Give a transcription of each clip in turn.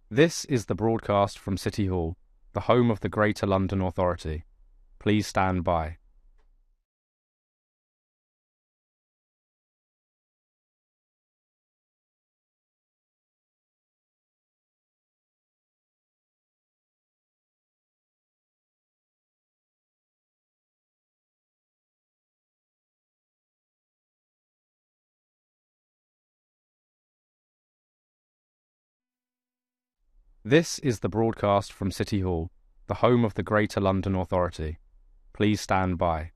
This is the broadcast from City Hall, the home of the Greater London Authority. Please stand by. This is the broadcast from City Hall, the home of the Greater London Authority. Please stand by.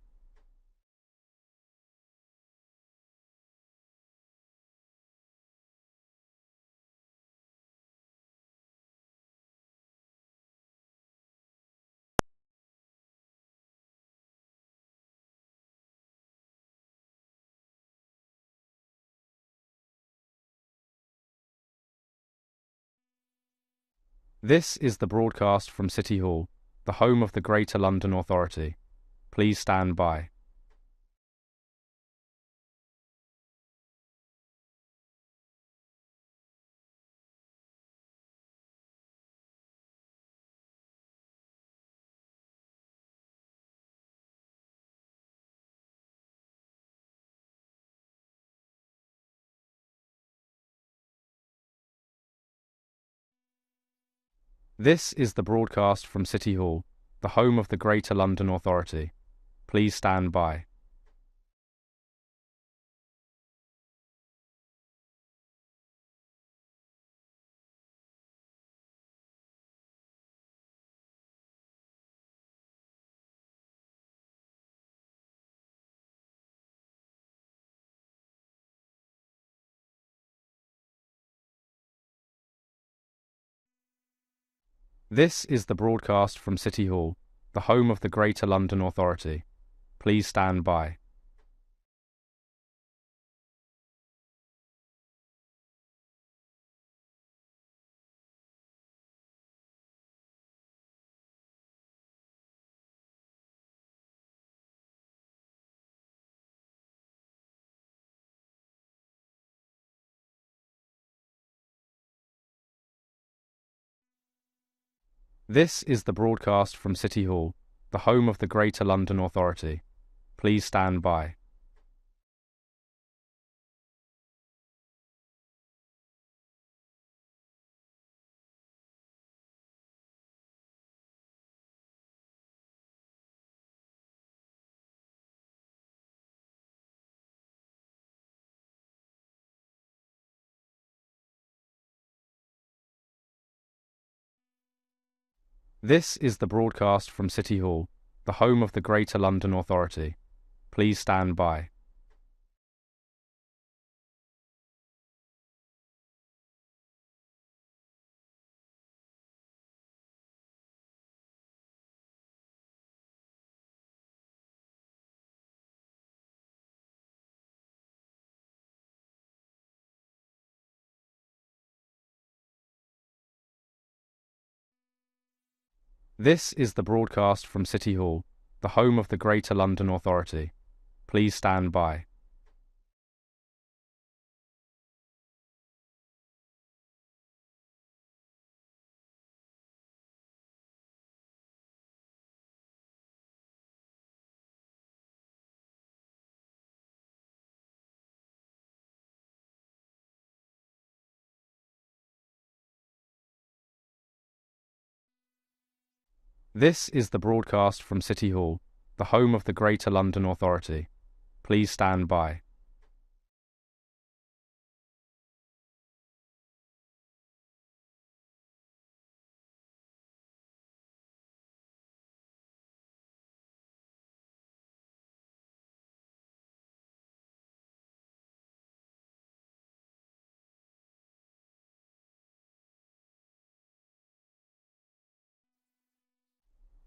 This is the broadcast from City Hall, the home of the Greater London Authority. Please stand by. This is the broadcast from City Hall, the home of the Greater London Authority. Please stand by. This is the broadcast from City Hall, the home of the Greater London Authority. Please stand by. This is the broadcast from City Hall, the home of the Greater London Authority. Please stand by. This is the broadcast from City Hall, the home of the Greater London Authority. Please stand by. This is the broadcast from City Hall, the home of the Greater London Authority. Please stand by. This is the broadcast from City Hall, the home of the Greater London Authority. Please stand by.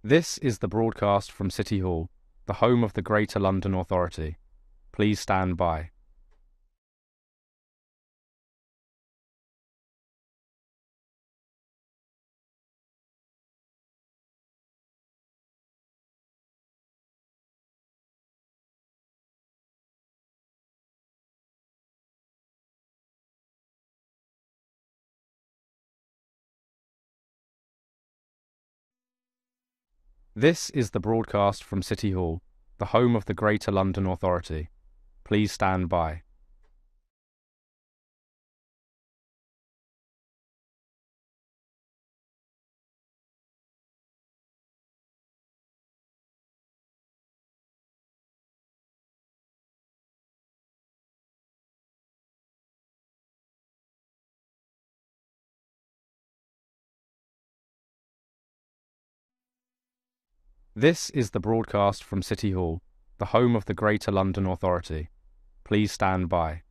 This is the broadcast from City Hall, the home of the Greater London Authority. Please stand by. This is the broadcast from City Hall, the home of the Greater London Authority. Please stand by. This is the broadcast from City Hall, the home of the Greater London Authority. Please stand by.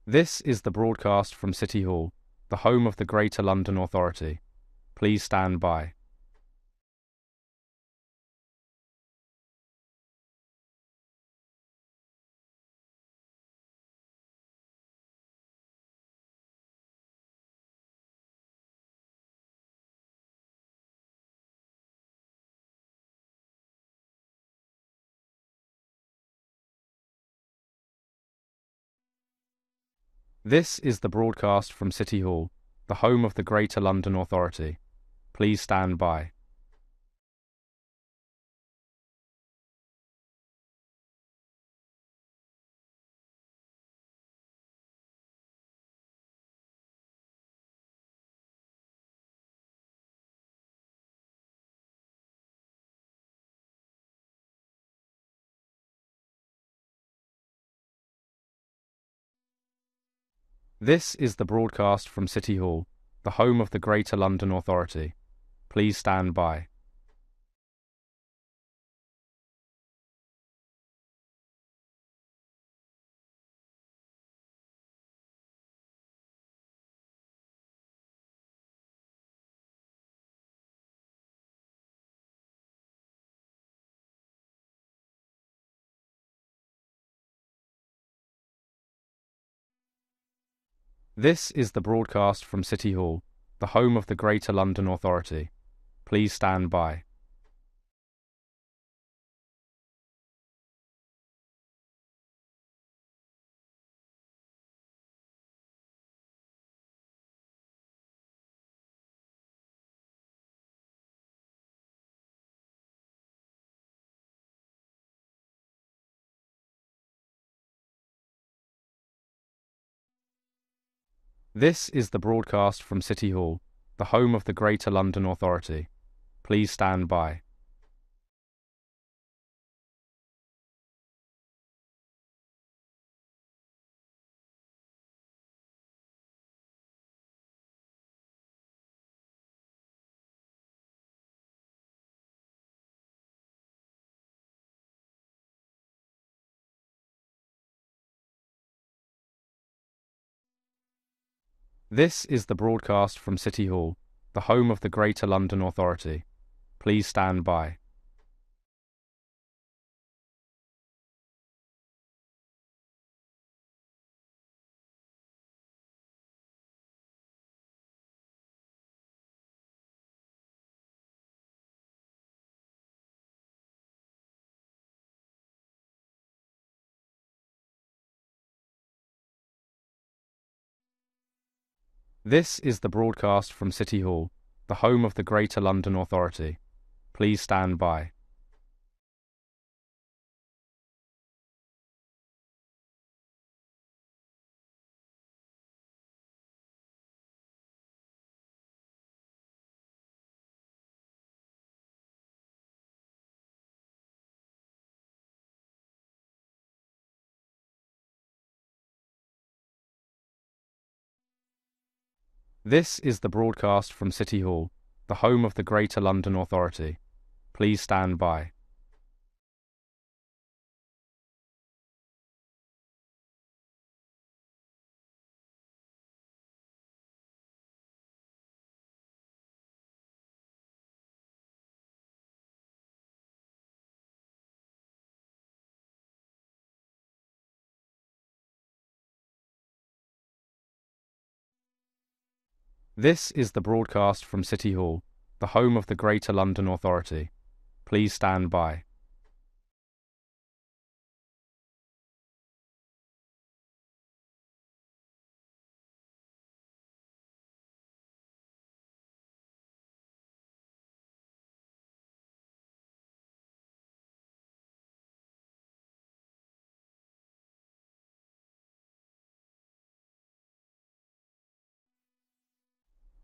This is the broadcast from City Hall, the home of the Greater London Authority. Please stand by. This is the broadcast from City Hall, the home of the Greater London Authority. Please stand by. This is the broadcast from City Hall, the home of the Greater London Authority. Please stand by. This is the broadcast from City Hall, the home of the Greater London Authority. Please stand by. This is the broadcast from City Hall, the home of the Greater London Authority. Please stand by. This is the broadcast from City Hall, the home of the Greater London Authority. Please stand by. This is the broadcast from City Hall, the home of the Greater London Authority. Please stand by. This is the broadcast from City Hall, the home of the Greater London Authority. Please stand by. This is the broadcast from City Hall, the home of the Greater London Authority. Please stand by.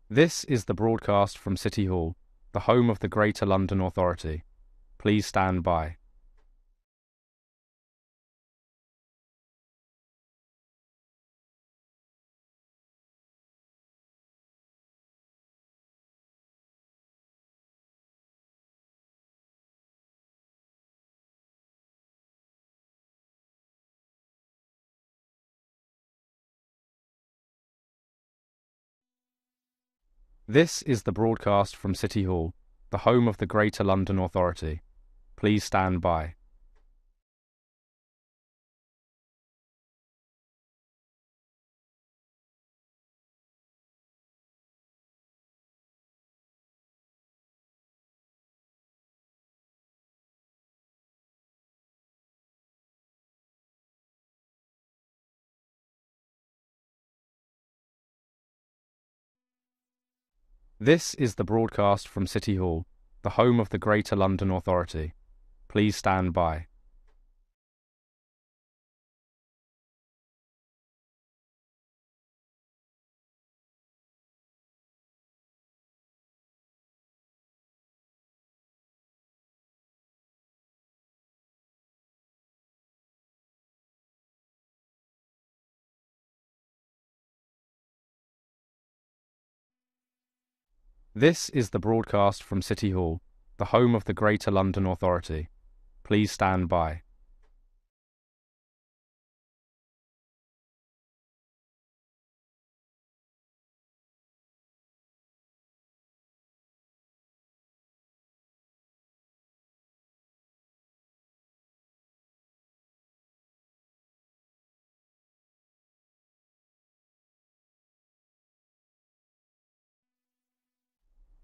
This is the broadcast from City Hall, the home of the Greater London Authority. Please stand by. This is the broadcast from City Hall, the home of the Greater London Authority. Please stand by. This is the broadcast from City Hall, the home of the Greater London Authority. Please stand by. This is the broadcast from City Hall, the home of the Greater London Authority. Please stand by.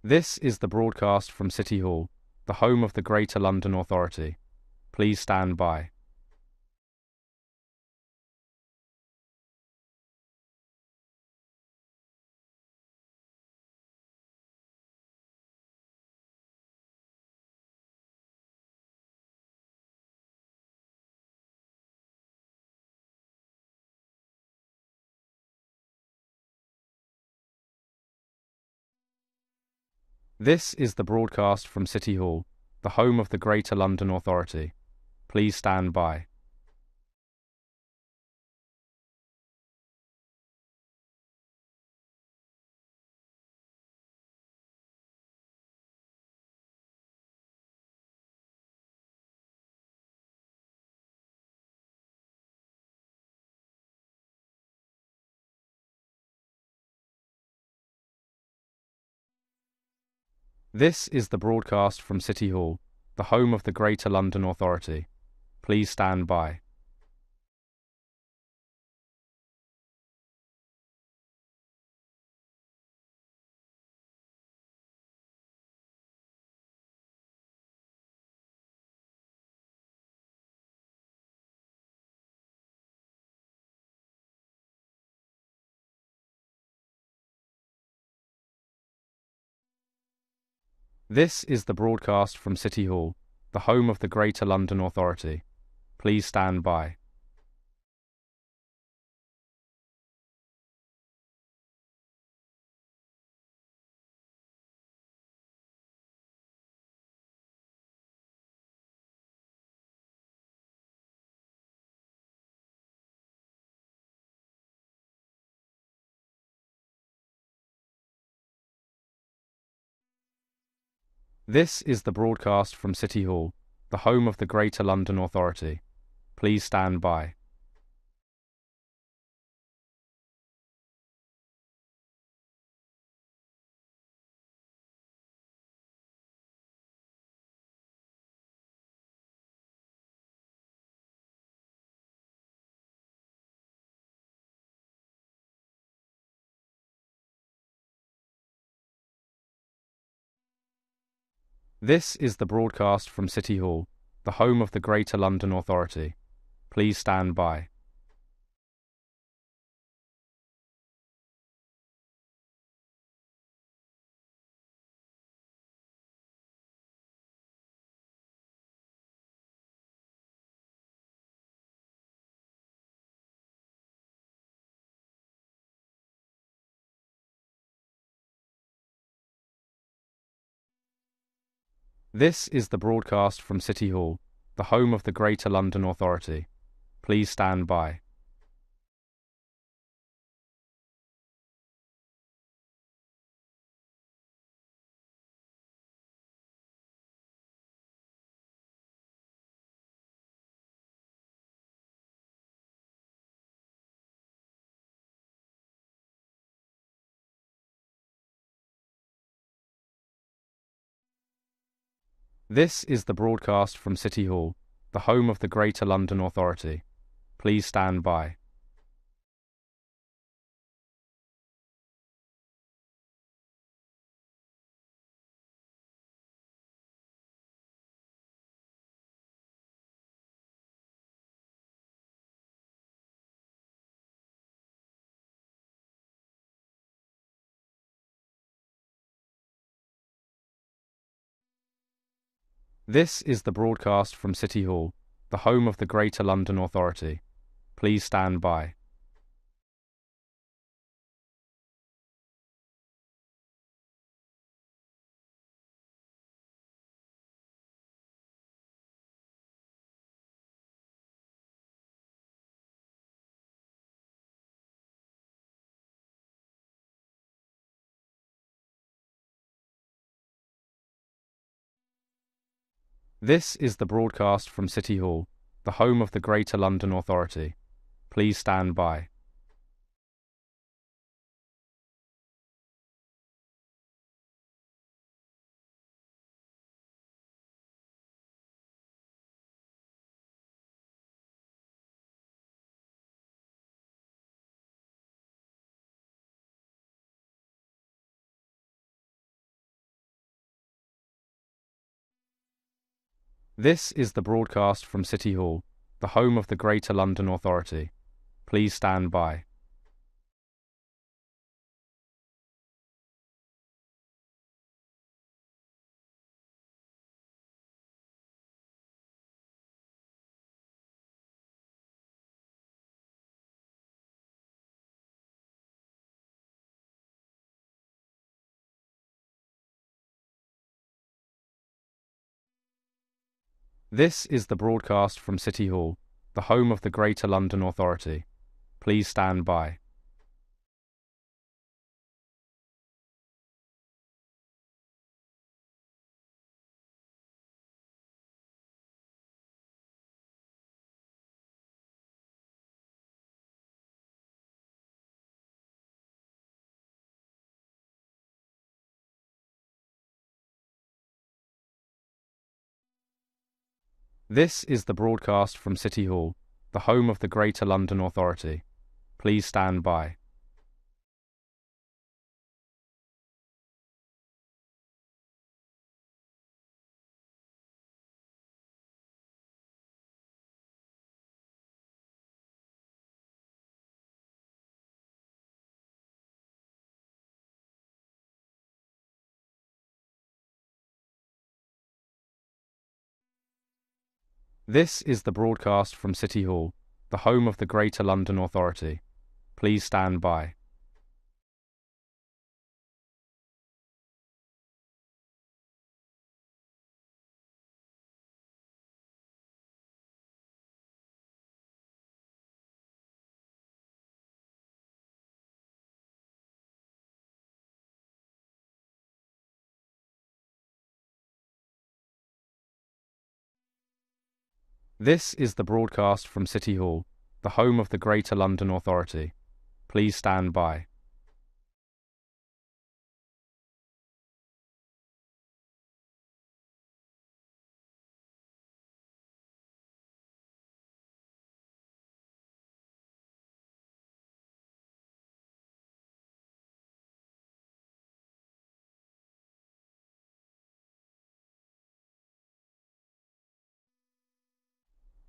This is the broadcast from City Hall, the home of the Greater London Authority. Please stand by. This is the broadcast from City Hall, the home of the Greater London Authority. Please stand by. This is the broadcast from City Hall, the home of the Greater London Authority. Please stand by. This is the broadcast from City Hall, the home of the Greater London Authority. Please stand by. This is the broadcast from City Hall, the home of the Greater London Authority. Please stand by. This is the broadcast from City Hall, the home of the Greater London Authority. Please stand by. This is the broadcast from City Hall, the home of the Greater London Authority. Please stand by. This is the broadcast from City Hall, the home of the Greater London Authority. Please stand by. This is the broadcast from City Hall, the home of the Greater London Authority. Please stand by. This is the broadcast from City Hall, the home of the Greater London Authority. Please stand by. This is the broadcast from City Hall, the home of the Greater London Authority. Please stand by. This is the broadcast from City Hall, the home of the Greater London Authority. Please stand by. This is the broadcast from City Hall, the home of the Greater London Authority. Please stand by. This is the broadcast from City Hall, the home of the Greater London Authority. Please stand by. This is the broadcast from City Hall, the home of the Greater London Authority. Please stand by.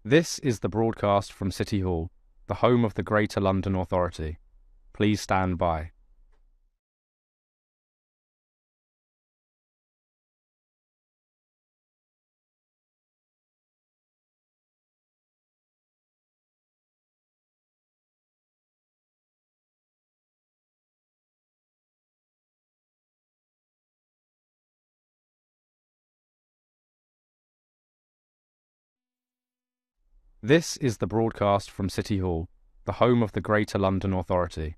This is the broadcast from City Hall, the home of the Greater London Authority. Please stand by. This is the broadcast from City Hall, the home of the Greater London Authority.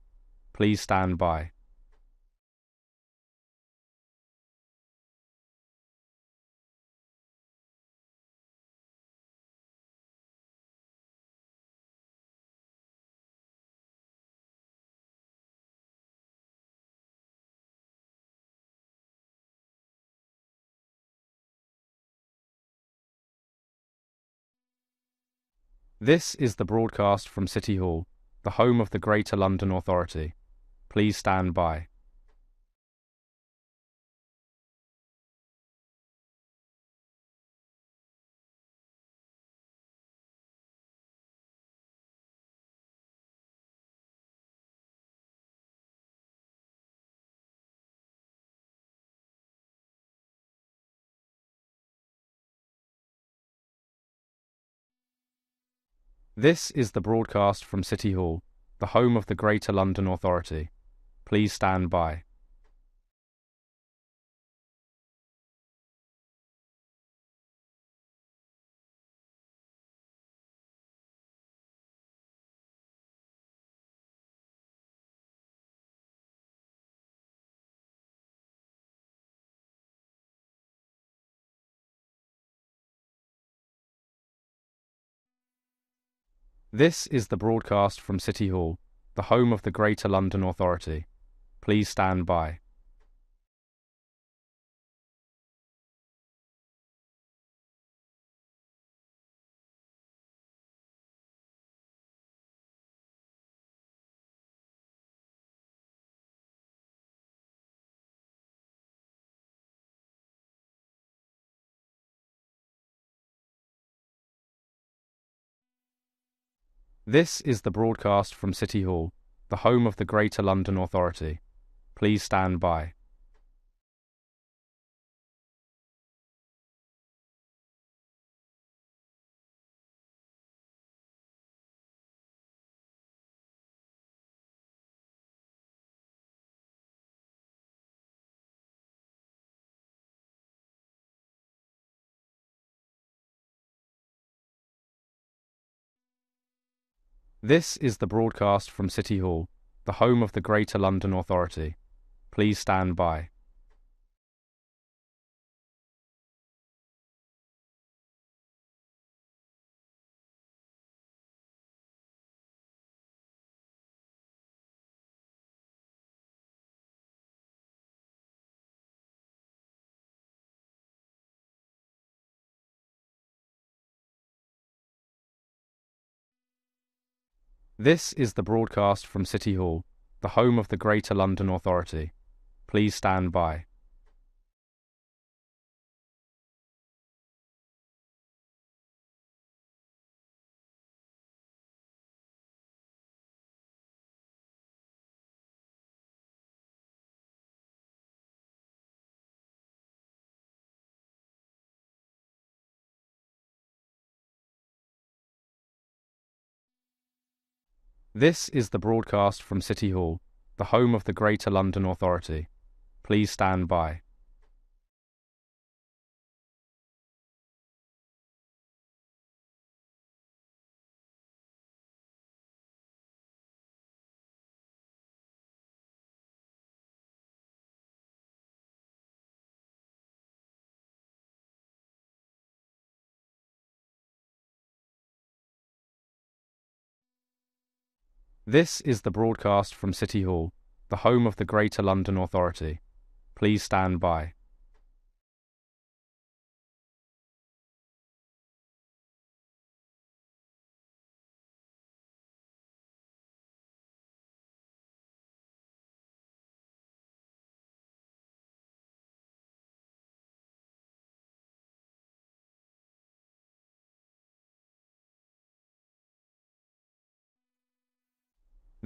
Please stand by. This is the broadcast from City Hall, the home of the Greater London Authority. Please stand by. This is the broadcast from City Hall, the home of the Greater London Authority. Please stand by. This is the broadcast from City Hall, the home of the Greater London Authority. Please stand by. This is the broadcast from City Hall, the home of the Greater London Authority. Please stand by. This is the broadcast from City Hall, the home of the Greater London Authority. Please stand by. This is the broadcast from City Hall, the home of the Greater London Authority. Please stand by. This is the broadcast from City Hall, the home of the Greater London Authority. Please stand by. This is the broadcast from City Hall, the home of the Greater London Authority. Please stand by.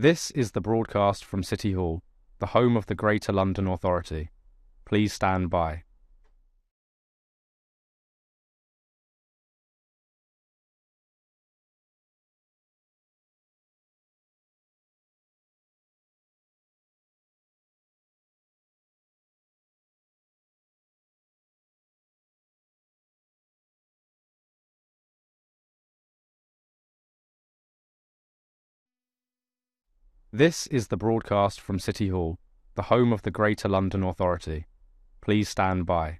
This is the broadcast from City Hall, the home of the Greater London Authority. Please stand by. This is the broadcast from City Hall, the home of the Greater London Authority. Please stand by.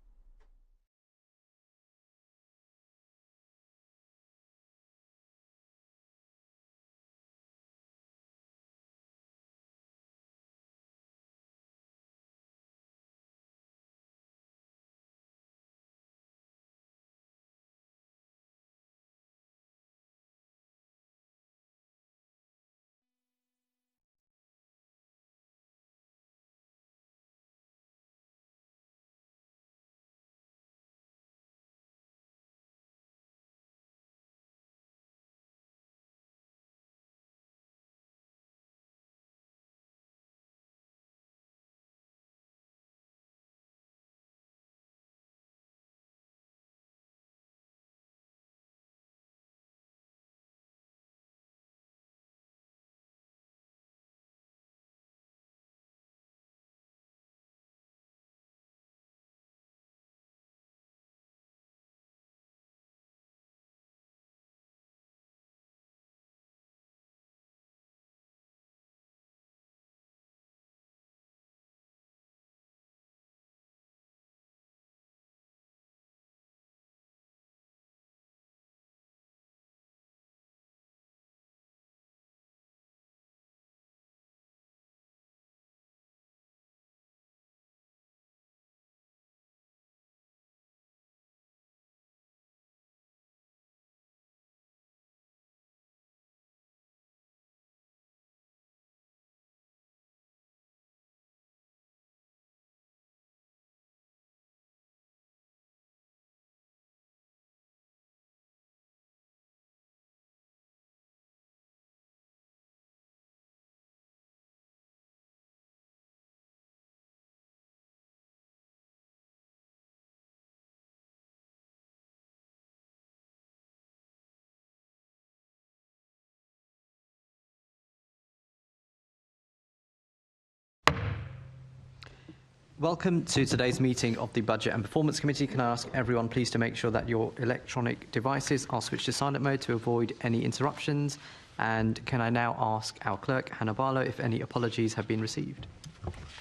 Welcome to today's meeting of the Budget and Performance Committee. Can I ask everyone please to make sure that your electronic devices are switched to silent mode to avoid any interruptions? And can I now ask our clerk, Hannah Barlow, if any apologies have been received?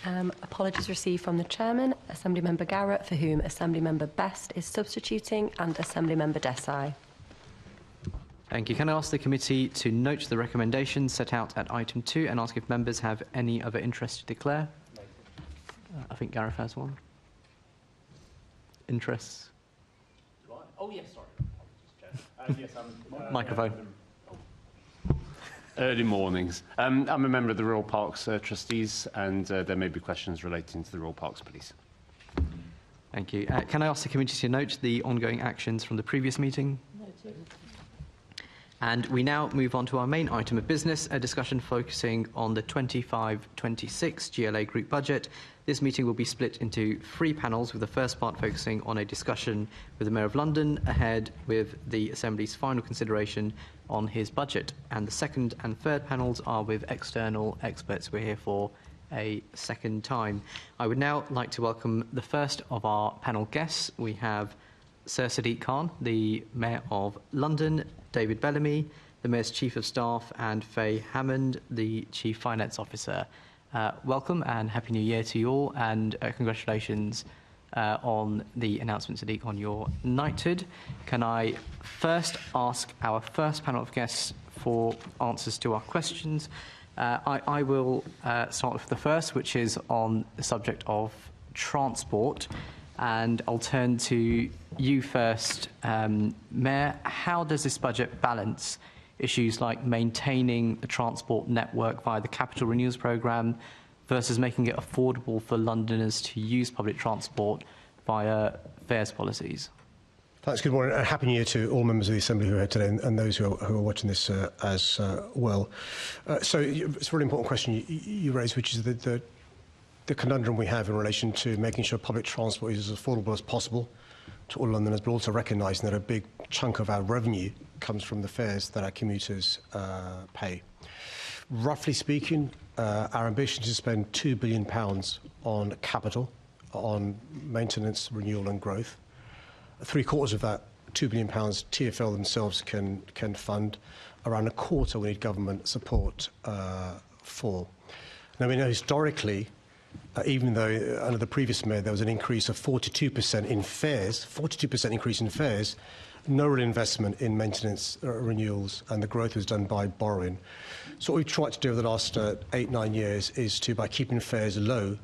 Apologies received from the Chairman, Assemblymember Garrett, for whom Assemblymember Best is substituting, and Assemblymember Desai. Thank you. Can I ask the committee to note the recommendations set out at item 2 and ask if members have any other interest to declare? I think Gareth has one. Interests? Oh, yes, sorry. Yes, Microphone. Early mornings. I'm a member of the Royal Parks Trustees, and there may be questions relating to the Royal Parks Police. Thank you. Can I ask the committee to note the ongoing actions from the previous meeting? Noted. And we now move on to our main item of business, a discussion focusing on the 25-26 GLA Group budget. This meeting will be split into 3 panels, with the first part focusing on a discussion with the Mayor of London ahead with the Assembly's final consideration on his budget. And the second and third panels are with external experts we're here for a second time. I would now like to welcome the first of our panel guests. We have Sir Sadiq Khan, the Mayor of London, David Bellamy, the Mayor's Chief of Staff, and Faye Hammond, the Chief Finance Officer. Welcome and Happy New Year to you all, and congratulations on the announcement, Sadiq, on your knighthood. Can I first ask our first panel of guests for answers to our questions? I will start with the first, which is on the subject of transport. And I'll turn to you first, Mayor. How does this budget balance issues like maintaining the transport network via the Capital Renewals Programme versus making it affordable for Londoners to use public transport via fares policies? Thanks. Good morning, and Happy New Year to all members of the Assembly who are here today, and those who are watching this as well. So it's a really important question you raised, which is the conundrum we have in relation to making sure public transport is as affordable as possible to all Londoners, but also recognising that a big chunk of our revenue comes from the fares that our commuters pay. Roughly speaking, our ambition is to spend £2 billion on capital, on maintenance, renewal and growth. Three-quarters of that, £2 billion, TfL themselves can fund. Around a quarter we need government support for. Now, we know historically, even though under the previous mayor there was an increase of 42% in fares, 42% increase in fares, no real investment in maintenance renewals, and the growth was done by borrowing. So what we've tried to do over the last 8-9 years is to, by keeping fares low,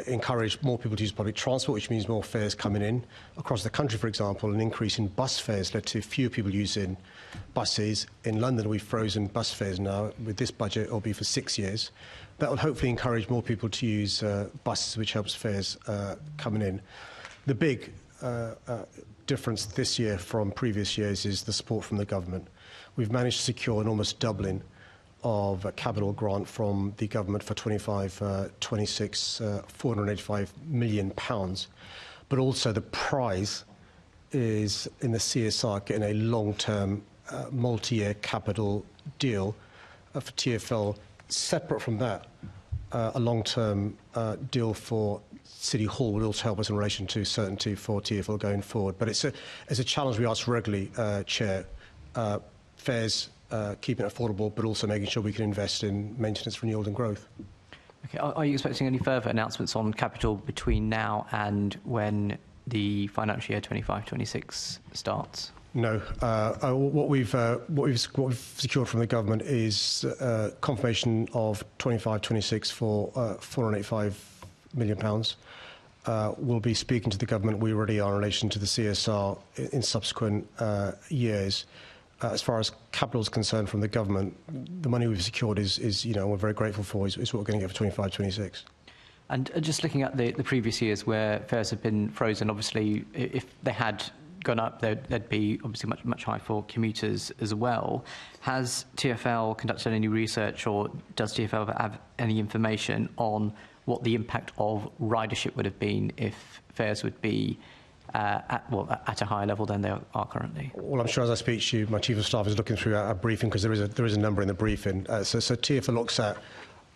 encourage more people to use public transport, which means more fares coming in. Across the country, for example, an increase in bus fares led to fewer people using buses. In London, we've frozen bus fares now. With this budget, it'll be for 6 years. That will hopefully encourage more people to use buses, which helps fares coming in. The big difference this year from previous years is the support from the government. We've managed to secure an almost doubling of a capital grant from the government for 25-26, £485 million. But also the prize is in the CSR getting a long-term multi-year capital deal for TfL. Separate from that, a long-term deal for City Hall would also help us in relation to certainty for TfL going forward. But it's a challenge we ask regularly, Chair. Fares, keeping it affordable, but also making sure we can invest in maintenance, renewal and growth. Okay. Are you expecting any further announcements on capital between now and when the financial year 25-26 starts? No. What we've secured from the government is confirmation of 25-26 for £485 million. We'll be speaking to the government. We already are in relation to the CSR in subsequent years. As far as capital is concerned from the government, the money we've secured is we're very grateful for, is what we're going to get for 25-26. And just looking at the previous years where fares have been frozen, obviously, if they had gone up, they'd be obviously much higher for commuters as well. Has TfL conducted any research, or does TfL have any information on what the impact of ridership would have been if fares would be at a higher level than they are currently? Well, I'm sure as I speak to you, my Chief of Staff is looking through our briefing, because there is a number in the briefing. So TfL looks at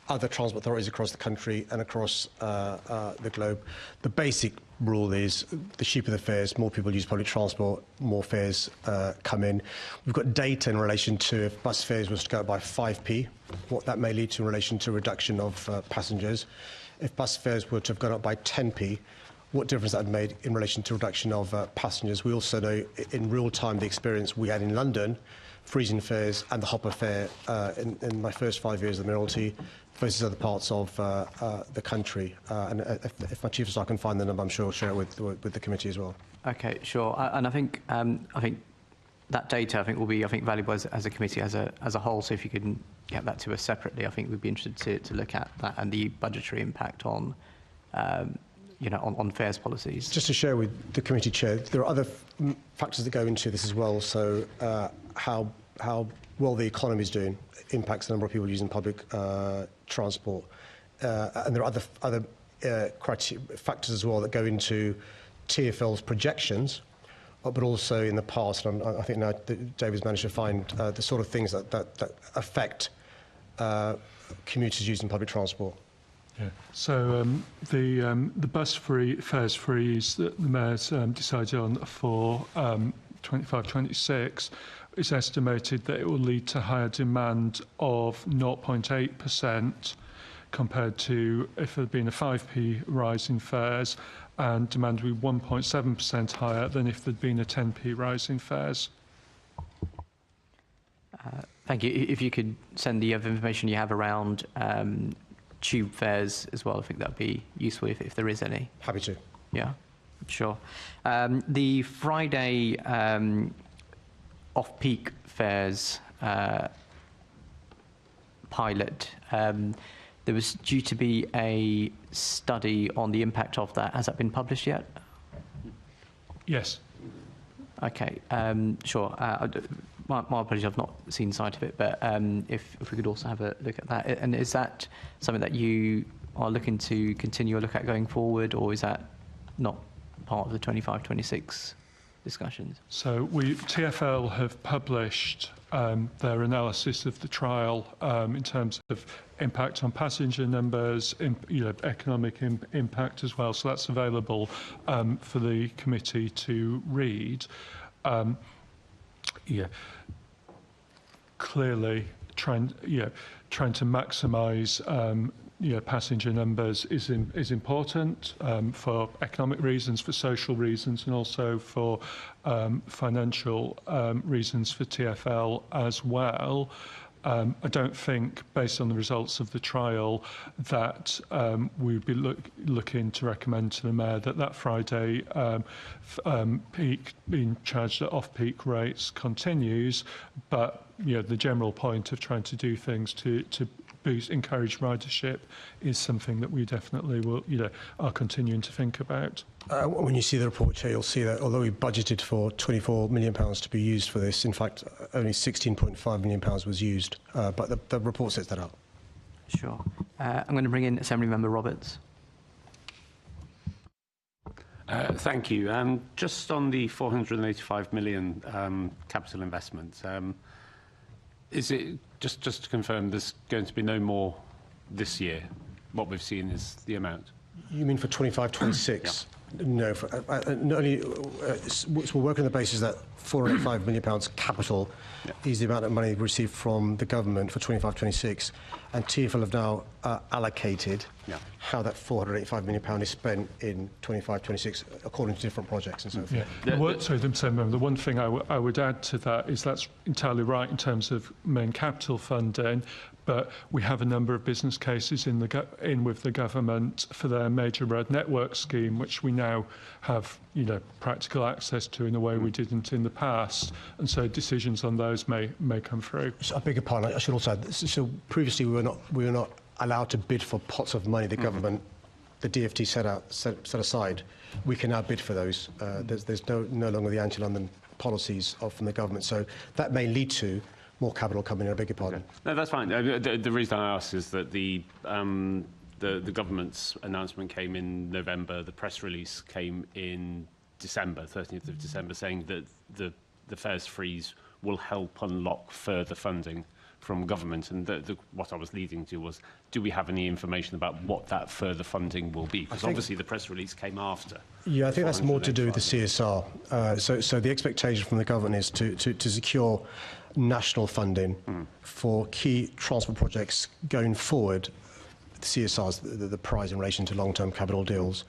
other transport authorities across the country and across the globe. The basic rule is the cheaper the fares, more people use public transport, more fares come in. We've got data in relation to if bus fares was to go up by 5p, what that may lead to in relation to reduction of passengers. If bus fares were to have gone up by 10p, what difference that had made in relation to reduction of passengers. We also know in real time the experience we had in London, freezing fares and the hopper fare in my first 5 years of the mayoralty versus other parts of the country. And if my Chief of Staff can find the number, I'm sure I'll share it with the committee as well. Okay, sure. And I think that data will be valuable as a committee as a whole. So if you can get that to us separately, I think we'd be interested to look at that and the budgetary impact on fares policies. Just to share with the committee chair, there are other factors that go into this as well. So how well the economy is doing impacts the number of people using public transport, and there are other factors as well that go into TfL's projections, but also in the past. And I think now David's managed to find the sort of things that affect commuters using public transport. Yeah. So the bus fares freeze that the mayor's decided on for 25-26 is estimated that it will lead to higher demand of 0.8% compared to if there had been a 5p rise in fares, and demand will be 1.7% higher than if there'd been a 10p rise in fares. Thank you. If you could send the other information you have around tube fares as well, I think that would be useful if there is any. Happy to. Yeah, sure. The Friday off-peak fares pilot, there was due to be a study on the impact of that. Has that been published yet? Yes. Okay, sure. My apologies, I've not seen sight of it, but if we could also have a look at that. And is that something that you are looking to continue a look at going forward, or is that not part of the 25-26 discussions? So TfL have published their analysis of the trial in terms of impact on passenger numbers, economic impact as well. So that's available for the committee to read. Clearly trying to maximise passenger numbers is important for economic reasons, for social reasons, and also for financial reasons for TfL as well. I don't think, based on the results of the trial, that we'd be looking to recommend to the Mayor that Friday peak being charged at off-peak rates continues. But the general point of trying to do things to encourage ridership is something that we definitely will, are continuing to think about. When you see the report, Chair, you'll see that although we budgeted for £24 million to be used for this, in fact, only £16.5 million was used. But the report sets that out. Sure. I'm going to bring in Assemblymember Roberts. Thank you. Just on the 485 million capital investment, is it just to confirm there's going to be no more this year? What we've seen is the amount. You mean for 25-26? Yeah. No. Not only we're working on the basis that £485 million capital is the amount of money received from the government for 25-26, and TfL have now allocated how that £485 million is spent in 25-26 according to different projects and so forth. The one thing I would add to that is that's entirely right in terms of main capital funding, but we have a number of business cases in with the government for their major road network scheme, which we now have practical access to in a way we didn't in the past, and so decisions on those may come through. I beg your pardon. I should also add. So previously we were not allowed to bid for pots of money the government, the DfT set aside. We can now bid for those. There's no longer the anti-London policies from the government, so that may lead to more capital coming in. I beg your pardon. Okay. No, that's fine. The reason I asked is that the government's announcement came in November. The press release came in December, 13th of December, saying that the fares freeze will help unlock further funding from government. And what I was leading to was, do we have any information about what that further funding will be? Because obviously the press release came after. Yeah, I think that's more to do with the CSR. So the expectation from the government is to secure national funding for key transport projects going forward. The CSR is the prize in relation to long-term capital deals.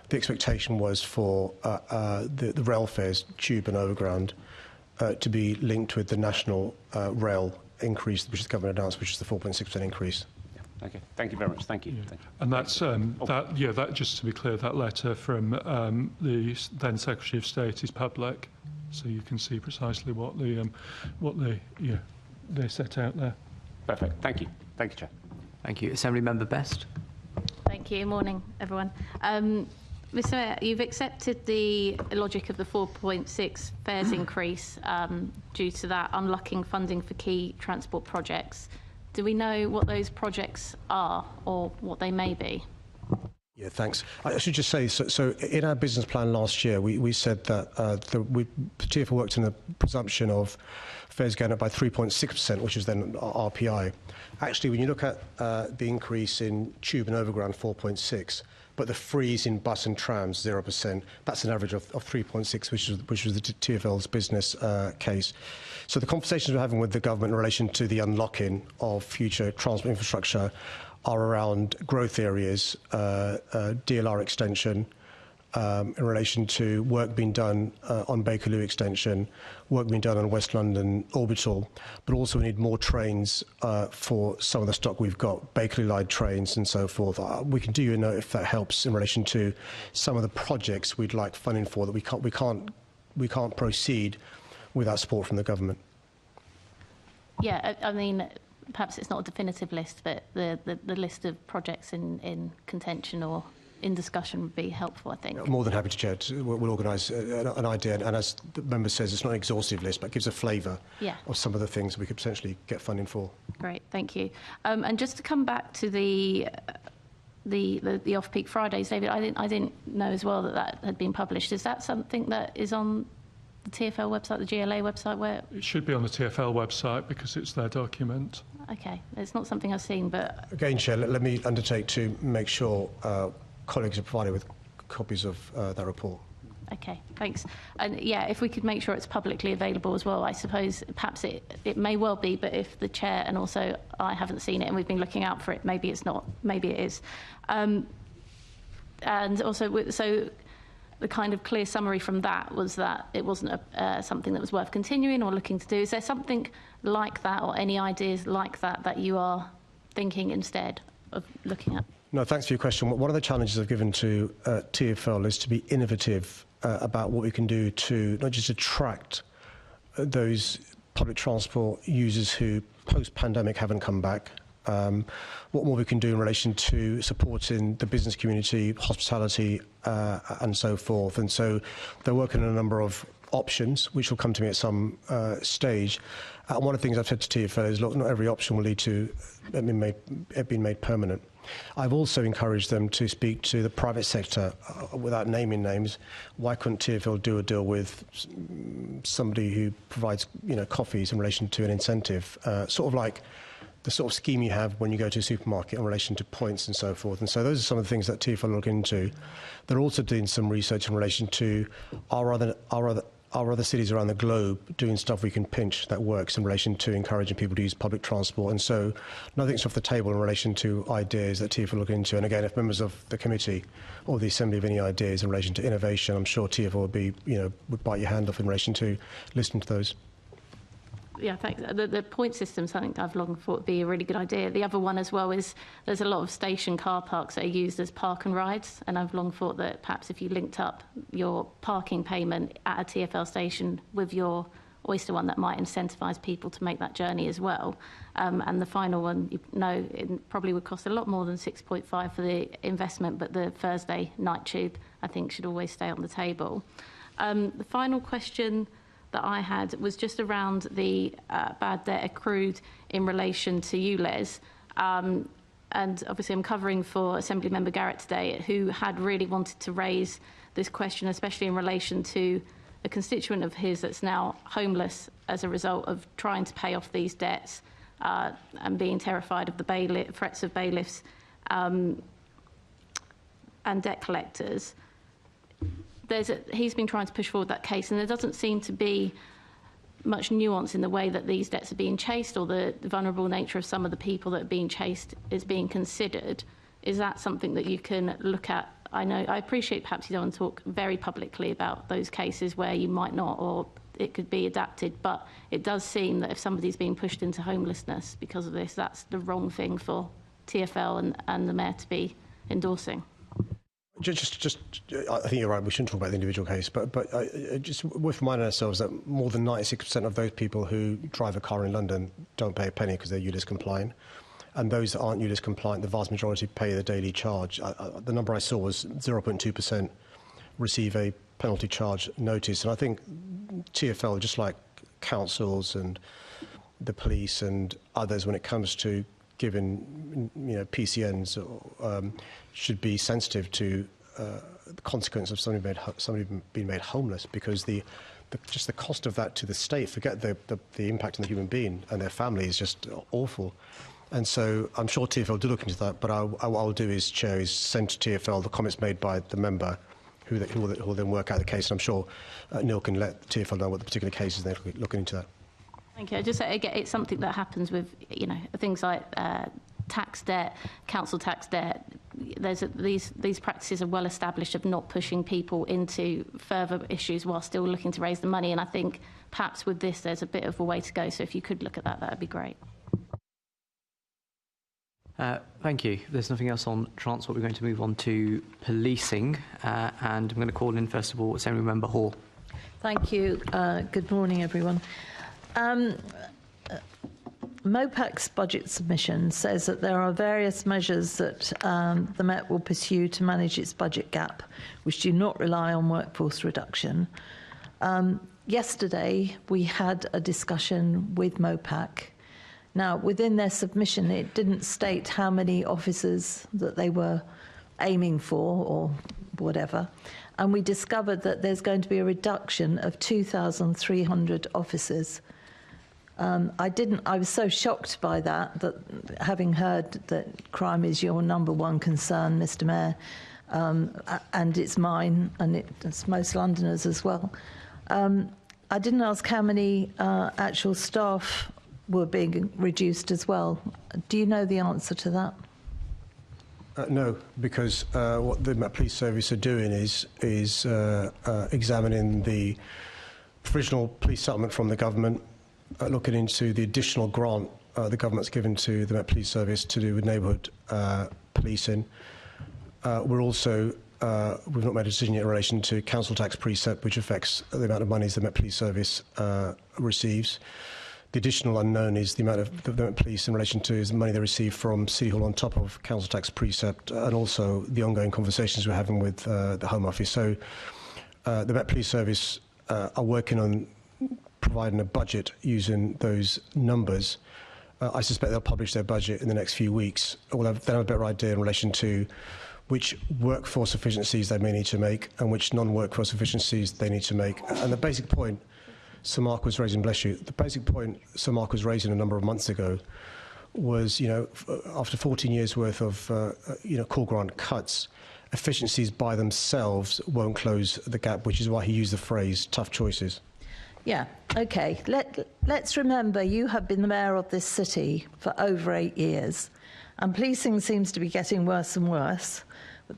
The expectation was for the rail fares, tube and overground, to be linked with the national rail increase, which the government announced, which is the 4.6% increase. Yeah. Okay. Thank you very much. Thank you. Yeah. Thank you. And that's that. Just to be clear, that letter from the then Secretary of State is public, so you can see precisely what they set out there. Perfect. Thank you. Thank you, Chair. Thank you. Assemblymember Best. Thank you. Morning, everyone. Mr. Mayor, you've accepted the logic of the 4.6 fares increase due to that unlocking funding for key transport projects. Do we know what those projects are or what they may be? Yeah, thanks. I should just say, so in our business plan last year, we said that TfL worked in the presumption of fares going up by 3.6%, which is then RPI. Actually, when you look at the increase in tube and overground, 4.6%, but the freeze in bus and trams, 0%, that's an average of 3.6%, which was the TfL's business case. So the conversations we're having with the government in relation to the unlocking of future transport infrastructure are around growth areas, DLR extension, in relation to work being done on Bakerloo extension, work being done on West London Orbital, but also we need more trains for some of the stock we've got, Bakerloo Line trains and so forth. We can do you a note if that helps in relation to some of the projects we'd like funding for that we can't proceed without support from the government. Yeah, I mean, perhaps it's not a definitive list, but the list of projects in contention or in discussion would be helpful, I think. More than happy to, Chair. We'll organise an idea, and as the member says, it's not an exhaustive list, but it gives a flavour of some of the things we could potentially get funding for. Great, thank you. And just to come back to the off-peak Fridays, David, I didn't know as well that had been published. Is that something that is on the TfL website, the GLA website? Where It should be on the TfL website because it's their document. Okay, it's not something I've seen, but... Again, Chair, let me undertake to make sure colleagues are provided with copies of that report. Okay, thanks. And yeah, if we could make sure it's publicly available as well, I suppose perhaps it may well be, but if the Chair and also I haven't seen it and we've been looking out for it, maybe it's not, maybe it is. And also, so the kind of clear summary from that was that it wasn't something that was worth continuing or looking to do. Is there something like that or any ideas like that you are thinking instead of looking at? No, thanks for your question. One of the challenges I've given to TfL is to be innovative about what we can do to not just attract those public transport users who post-pandemic haven't come back, what more we can do in relation to supporting the business community, hospitality, and so forth. And so they're working on a number of options, which will come to me at some stage. And one of the things I've said to TfL is, look, not every option will lead to it being made permanent. I've also encouraged them to speak to the private sector without naming names. Why couldn't TfL do a deal with somebody who provides, coffees in relation to an incentive, sort of like the sort of scheme you have when you go to a supermarket in relation to points and so forth. And so those are some of the things that TfL look into. They're also doing some research in relation to our other cities around the globe doing stuff we can pinch that works in relation to encouraging people to use public transport. And so nothing's off the table in relation to ideas that TfL look into. And again, if members of the committee or the Assembly have any ideas in relation to innovation, I'm sure TfL would be, would bite your hand off in relation to listening to those. Yeah, thanks. The point system, something I've long thought would be a really good idea. The other one as well is there's a lot of station car parks that are used as park and rides, and I've long thought that perhaps if you linked up your parking payment at a TfL station with your Oyster one, that might incentivise people to make that journey as well. And the final one, it probably would cost a lot more than 6.5 for the investment, but the Thursday night tube, I think, should always stay on the table. The final question that I had was just around the bad debt accrued in relation to ULEZ. And obviously I'm covering for Assemblymember Garrett today, who had really wanted to raise this question, especially in relation to a constituent of his that's now homeless as a result of trying to pay off these debts and being terrified of the threats of bailiffs and debt collectors. He's been trying to push forward that case, and there doesn't seem to be much nuance in the way that these debts are being chased, or the vulnerable nature of some of the people that are being chased is being considered. Is that something that you can look at? I appreciate perhaps you don't want to talk very publicly about those cases where you might not, or it could be adapted, but it does seem that if somebody's being pushed into homelessness because of this, that's the wrong thing for TfL and the Mayor to be endorsing. Just, I think you're right. We shouldn't talk about the individual case, but just worth reminding ourselves that more than 96% of those people who drive a car in London don't pay a penny because they're ULEZ compliant, and those that aren't ULEZ compliant, the vast majority pay the daily charge. The number I saw was 0.2% receive a penalty charge notice, and I think TfL, just like councils and the police and others, when it comes to given PCNs, should be sensitive to the consequence of somebody being made homeless, because just the cost of that to the state, forget the impact on the human being and their family, is just awful. And so I'm sure TfL do look into that, but what I'll do is, Chair, is send to TfL the comments made by the member who will then work out the case. And I'm sure Neil can let TfL know what the particular case is, and they're looking into that. Thank you. Again, it's something that happens with, things like tax debt, council tax debt. These practices are well established of not pushing people into further issues while still looking to raise the money. And I think perhaps with this, there's a bit of a way to go. So if you could look at that, that'd be great. Thank you. There's nothing else on transport. We're going to move on to policing, and I'm going to call in first of all Assemblymember Hall. Thank you. Good morning, everyone. MOPAC's budget submission says that there are various measures that the Met will pursue to manage its budget gap, which do not rely on workforce reduction. Yesterday, we had a discussion with MOPAC. Now, within their submission, it didn't state how many officers that they were aiming for or whatever. And we discovered that there's going to be a reduction of 2,300 officers. I was so shocked by that having heard that crime is your number one concern, Mr. Mayor, and it's mine, and it's most Londoners as well. I didn't ask how many actual staff were being reduced as well. Do you know the answer to that? No, because what the Met Police Service are doing is examining the provisional police settlement from the government, looking into the additional grant the government's given to the Met Police Service to do with neighbourhood policing. We're also we've not made a decision yet in relation to council tax precept, which affects the amount of monies the Met Police Service receives. The additional unknown is the amount of the Met Police in relation to the money they receive from City Hall on top of council tax precept, and also the ongoing conversations we're having with the Home Office. So the Met Police Service are working on providing a budget using those numbers. I suspect they'll publish their budget in the next few weeks. They'll have a better idea in relation to which workforce efficiencies they may need to make and which non-workforce efficiencies they need to make. And the basic point Sir Mark was raising, bless you, the basic point Sir Mark was raising a number of months ago was, after 14 years worth of, core grant cuts, efficiencies by themselves won't close the gap, which is why he used the phrase tough choices. Yeah, OK. Let's remember you have been the mayor of this city for over 8 years, and policing seems to be getting worse and worse.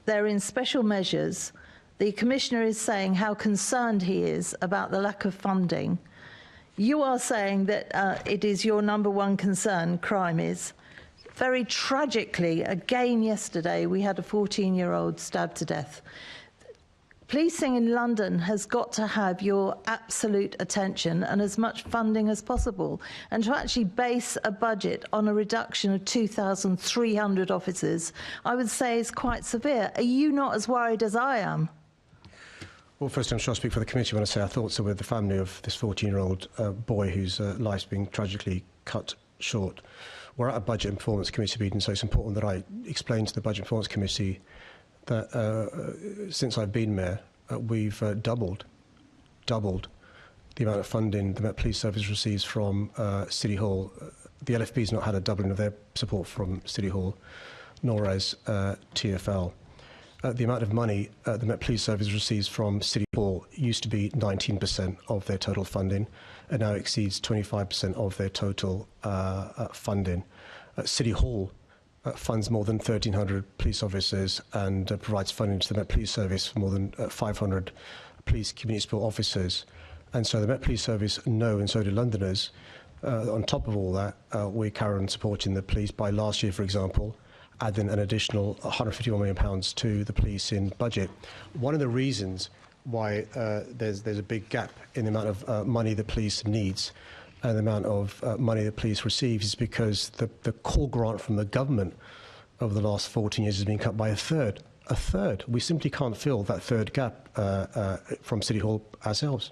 They're in special measures. The Commissioner is saying how concerned he is about the lack of funding. You are saying that it is your number one concern, crime is. Very tragically, again yesterday, we had a 14-year-old stabbed to death. Policing in London has got to have your absolute attention and as much funding as possible. And to actually base a budget on a reduction of 2,300 officers, I would say is quite severe. Are you not as worried as I am? Well, first, I'm sure I speak for the committee when I say our thoughts are with the family of this 14-year-old boy whose life's been tragically cut short. We're at a Budget and Performance Committee meeting, so it's important that I explain to the Budget and Performance Committee that since I've been mayor, we've doubled the amount of funding the Met Police Service receives from City Hall. The LFB's not had a doubling of their support from City Hall, nor has TfL. The amount of money the Met Police Service receives from City Hall used to be 19% of their total funding, and now exceeds 25% of their total funding. City Hall funds more than 1,300 police officers and provides funding to the Met Police Service for more than 500 police community support officers. And so the Met Police Service know, and so do Londoners. On top of all that, we carry on supporting the police by last year, for example, adding an additional £151 million to the police in budget. One of the reasons why there's a big gap in the amount of money the police needs and the amount of money the police receives is because the core grant from the government over the last 14 years has been cut by a third. A third. We simply can't fill that third gap from City Hall ourselves.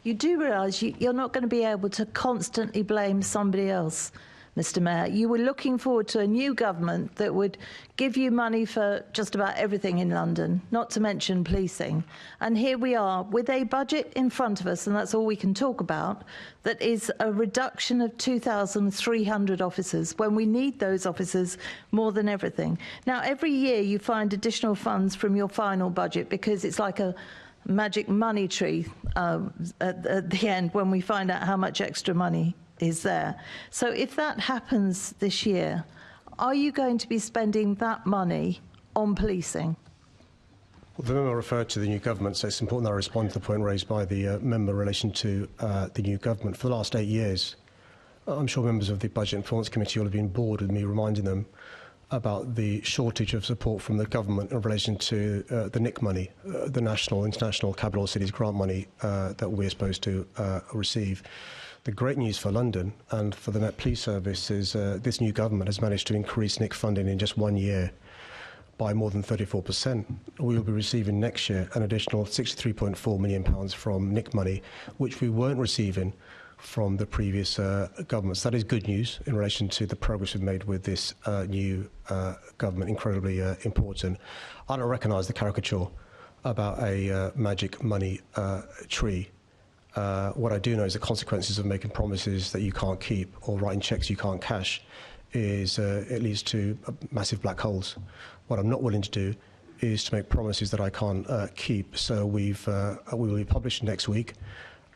You do realise you're not going to be able to constantly blame somebody else, Mr. Mayor. You were looking forward to a new government that would give you money for just about everything in London, not to mention policing. And here we are with a budget in front of us, and that's all we can talk about, that is a reduction of 2,300 officers when we need those officers more than everything. Now, every year you find additional funds from your final budget because it's like a magic money tree at the end when we find out how much extra money is there. So if that happens this year, are you going to be spending that money on policing? Well, the member referred to the new government, so it's important that I respond to the point raised by the member in relation to the new government. For the last 8 years, I'm sure members of the Budget and Performance Committee will have been bored with me reminding them about the shortage of support from the government in relation to the NIC money, the National International Capital Cities Grant money that we're supposed to receive. The great news for London and for the Met Police Service is this new government has managed to increase NIC funding in just 1 year by more than 34%. We will be receiving next year an additional £63.4 million from NIC money, which we weren't receiving from the previous governments. That is good news in relation to the progress we've made with this new government, incredibly important. I don't recognise the caricature about a magic money tree. What I do know is the consequences of making promises that you can't keep or writing cheques you can't cash is it leads to massive black holes. What I'm not willing to do is to make promises that I can't keep. So we will be publishing next week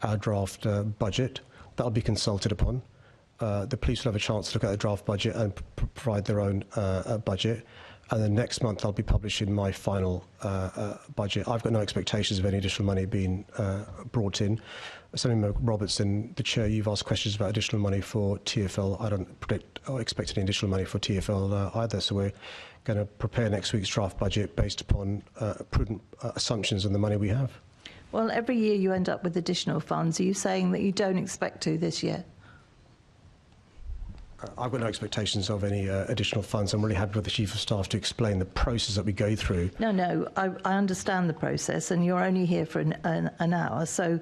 our draft budget. That'll be consulted upon. The police will have a chance to look at the draft budget and provide their own budget. And then next month I'll be publishing my final budget. I've got no expectations of any additional money being brought in. Senator Robertson, the Chair, you've asked questions about additional money for TfL. I don't predict or expect any additional money for TfL either. So we're going to prepare next week's draft budget based upon prudent assumptions on the money we have. Well, every year you end up with additional funds. Are you saying that you don't expect to this year? I've got no expectations of any additional funds. I'm really happy with the Chief of Staff to explain the process that we go through. No, I understand the process, and you're only here for an hour, so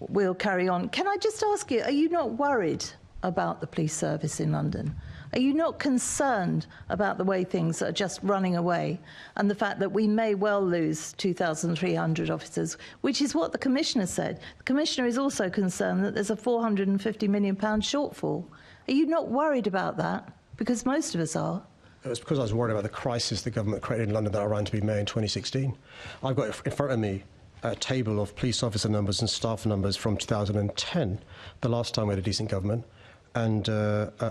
we'll carry on. Can I just ask you, are you not worried about the police service in London? Are you not concerned about the way things are just running away and the fact that we may well lose 2,300 officers, which is what the Commissioner said? The Commissioner is also concerned that there's a £450 million shortfall. Are you not worried about that? Because most of us are. It's because I was worried about the crisis the government created in London that I ran to be mayor in 2016. I've got in front of me a table of police officer numbers and staff numbers from 2010, the last time we had a decent government. And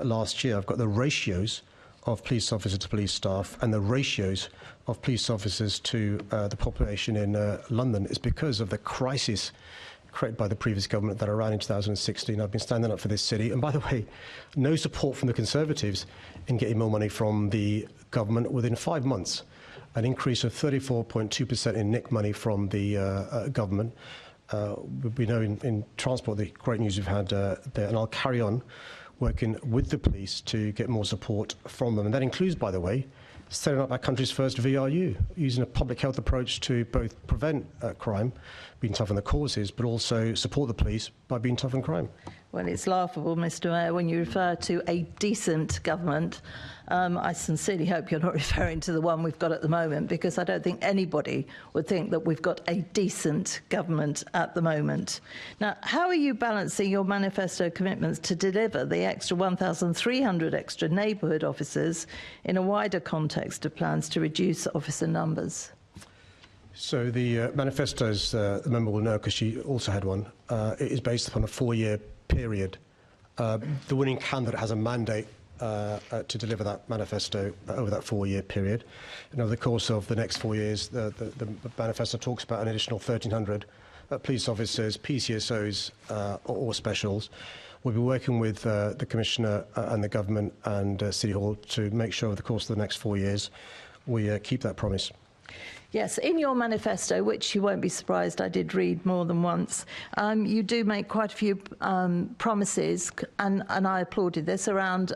last year, I've got the ratios of police officers to police staff and the ratios of police officers to the population in London. It's because of the crisis created by the previous government that I ran in 2016. I've been standing up for this city. And by the way, no support from the Conservatives in getting more money from the government within 5 months. An increase of 34.2% in NIC money from the government. We know in transport the great news we've had there, and I'll carry on working with the police to get more support from them. And that includes, by the way, setting up our country's first VRU, using a public health approach to both prevent crime, being tough on the causes, but also support the police by being tough on crime. Well, it's laughable, Mr Mayor, when you refer to a decent government. I sincerely hope you're not referring to the one we've got at the moment, because I don't think anybody would think that we've got a decent government at the moment. Now, how are you balancing your manifesto commitments to deliver the extra 1,300 extra neighbourhood officers in a wider context of plans to reduce officer numbers? So the manifesto, as the member will know, because she also had one, it is based upon a 4-year period. The winning candidate has a mandate to deliver that manifesto over that 4-year period. And over the course of the next 4 years, the manifesto talks about an additional 1,300 police officers, PCSOs or specials. We'll be working with the Commissioner and the Government and City Hall to make sure over the course of the next 4 years we keep that promise. Yes, in your manifesto, which you won't be surprised I did read more than once, you do make quite a few promises, and I applauded this, around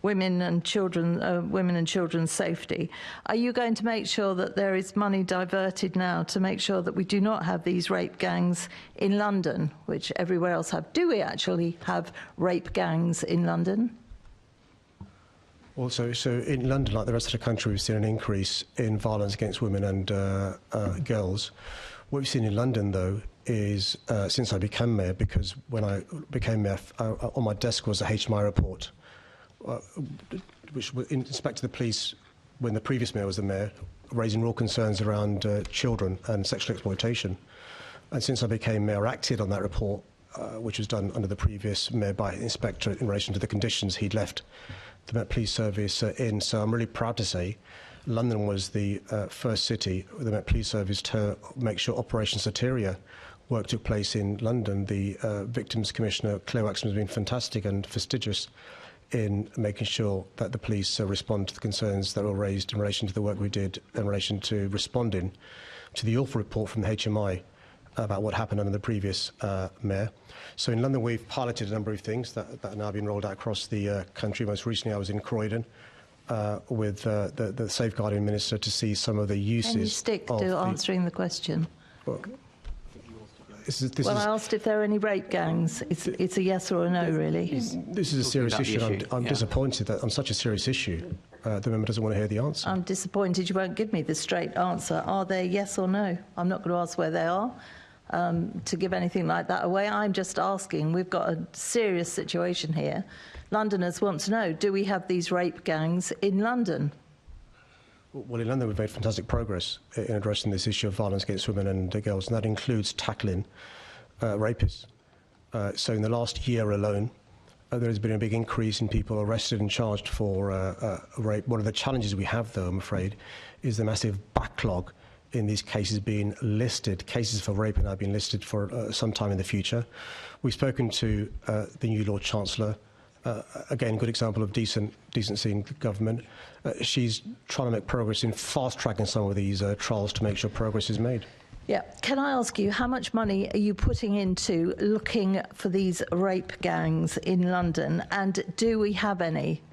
women and children's safety. Are you going to make sure that there is money diverted now to make sure that we do not have these rape gangs in London, which everywhere else have? Do we actually have rape gangs in London? Also, so in London, like the rest of the country, we've seen an increase in violence against women and girls. What we've seen in London, though, is since I became mayor, because when I became mayor, on my desk was a HMI report, which inspected the police when the previous mayor was the mayor, raising real concerns around children and sexual exploitation. And since I became mayor, I acted on that report, which was done under the previous mayor by an inspector in relation to the conditions he'd left the Met Police Service in. So I'm really proud to say London was the first city with the Met Police Service to make sure Operation Soteria work took place in London. The Victims Commissioner, Claire Waxman, has been fantastic and fastidious in making sure that the police respond to the concerns that were raised in relation to the work we did in relation to responding to the awful report from the HMI about what happened under the previous mayor. So in London, we've piloted a number of things that are now being rolled out across the country. Most recently, I was in Croydon with the safeguarding minister to see some of the uses. Can you stick to answering the question? Well, I asked if there are any rape gangs. It's a yes or a no, really. This is a serious issue. I'm disappointed that on such a serious issue, the member doesn't want to hear the answer. I'm disappointed you won't give me the straight answer. Are they yes or no? I'm not going to ask where they are to give anything like that away. I'm just asking. We've got a serious situation here. Londoners want to know, do we have these rape gangs in London? Well, in London, we've made fantastic progress in addressing this issue of violence against women and girls, and that includes tackling rapists. So in the last year alone, there has been a big increase in people arrested and charged for rape. One of the challenges we have, though, I'm afraid, is the massive backlog in these cases being listed. Cases for rape are now being listed for some time in the future. We've spoken to the new Lord Chancellor. Again, good example of decency in government. She's trying to make progress in fast-tracking some of these trials to make sure progress is made. Yeah. Can I ask you, how much money are you putting into looking for these rape gangs in London, and do we have any?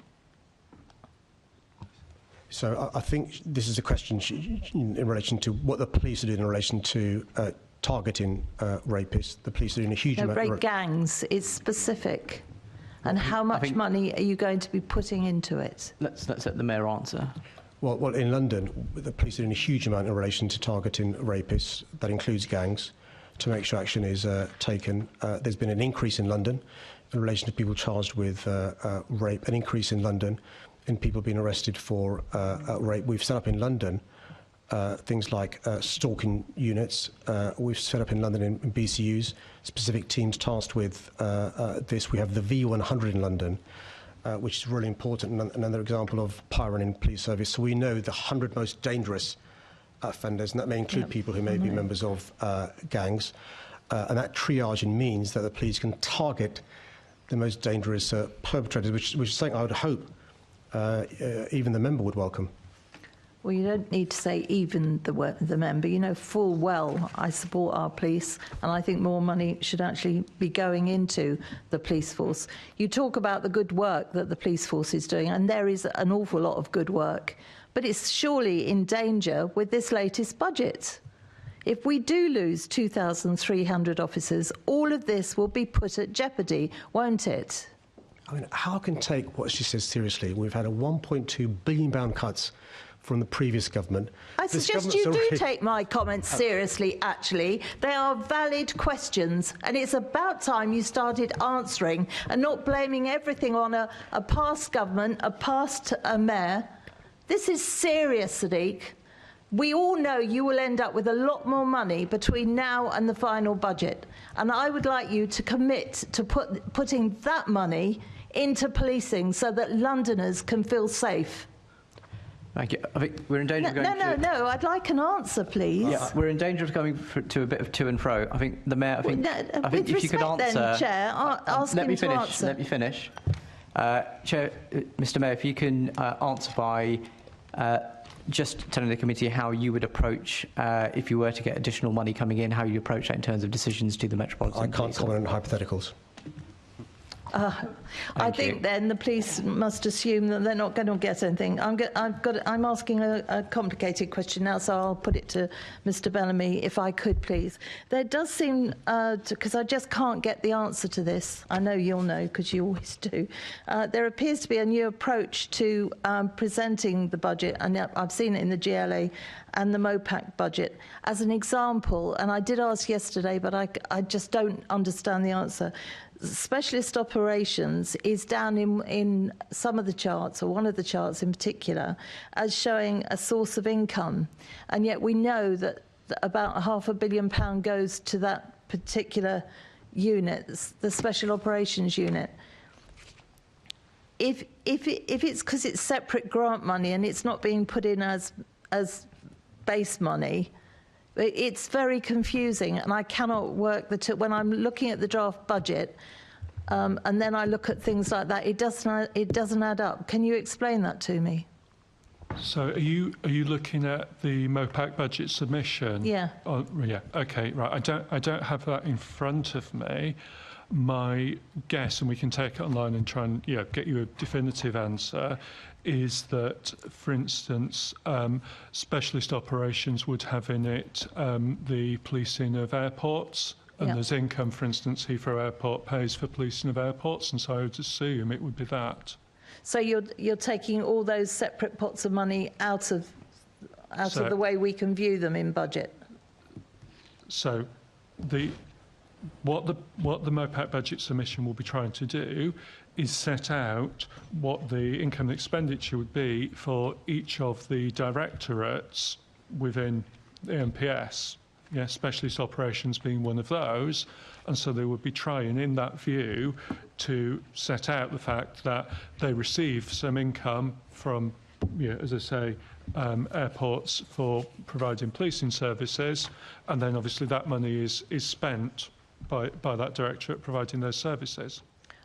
So I think this is a question in relation to what the police are doing in relation to targeting rapists. The police are doing a huge amount. Rape gangs is specific. And how much money are you going to be putting into it? Let's let the mayor answer. Well, in London, the police are doing a huge amount in relation to targeting rapists. That includes gangs, to make sure action is taken. There's been an increase in London in relation to people charged with rape, an increase in London in people being arrested for rape. We've set up in London things like stalking units. We've set up in London in BCUs, specific teams tasked with this. We have the V100 in London, which is really important, and another example of pioneering police service. So we know the 100 most dangerous offenders, and that may include people who may be members of gangs. And that triaging means that the police can target the most dangerous perpetrators, which is something I would hope even the member would welcome. Well, you don't need to say even the member. You know full well I support our police, and I think more money should actually be going into the police force. You talk about the good work that the police force is doing, and there is an awful lot of good work, but it's surely in danger with this latest budget. If we do lose 2,300 officers, all of this will be put at jeopardy, won't it? I mean, how can take what she says seriously? We've had a £1.2 billion cuts from the previous government. I suggest you do take my comments seriously, actually. They are valid questions, and it's about time you started answering and not blaming everything on a past government, a past mayor. This is serious, Sadiq. We all know you will end up with a lot more money between now and the final budget, and I would like you to commit to putting that money into policing so that Londoners can feel safe. Thank you. I think we're in danger of going No, I'd like an answer, please. Yeah, we're in danger of going to a bit of to and fro. I think the mayor, I think if you could answer... Then, Chair, ask him to answer. Let me finish. Chair, Mr Mayor, if you can answer by just telling the committee how you would approach, if you were to get additional money coming in, how you approach that in terms of decisions to the Metropolitan I can't comment on hypotheticals. I think then the police must assume that they're not going to get anything. I'm asking a complicated question now, so I'll put it to Mr Bellamy, if I could, please. There does seem, because I just can't get the answer to this, I know you'll know because you always do, there appears to be a new approach to presenting the budget, and I've seen it in the GLA and the MOPAC budget as an example, and I did ask yesterday, but I just don't understand the answer. Specialist operations is down in some of the charts, or one of the charts in particular, as showing a source of income, and yet we know that about £500 million goes to that particular unit, the special operations unit. If it's because it's separate grant money and it's not being put in as base money, it's very confusing, and I cannot work the two. When I'm looking at the draft budget, and then I look at things like that, it doesn't add up. Can you explain that to me? So are you looking at the MOPAC budget submission? Yeah. Oh, yeah. Okay. Right. I don't have that in front of me. My guess, and we can take it online and try and get you a definitive answer, is that, for instance, specialist operations would have in it the policing of airports. And Yeah. there's income, for instance, Heathrow Airport pays for policing of airports, and so I would assume it would be that. So you're taking all those separate pots of money out of the way we can view them in budget. So what the MOPAC budget submission will be trying to do is set out what the income and expenditure would be for each of the directorates within the MPS. Yeah, specialist operations being one of those. And so they would be trying, in that view, to set out the fact that they receive some income from, as I say, airports for providing policing services, and then obviously that money is spent by that directorate providing those services.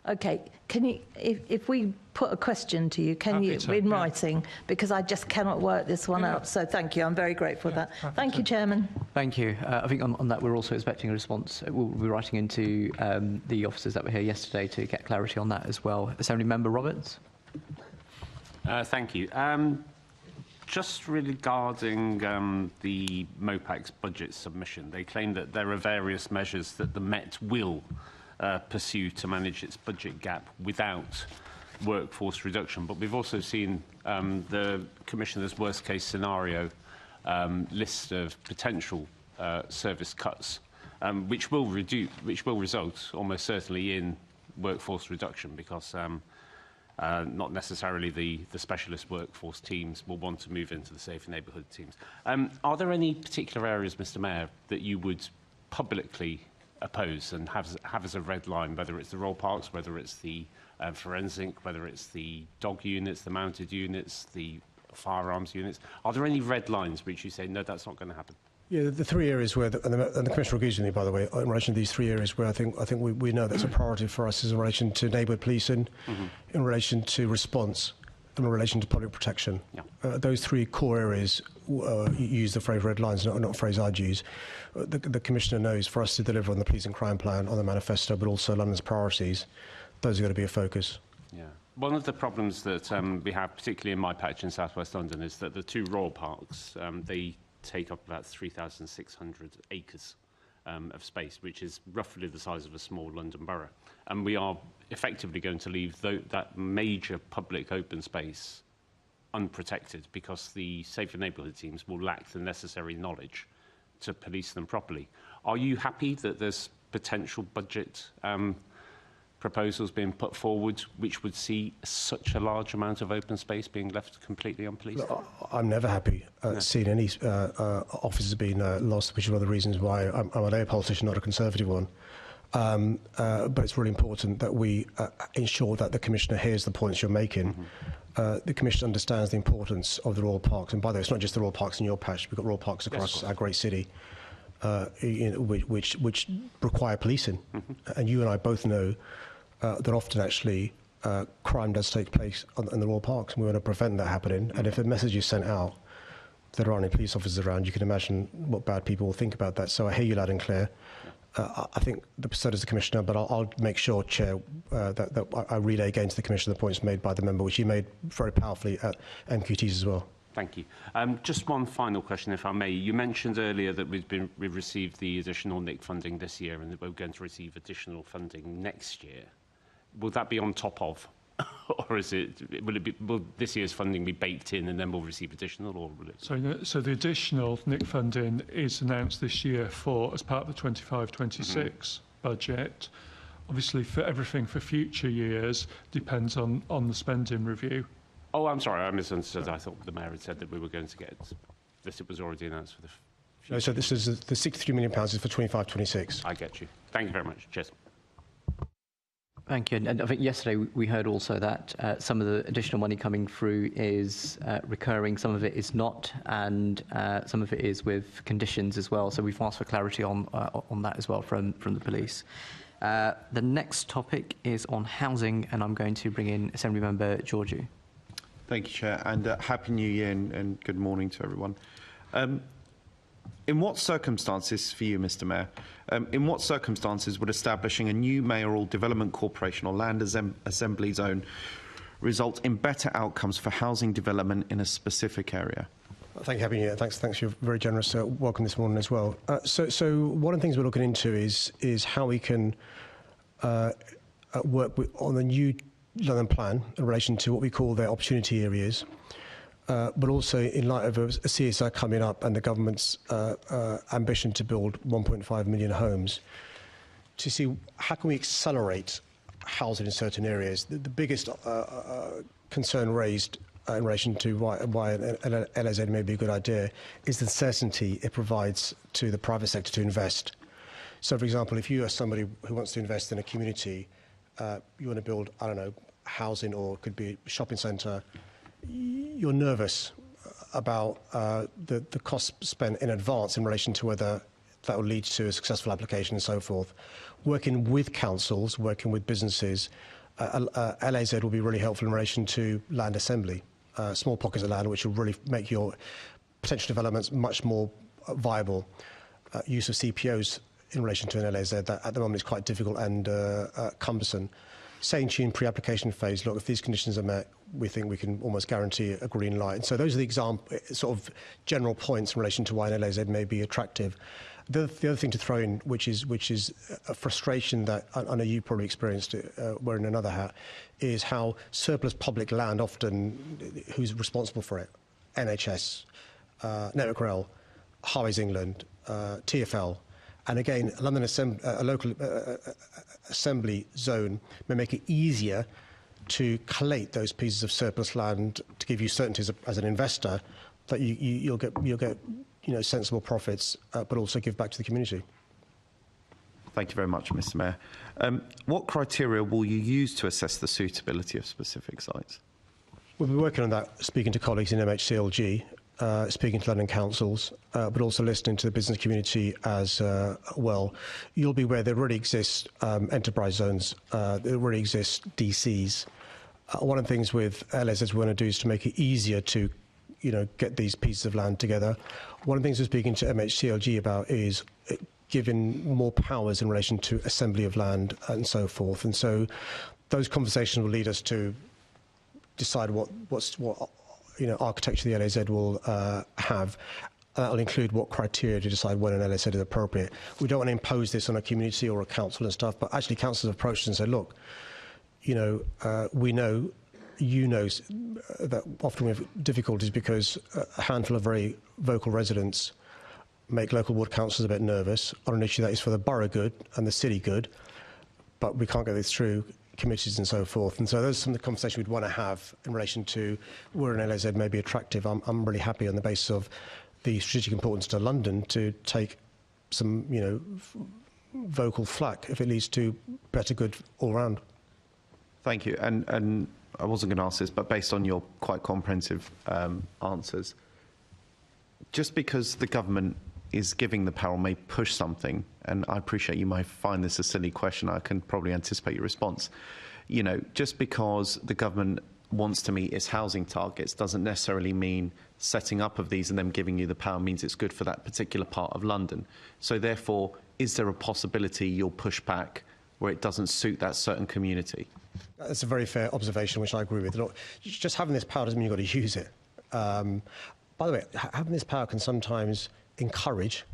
Okay, can you, if we put a question to you, can you, in writing, because I just cannot work this one out. So thank you, I'm very grateful for that. Thank you, Chairman. Thank you. I think on that we're also expecting a response. We'll be writing into the officers that were here yesterday to get clarity on that as well. Assembly Member Roberts. Thank you. Just regarding the MOPAC's budget submission, they claim that there are various measures that the Met will pursue to manage its budget gap without workforce reduction. But we've also seen the Commissioner's worst-case scenario list of potential service cuts, which will result almost certainly in workforce reduction, because not necessarily the specialist workforce teams will want to move into the safer neighbourhood teams. Are there any particular areas, Mr Mayor, that you would publicly oppose and have as a red line, whether it's the Royal Parks, whether it's the forensic, whether it's the dog units, the mounted units, the firearms units? Are there any red lines which you say, no, that's not going to happen? Yeah, the three areas where, and the Commissioner agrees with me, by the way, in relation to these three areas where I think we know that's a priority for us, is in relation to neighbourhood policing, in relation to response, and in relation to public protection. Yeah. Those three core areas, you use the phrase red lines, not a phrase I'd use. The Commissioner knows for us to deliver on the police and crime plan, on the manifesto, but also London's priorities, those are going to be a focus. Yeah. One of the problems that we have, particularly in my patch in South West London, is that the two Royal Parks, they take up about 3,600 acres of space, which is roughly the size of a small London borough. And we are effectively going to leave that major public open space unprotected, because the safer neighbourhood teams will lack the necessary knowledge to police them properly. Are you happy that there's potential budget proposals being put forward which would see such a large amount of open space being left completely unpoliced? I'm never happy seeing any offices being lost, which is one of the reasons why I'm a Labour politician, not a Conservative one. But it's really important that we ensure that the Commissioner hears the points you're making. The Commissioner understands the importance of the Royal Parks. And by the way, it's not just the Royal Parks in your patch. We've got Royal Parks across our great city, which require policing. And you and I both know that often actually crime does take place in the Royal Parks, and we want to prevent that happening. And if a message is sent out that there aren't any police officers around, you can imagine what bad people will think about that. So I hear you loud and clear. I think so does the Commissioner, but I'll make sure, Chair, that I relay again to the Commissioner the points made by the member, which he made very powerfully at MQTs as well. Thank you. Just one final question, if I may. You mentioned earlier that we've received the additional NIC funding this year, and that we're going to receive additional funding next year. Will that be on top of, or will this year's funding be baked in and then we'll receive additional, or will it? So the additional NIC funding is announced this year as part of the 25-26 budget. Obviously, for everything for future years depends on the spending review. Oh, I'm sorry, I misunderstood. I thought the Mayor had said that we were going to get this. It was already announced for the future. No, so this is the £63 million is for 25-26. I get you. Thank you very much. Cheers. Thank you. And I think yesterday we heard also that some of the additional money coming through is recurring, some of it is not, and some of it is with conditions as well. So we've asked for clarity on that as well from the police. The next topic is on housing, and I'm going to bring in Assembly Member Georgiou. Thank you, Chair, and Happy New Year and good morning to everyone. In what circumstances, for you, Mr Mayor, in what circumstances would establishing a new mayoral development corporation or land assembly zone result in better outcomes for housing development in a specific area? Thank you, Happy New Year. Thanks for your very generous welcome this morning as well. So one of the things we're looking into is how we can work on the new London plan in relation to what we call their opportunity areas, but also in light of a CSR coming up and the government's ambition to build 1.5 million homes, to see how can we accelerate housing in certain areas. The biggest concern raised in relation to why an LAZ may be a good idea is the certainty it provides to the private sector to invest. So, for example, if you are somebody who wants to invest in a community, you want to build, I don't know, housing, or it could be a shopping centre, you're nervous about the cost spent in advance in relation to whether that will lead to a successful application and so forth. Working with councils, working with businesses, LAZ will be really helpful in relation to land assembly, small pockets of land which will really make your potential developments much more viable. Use of CPOs in relation to an LAZ that at the moment is quite difficult and cumbersome. Saying to you in pre-application phase, look, if these conditions are met, we think we can almost guarantee a green light. And so those are the sort of general points in relation to why an LAZ may be attractive. The other thing to throw in, which is a frustration that I know you probably experienced wearing another hat, is how surplus public land often, who's responsible for it? NHS, Network Rail, Highways England, TfL. And again, a local assembly zone may make it easier to collate those pieces of surplus land to give you certainty as an investor that you'll get sensible profits, but also give back to the community. Thank you very much, Mr Mayor. What criteria will you use to assess the suitability of specific sites? We'll be working on that, speaking to colleagues in MHCLG, speaking to London councils, but also listening to the business community as well. You'll be aware there already exist enterprise zones, there already exist DCs. One of the things with LAZ we want to do is to make it easier to get these pieces of land together. One of the things we're speaking to MHCLG about is giving more powers in relation to assembly of land and so forth. And so those conversations will lead us to decide what architecture the LAZ will have. That will include what criteria to decide when an LAZ is appropriate. We don't want to impose this on a community or a council and stuff, but actually councils have approached and said, look, we know, that often we have difficulties because a handful of very vocal residents make local ward councils a bit nervous on an issue that is for the borough good and the city good, but we can't get this through committees and so forth. And so those are some of the conversations we'd want to have in relation to where an LAZ may be attractive. I'm really happy on the basis of the strategic importance to London to take some, vocal flack if it leads to better good all round. Thank you. And I wasn't going to ask this, but based on your quite comprehensive answers, just because the government is giving the power may push something, and I appreciate you might find this a silly question, I can probably anticipate your response. Just because the government wants to meet its housing targets doesn't necessarily mean setting up of these and them giving you the power means it's good for that particular part of London. So therefore, is there a possibility you'll push back where it doesn't suit that certain community? That's a very fair observation, which I agree with. Look, just having this power doesn't mean you've got to use it. By the way, having this power can sometimes encourage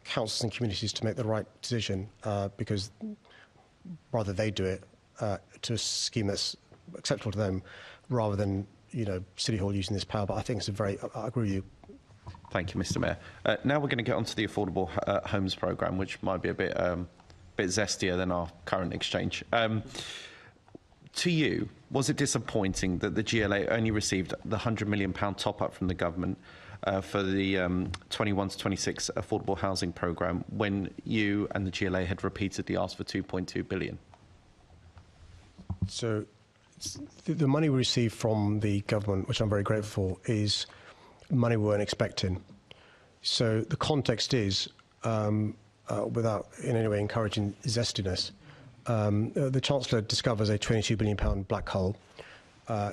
councils and communities to make the right decision because rather they do it to a scheme that's acceptable to them rather than, City Hall using this power. But I think it's I agree with you. Thank you, Mr Mayor. Now we're going to get onto the Affordable Homes Programme, which might be a bit zestier than our current exchange. To you, was it disappointing that the GLA only received the £100 million top-up from the government for the 21 to 26 affordable housing programme when you and the GLA had repeatedly asked for £2.2 billion? So the money we received from the government, which I'm very grateful for, is money we weren't expecting. So the context is, without in any way encouraging zestiness, the Chancellor discovers a £22 billion black hole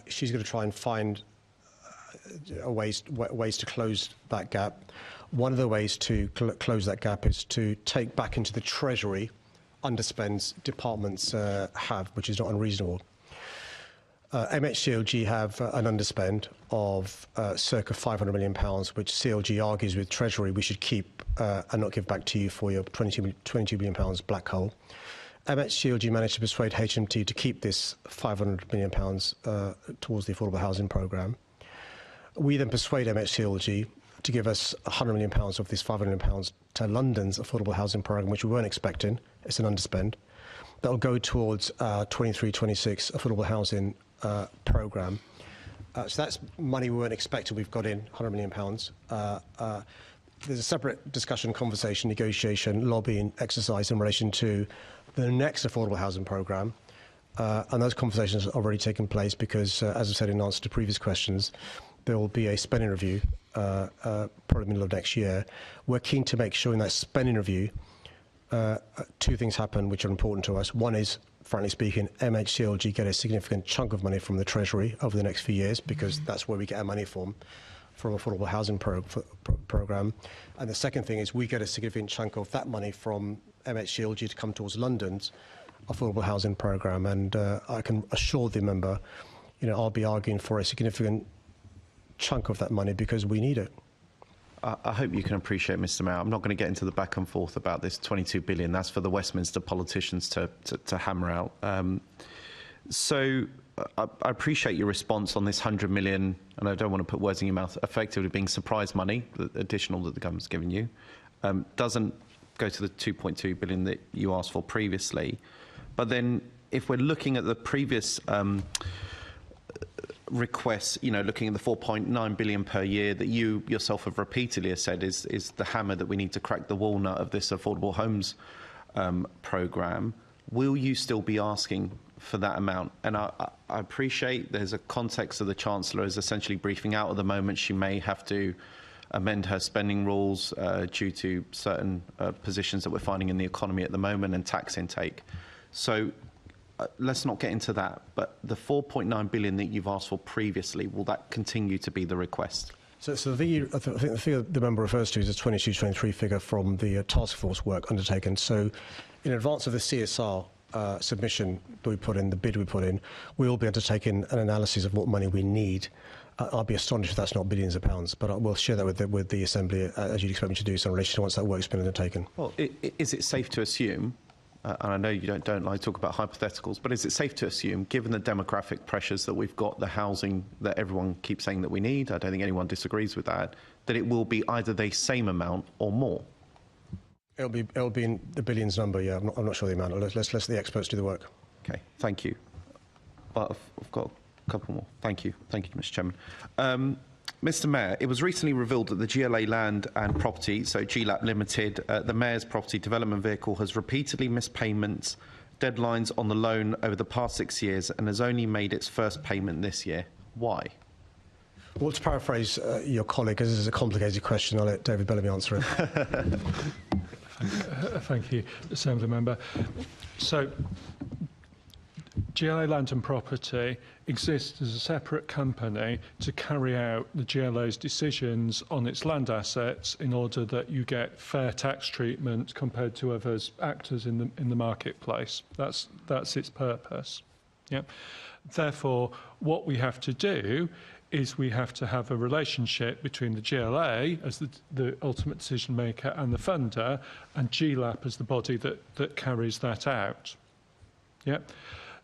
She's going to try and find ways to close that gap. One of the ways to close that gap is to take back into the Treasury underspends departments have, which is not unreasonable. MHCLG have an underspend of circa £500 million, which CLG argues with Treasury we should keep and not give back to you for your £22 million black hole. MHCLG managed to persuade HMT to keep this £500 million towards the affordable housing programme. We then persuade MHCLG to give us £100 million of this £500 million to London's affordable housing programme, which we weren't expecting. It's an underspend. That will go towards 23-26 affordable housing programme. So that's money we weren't expecting. We've got in £100 million. There's a separate discussion, conversation, negotiation, lobbying exercise in relation to the next affordable housing programme. And those conversations have already taken place because, as I said in answer to previous questions, there will be a spending review probably middle of next year. We're keen to make sure in that spending review two things happen which are important to us. One is, frankly speaking, MHCLG get a significant chunk of money from the Treasury over the next few years because that's where we get our money from affordable housing programme. And the second thing is we get a significant chunk of that money from MHCLG to come towards London's affordable housing programme. And I can assure the member, I'll be arguing for a significant chunk of that money because we need it. I hope you can appreciate, Mr. Mayor. I'm not going to get into the back and forth about this 22 billion. That's for the Westminster politicians to hammer out. So I appreciate your response on this 100 million, and I don't want to put words in your mouth, effectively being surprise money, the additional that the government's given you. Doesn't go to the 2.2 billion that you asked for previously. But then if we're looking at the previous requests, looking at the 4.9 billion per year that you yourself have repeatedly said is the hammer that we need to crack the walnut of this affordable homes programme, will you still be asking for that amount? And I appreciate there's a context of the Chancellor is essentially briefing out at the moment. She may have to amend her spending rules due to certain positions that we're finding in the economy at the moment and tax intake. So let's not get into that, but the 4.9 billion that you've asked for previously, will that continue to be the request? So I think the figure the member refers to is a 22-23 figure from the task force work undertaken. So in advance of the CSR submission that we put in, the bid we put in, we will be undertaking an analysis of what money we need. I'll be astonished if that's not billions of pounds, but I will share that with the Assembly, as you'd expect me to do so, in relation to once that work's been undertaken. Well, is it safe to assume, and I know you don't like to talk about hypotheticals, but is it safe to assume, given the demographic pressures that we've got, the housing that everyone keeps saying that we need, I don't think anyone disagrees with that it will be either the same amount or more? It'll be in the billions number, yeah. I'm not sure the amount. Let's let the experts do the work. Okay, thank you. But I've got a couple more. Thank you, Mr. Chairman. Mr. Mayor, it was recently revealed that the GLA Land and Property, so GLAP Limited, the Mayor's property development vehicle, has repeatedly missed payments, deadlines on the loan over the past 6 years and has only made its first payment this year. Why? Well, to paraphrase your colleague, because this is a complicated question, I'll let David Bellamy answer it. Thank you, Assembly Member. So, GLA Land and Property exists as a separate company to carry out the GLA's decisions on its land assets in order that you get fair tax treatment compared to other actors in the marketplace. That's its purpose. Yeah. Therefore, what we have to do is we have to have a relationship between the GLA as the ultimate decision maker and the funder, and GLAP as the body that carries that out. Yeah.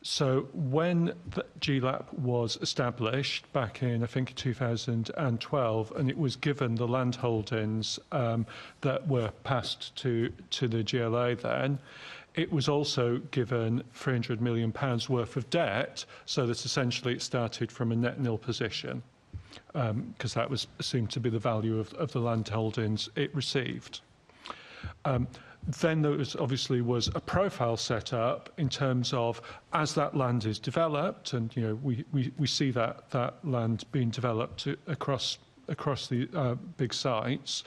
So when the GLAP was established back in, I think, 2012, and it was given the land holdings that were passed to the GLA then, it was also given £300 million worth of debt, so that essentially it started from a net nil position, because that was seemed to be the value of the land holdings it received. Then there was a profile set up in terms of, as that land is developed, and we see that land being developed across the big sites,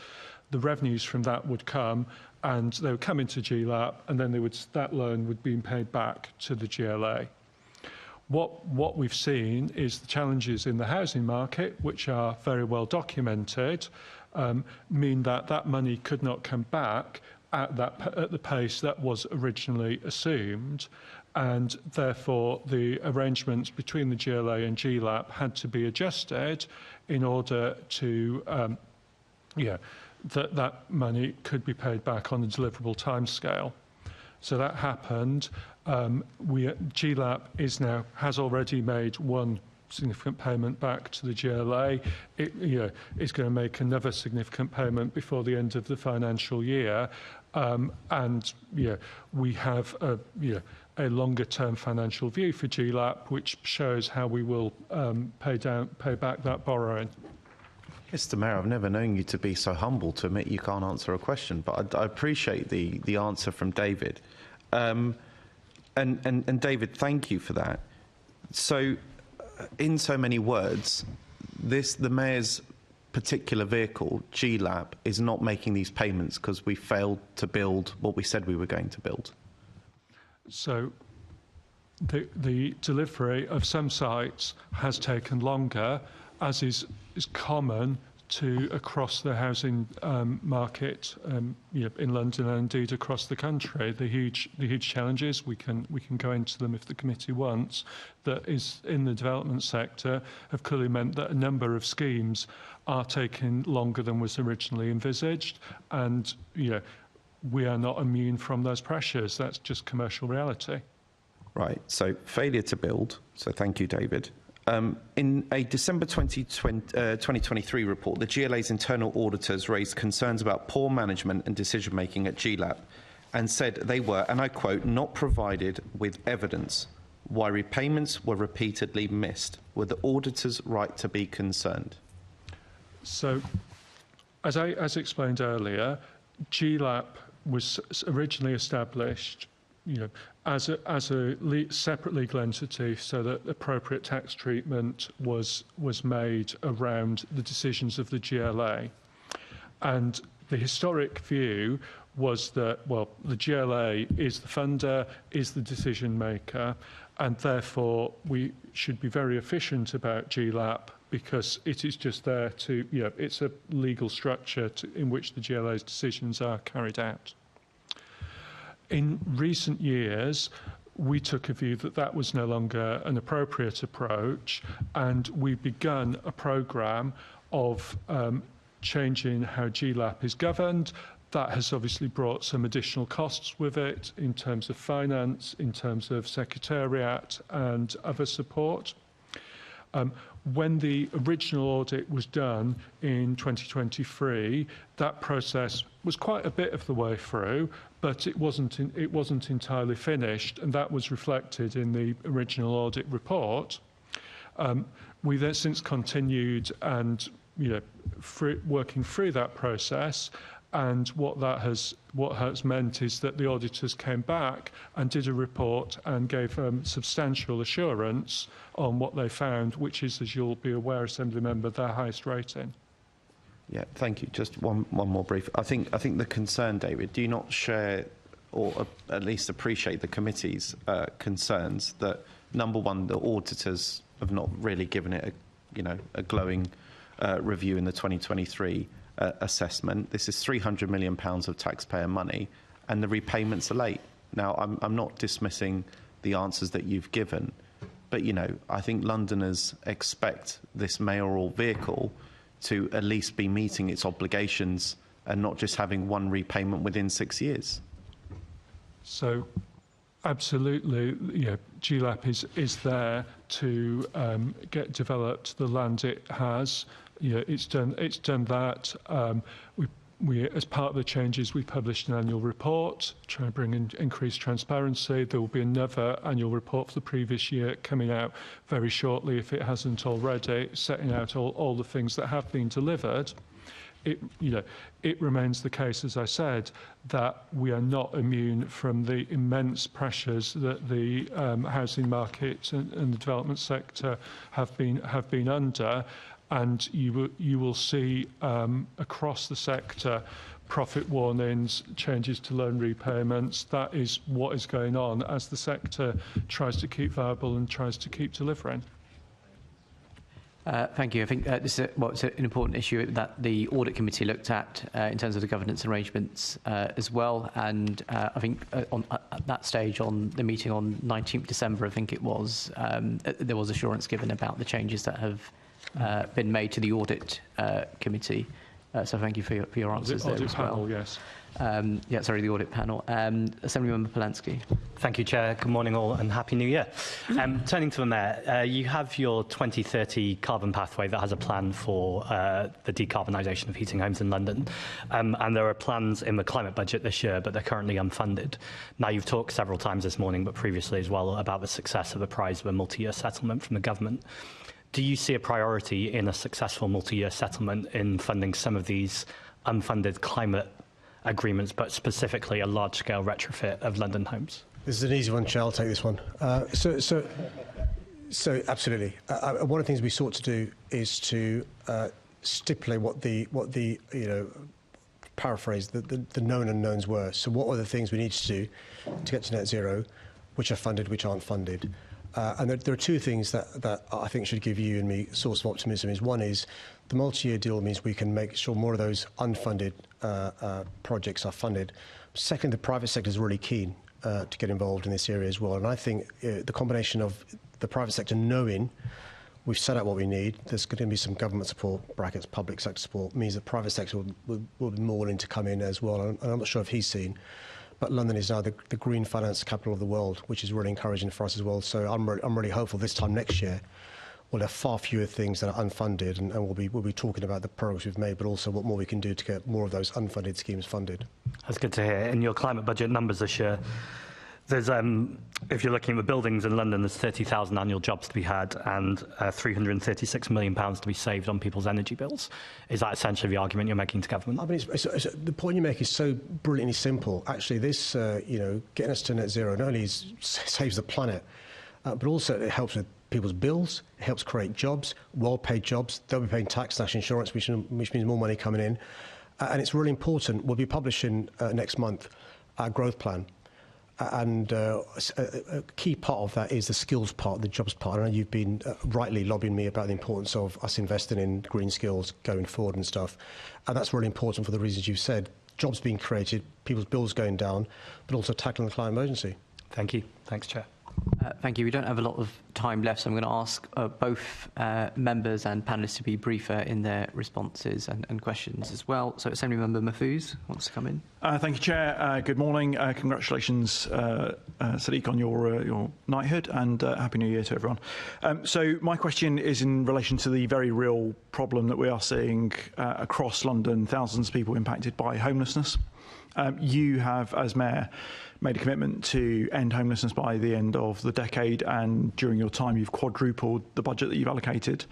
the revenues from that would come, and they would come into GLAP, and then that loan would be paid back to the GLA. what we've seen is the challenges in the housing market, which are very well documented, mean that money could not come back at the pace that was originally assumed, and therefore the arrangements between the GLA and GLAP had to be adjusted in order to that money could be paid back on a deliverable timescale. So that happened. GLAP has already made one significant payment back to the GLA. It is going to make another significant payment before the end of the financial year, and we have a longer-term financial view for GLAP, which shows how we will pay back that borrowing. Mr. Mayor, I've never known you to be so humble to admit you can't answer a question, but I appreciate the answer from David. And David, thank you for that. So, in so many words, the Mayor's particular vehicle, GLAP, is not making these payments because we failed to build what we said we were going to build. So, the delivery of some sites has taken longer, as is common to across the housing market in London and indeed across the country. The huge challenges, we can go into them if the committee wants, that is in the development sector have clearly meant that a number of schemes are taking longer than was originally envisaged, and we are not immune from those pressures. That's just commercial reality. Right, so failure to build, so thank you, David. In a December 2023 report, the GLA's internal auditors raised concerns about poor management and decision-making at GLAP and said they were, and I quote, not provided with evidence why repayments were repeatedly missed. Were the auditors right to be concerned? So, as explained earlier, GLAP was originally established as a separate legal entity, so that appropriate tax treatment was made around the decisions of the GLA. And the historic view was that, well, the GLA is the funder, is the decision maker, and therefore we should be very efficient about GLAP because it is just there to, it's a legal structure in which the GLA's decisions are carried out. In recent years, we took a view that that was no longer an appropriate approach, and we've begun a programme of changing how GLAP is governed. That has obviously brought some additional costs with it in terms of finance, in terms of secretariat and other support. When the original audit was done in 2023, that process was quite a bit of the way through, but it wasn't entirely finished, and that was reflected in the original audit report. We then since continued and working through that process. And what has meant is that the auditors came back and did a report and gave substantial assurance on what they found, which is, as you'll be aware, Assembly Member, their highest rating. Yeah, thank you. Just one more brief. I think the concern, David, do you not share or at least appreciate the committee's concerns that, number one, the auditors have not really given it a glowing review in the 2023 assessment. This is £300 million of taxpayer money, and the repayments are late. Now, I'm not dismissing the answers that you've given, but I think Londoners expect this mayoral vehicle to at least be meeting its obligations and not just having one repayment within 6 years. So, absolutely, GLAP is there to get developed the land it has. It's done that. We, as part of the changes, we published an annual report trying to bring in increased transparency. There will be another annual report for the previous year coming out very shortly, if it hasn't already, setting out all the things that have been delivered. It remains the case, as I said, that we are not immune from the immense pressures that the housing market and the development sector have been under. And you will see across the sector profit warnings, changes to loan repayments. That is what is going on as the sector tries to keep viable and tries to keep delivering. Thank you. I think this is it's an important issue that the Audit Committee looked at in terms of the governance arrangements as well. And I think at that stage on the meeting on 19th December, I think it was, there was assurance given about the changes that have been made to the Audit Committee. So thank you for your answers there as well. Panel, yes. The audit panel. Assemblymember Polanski. Thank you, Chair. Good morning, all, and Happy New Year. Turning to the Mayor, you have your 2030 carbon pathway that has a plan for the decarbonisation of heating homes in London. And there are plans in the climate budget this year, but they're currently unfunded. Now, you've talked several times this morning, but previously as well, about the success of the prize of a multi-year settlement from the government. Do you see a priority in a successful multi-year settlement in funding some of these unfunded climate agreements, but specifically a large-scale retrofit of London homes? This is an easy one, Chair. I'll take this one. So absolutely. One of the things we sought to do is to stipulate what the paraphrase the known unknowns were. So what are the things we need to do to get to net zero, which are funded, which aren't funded? And there are two things that I think should give you and me a source of optimism. One is the multi-year deal means we can make sure more of those unfunded projects are funded. Second, the private sector is really keen to get involved in this area as well. And I think the combination of the private sector knowing we've set out what we need, there's going to be some government support, brackets, public sector support, means the private sector will be more willing to come in as well. And I'm not sure if he's seen. But London is now the green finance capital of the world, which is really encouraging for us as well. So I'm really hopeful this time next year we'll have far fewer things that are unfunded, and we'll be talking about the progress we've made, but also what more we can do to get more of those unfunded schemes funded. That's good to hear. In your climate budget numbers this year, there's, if you're looking at the buildings in London, there's 30,000 annual jobs to be had and £336 million to be saved on people's energy bills. Is that essentially the argument you're making to government? I mean, the point you make is so brilliantly simple. Actually, this, getting us to net zero not only saves the planet, but also it helps with people's bills. It helps create jobs, well-paid jobs. They'll be paying tax, national insurance, which means more money coming in. And it's really important. We'll be publishing next month our growth plan. And a key part of that is the skills part, the jobs part. I know you've been rightly lobbying me about the importance of us investing in green skills going forward and stuff. And that's really important for the reasons you've said. Jobs being created, people's bills going down, but also tackling the climate emergency. Thank you. Thanks, Chair. Thank you. We don't have a lot of time left, so I'm going to ask both members and panellists to be briefer in their responses and questions as well. So Assemblymember Mahfouz wants to come in. Thank you, Chair. Good morning. Congratulations, Sadiq, on your knighthood, and Happy New Year to everyone. So my question is in relation to the very real problem that we are seeing across London, thousands of people impacted by homelessness. You have, as Mayor, made a commitment to end homelessness by the end of the decade, and during your time you've quadrupled the budget that you've allocated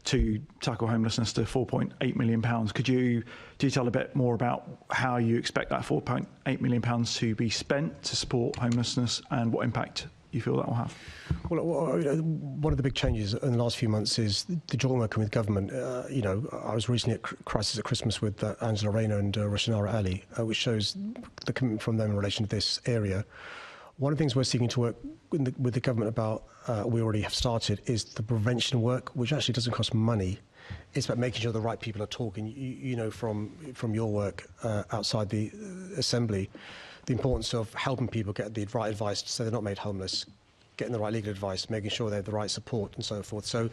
to tackle homelessness to £4.8 million. Could you detail a bit more about how you expect that £4.8 million to be spent to support homelessness and what impact you feel that will have? Well, one of the big changes in the last few months is the joint working with government. I was recently at Crisis at Christmas with Angela Rayner and Roshanara Ali, which shows the commitment from them in relation to this area. One of the things we're seeking to work with the government about, we already have started, is the prevention work, which actually doesn't cost money. It's about making sure the right people are talking. You know from your work outside the Assembly, the importance of helping people get the right advice so they're not made homeless, getting the right legal advice, making sure they have the right support and so forth. So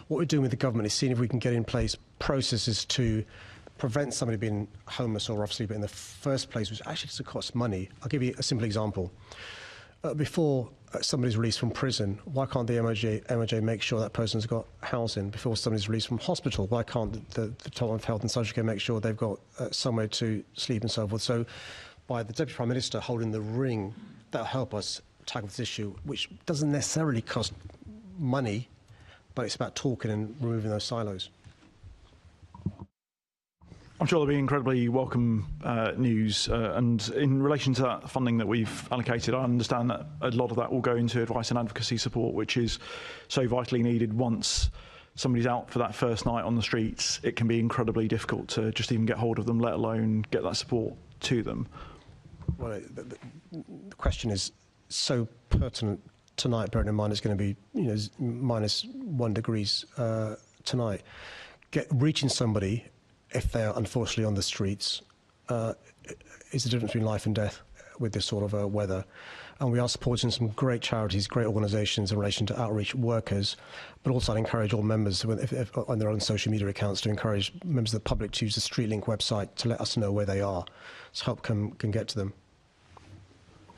what we're doing with the government is seeing if we can get in place processes to prevent somebody being homeless or off sleep in the first place, which actually doesn't cost money. I'll give you a simple example. Before somebody's released from prison, why can't the MOJ make sure that person's got housing? Before somebody's released from hospital, why can't the Department of Health and Social Care make sure they've got somewhere to sleep and so forth? So by the Deputy Prime Minister holding the ring, that'll help us tackle this issue, which doesn't necessarily cost money, but it's about talking and removing those silos. I'm sure there'll be incredibly welcome news. And in relation to that funding that we've allocated, I understand that a lot of that will go into advice and advocacy support, which is so vitally needed once somebody's out for that first night on the streets, it can be incredibly difficult to just even get hold of them, let alone get that support to them. Well, the question is so pertinent tonight, bearing in mind it's going to be -1 degrees tonight. Reaching somebody, if they are unfortunately on the streets, is the difference between life and death with this sort of weather. And we are supporting some great charities, great organisations in relation to outreach workers, but also I'd encourage all members if on their own social media accounts to encourage members of the public to use the StreetLink website to let us know where they are, so help can get to them.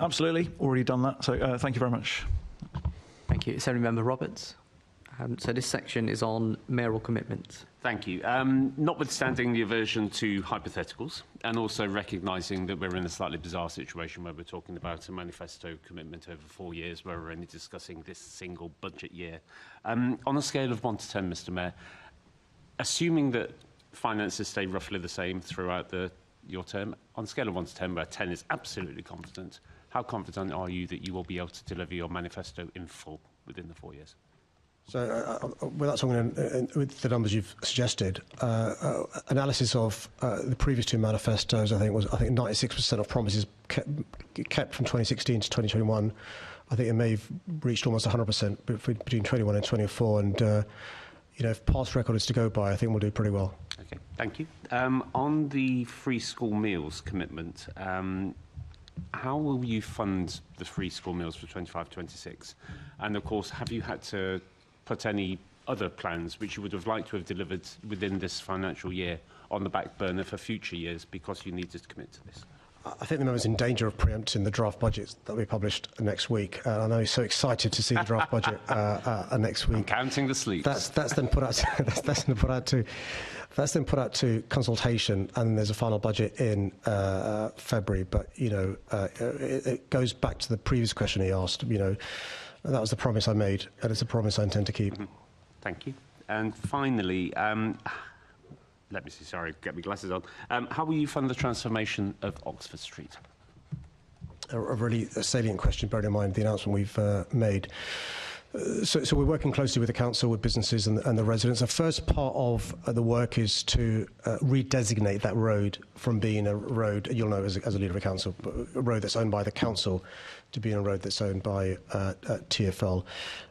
Absolutely, already done that. So thank you very much. Thank you. Assembly Member Roberts. So this section is on mayoral commitments. Thank you. Notwithstanding the aversion to hypotheticals, and also recognising that we're in a slightly bizarre situation where we're talking about a manifesto commitment over 4 years, where we're only discussing this single budget year. On a scale of 1 to 10, Mr. Mayor, assuming that finances stay roughly the same throughout your term, on a scale of 1 to 10, where 10 is absolutely confident, how confident are you that you will be able to deliver your manifesto in full within the 4 years? So, without talking with the numbers you've suggested, analysis of the previous 2 manifestos, I think 96% of promises kept from 2016 to 2021. I think it may have reached almost 100% between 21 and 24. And if past record is to go by, I think we'll do pretty well. Okay, thank you. On the free school meals commitment, how will you fund the free school meals for 25-26? And of course, have you had to put any other plans which you would have liked to have delivered within this financial year on the back burner for future years because you needed to commit to this? I think the member's in danger of preempting the draft budget that will be published next week. I know he's so excited to see the draft budget next week. I'm counting the sleep. That's then put out. That's then put out to consultation, and there's a final budget in February. But it goes back to the previous question he asked. That was the promise I made, and it's a promise I intend to keep. Mm-hmm. Thank you. And finally, let me see, sorry, get my glasses on. How will you fund the transformation of Oxford Street? A really salient question, bearing in mind the announcement we've made. So we're working closely with the council, with businesses and the residents. The first part of the work is to redesignate that road from being a road, you'll know as a leader of the council, a road that's owned by the council to being a road that's owned by TfL.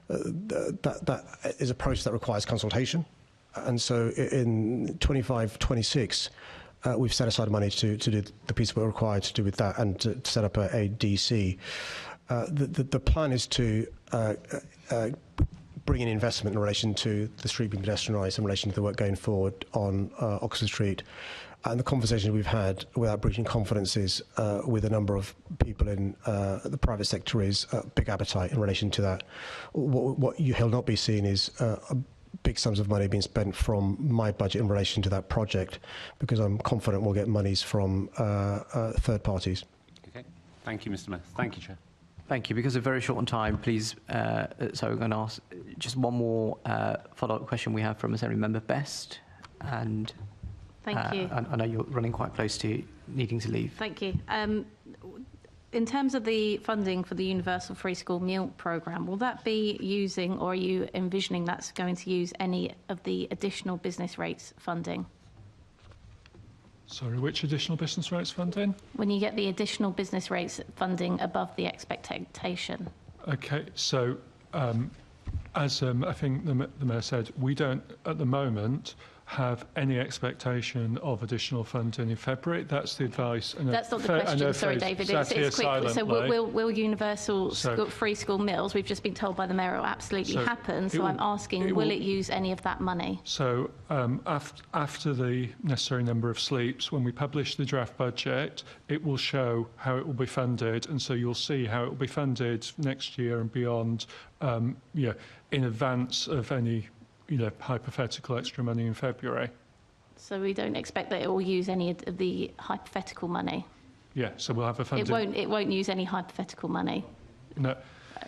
That is a process that requires consultation. And so in 25-26, we've set aside money to do the piece we're required to do with that and to set up a DC. The plan is to bring in investment in relation to the street being pedestrianised, in relation to the work going forward on Oxford Street. And the conversations we've had, without breaching confidences, with a number of people in the private sector is big appetite in relation to that. What you'll not be seeing is big sums of money being spent from my budget in relation to that project, because I'm confident we'll get monies from third parties. Okay. Thank you, Mr. Mayor. Thank you, Chair. Thank you. Because we're very short on time, please, so we're going to ask just one more follow-up question we have from Assembly Member Best. And thank you. I know you're running quite close to needing to leave. Thank you. In terms of the funding for the Universal Free School Meal Programme, will that be using, or are you envisioning that's going to use any of the additional business rates funding? Sorry, which additional business rates funding? When you get the additional business rates funding above the expectation. Okay, so as I think the Mayor said, we don't at the moment have any expectation of additional funding in February. That's the advice. And that's not the question, sorry, David. It's quick. So will Universal Free School Meals, we've just been told by the Mayor it will absolutely happen, so I'm asking, will it use any of that money? So after the necessary number of sleeps, when we publish the draft budget, it will show how it will be funded, and so you'll see how it will be funded next year and beyond, in advance of any hypothetical extra money in February. So we don't expect that it will use any of the hypothetical money? Yeah, so we'll have a funding... It won't use any hypothetical money? No.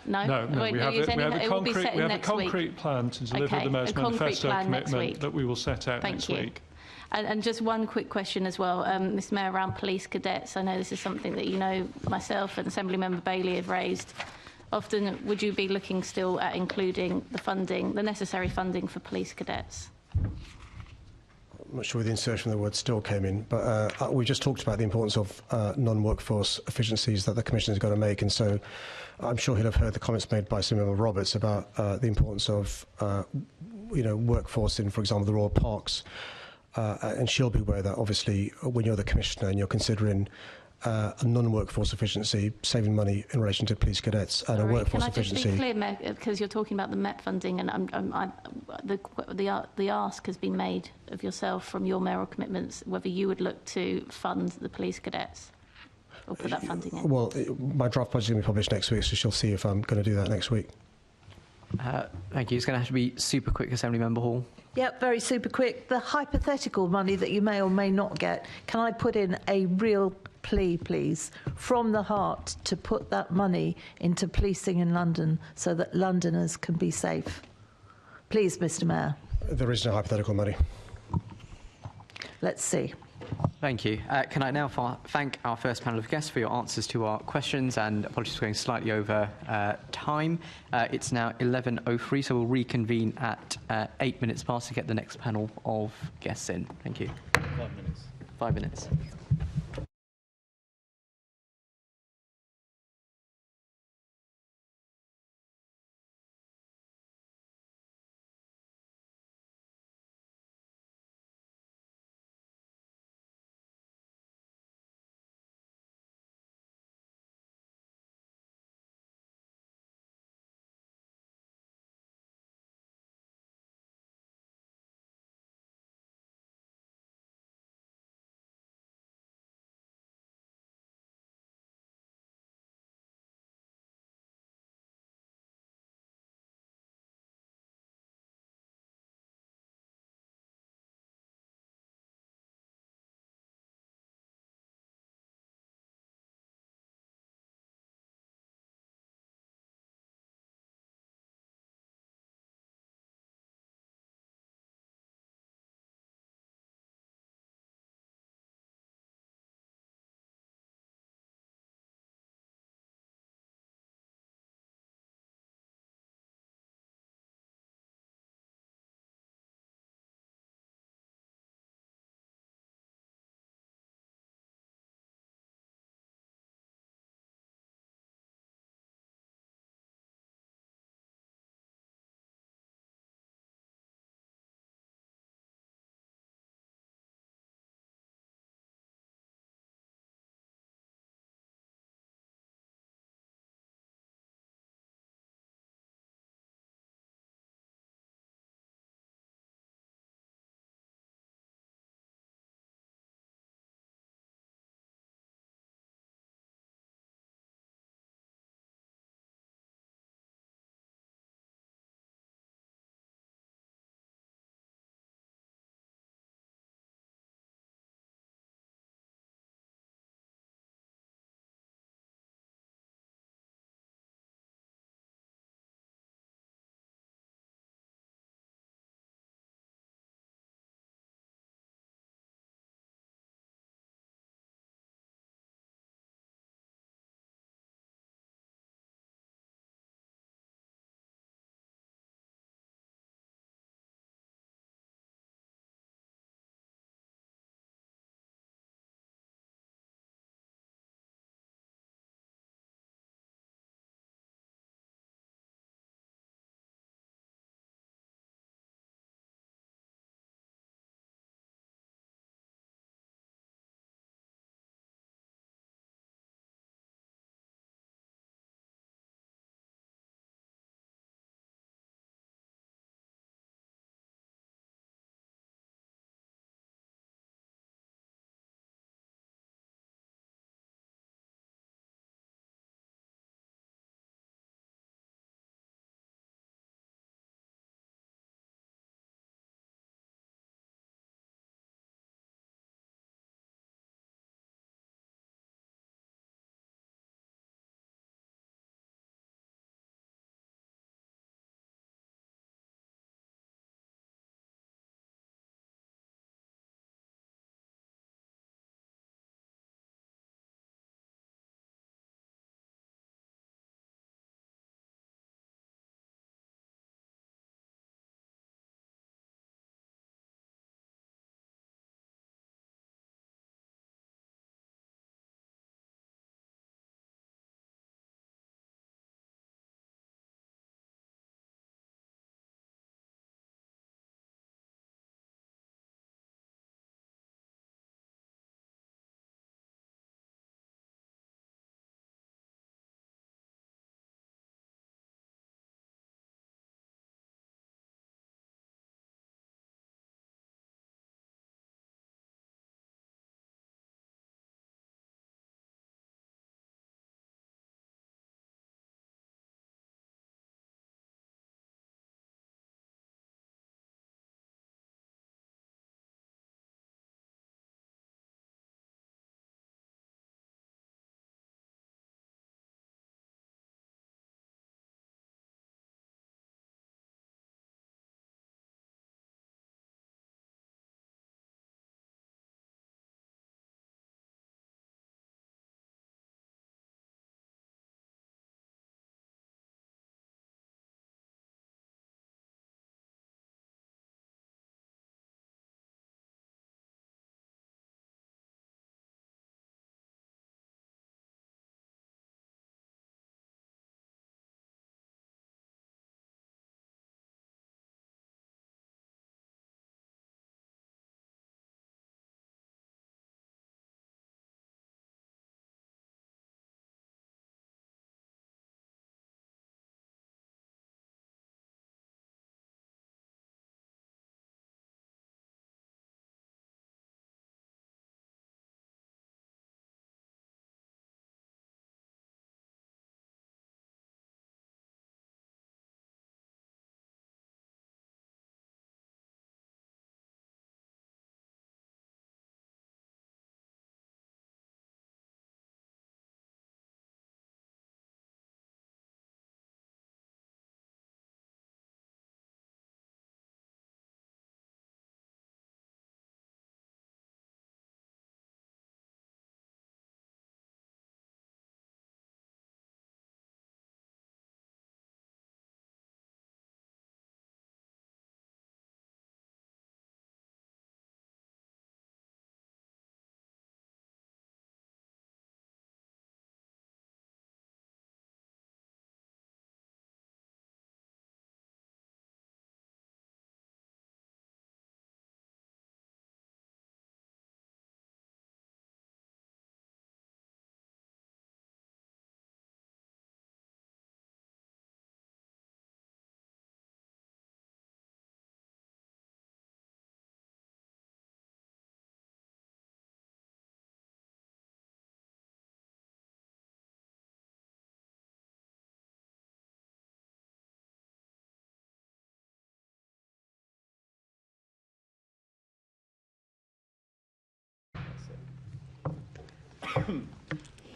No, we have a concrete plan to deliver the Mayor's manifesto commitment that we will set out next week. And just one quick question as well, Mr. Mayor, around police cadets. I know this is something that myself and Assembly Member Bailey have raised often would you be looking still at including the funding, the necessary funding for police cadets? I'm not sure where the insertion of the word still came in, but we just talked about the importance of non-workforce efficiencies that the Commissioner has got to make, and so I'm sure he'll have heard the comments made by Senator Roberts about the importance of workforce in, for example, the Royal Parks, and she'll be aware that obviously when you're the Commissioner and you're considering a non-workforce efficiency, saving money in relation to police cadets, and a workforce efficiency. Can I just be clear, because you're talking about the MET funding, and the ask has been made of yourself from your mayoral commitments whether you would look to fund the police cadets or put that funding in. Well, my draft budget is going to be published next week, so she'll see if I'm going to do that next week. Thank you. It's going to have to be super quick, Assembly Member Hall. Yep, very super quick. The hypothetical money that you may or may not get, can I put in a real plea, please, from the heart to put that money into policing in London so that Londoners can be safe? Please, Mr. Mayor. There is no hypothetical money. Let's see. Thank you. Can I now thank our first panel of guests for your answers to our questions, and apologies for going slightly over time. It's now 11:03, so we'll reconvene at 8 minutes past to get the next panel of guests in. Thank you. 5 minutes. 5 minutes.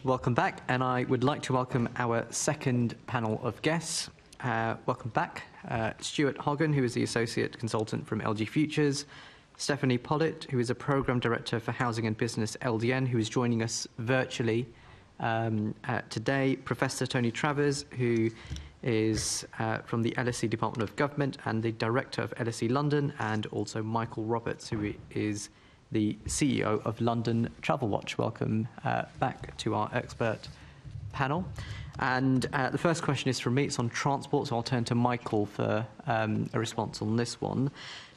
Welcome back, and I would like to welcome our second panel of guests. Welcome back, Stuart Hoggan, who is the Associate Consultant from LG Futures, Stephanie Pollitt, who is a Programme Director for Housing and Business LDN, who is joining us virtually today, Professor Tony Travers, who is from the LSE Department of Government and the Director of LSE London, and also Michael Roberts, who is the CEO of London Travel Watch. Welcome back to our expert panel. And the first question is from me. It's on transport, so I'll turn to Michael for a response on this one.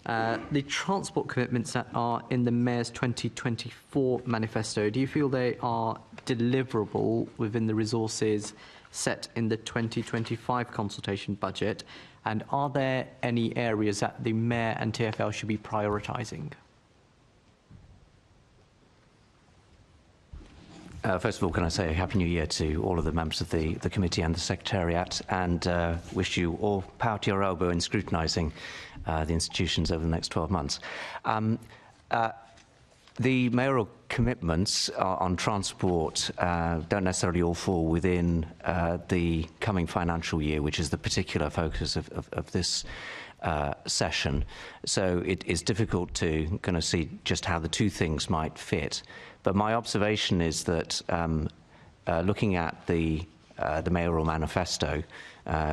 The transport commitments that are in the Mayor's 2024 manifesto, do you feel they are deliverable within the resources set in the 2025 consultation budget? And are there any areas that the Mayor and TfL should be prioritising? First of all, can I say a Happy New Year to all of the members of the committee and the Secretariat, and wish you all power to your elbow in scrutinising the institutions over the next 12 months. The mayoral commitments on transport don't necessarily all fall within the coming financial year, which is the particular focus of this session. So it is difficult to kind of see just how the two things might fit. But my observation is that looking at the mayoral manifesto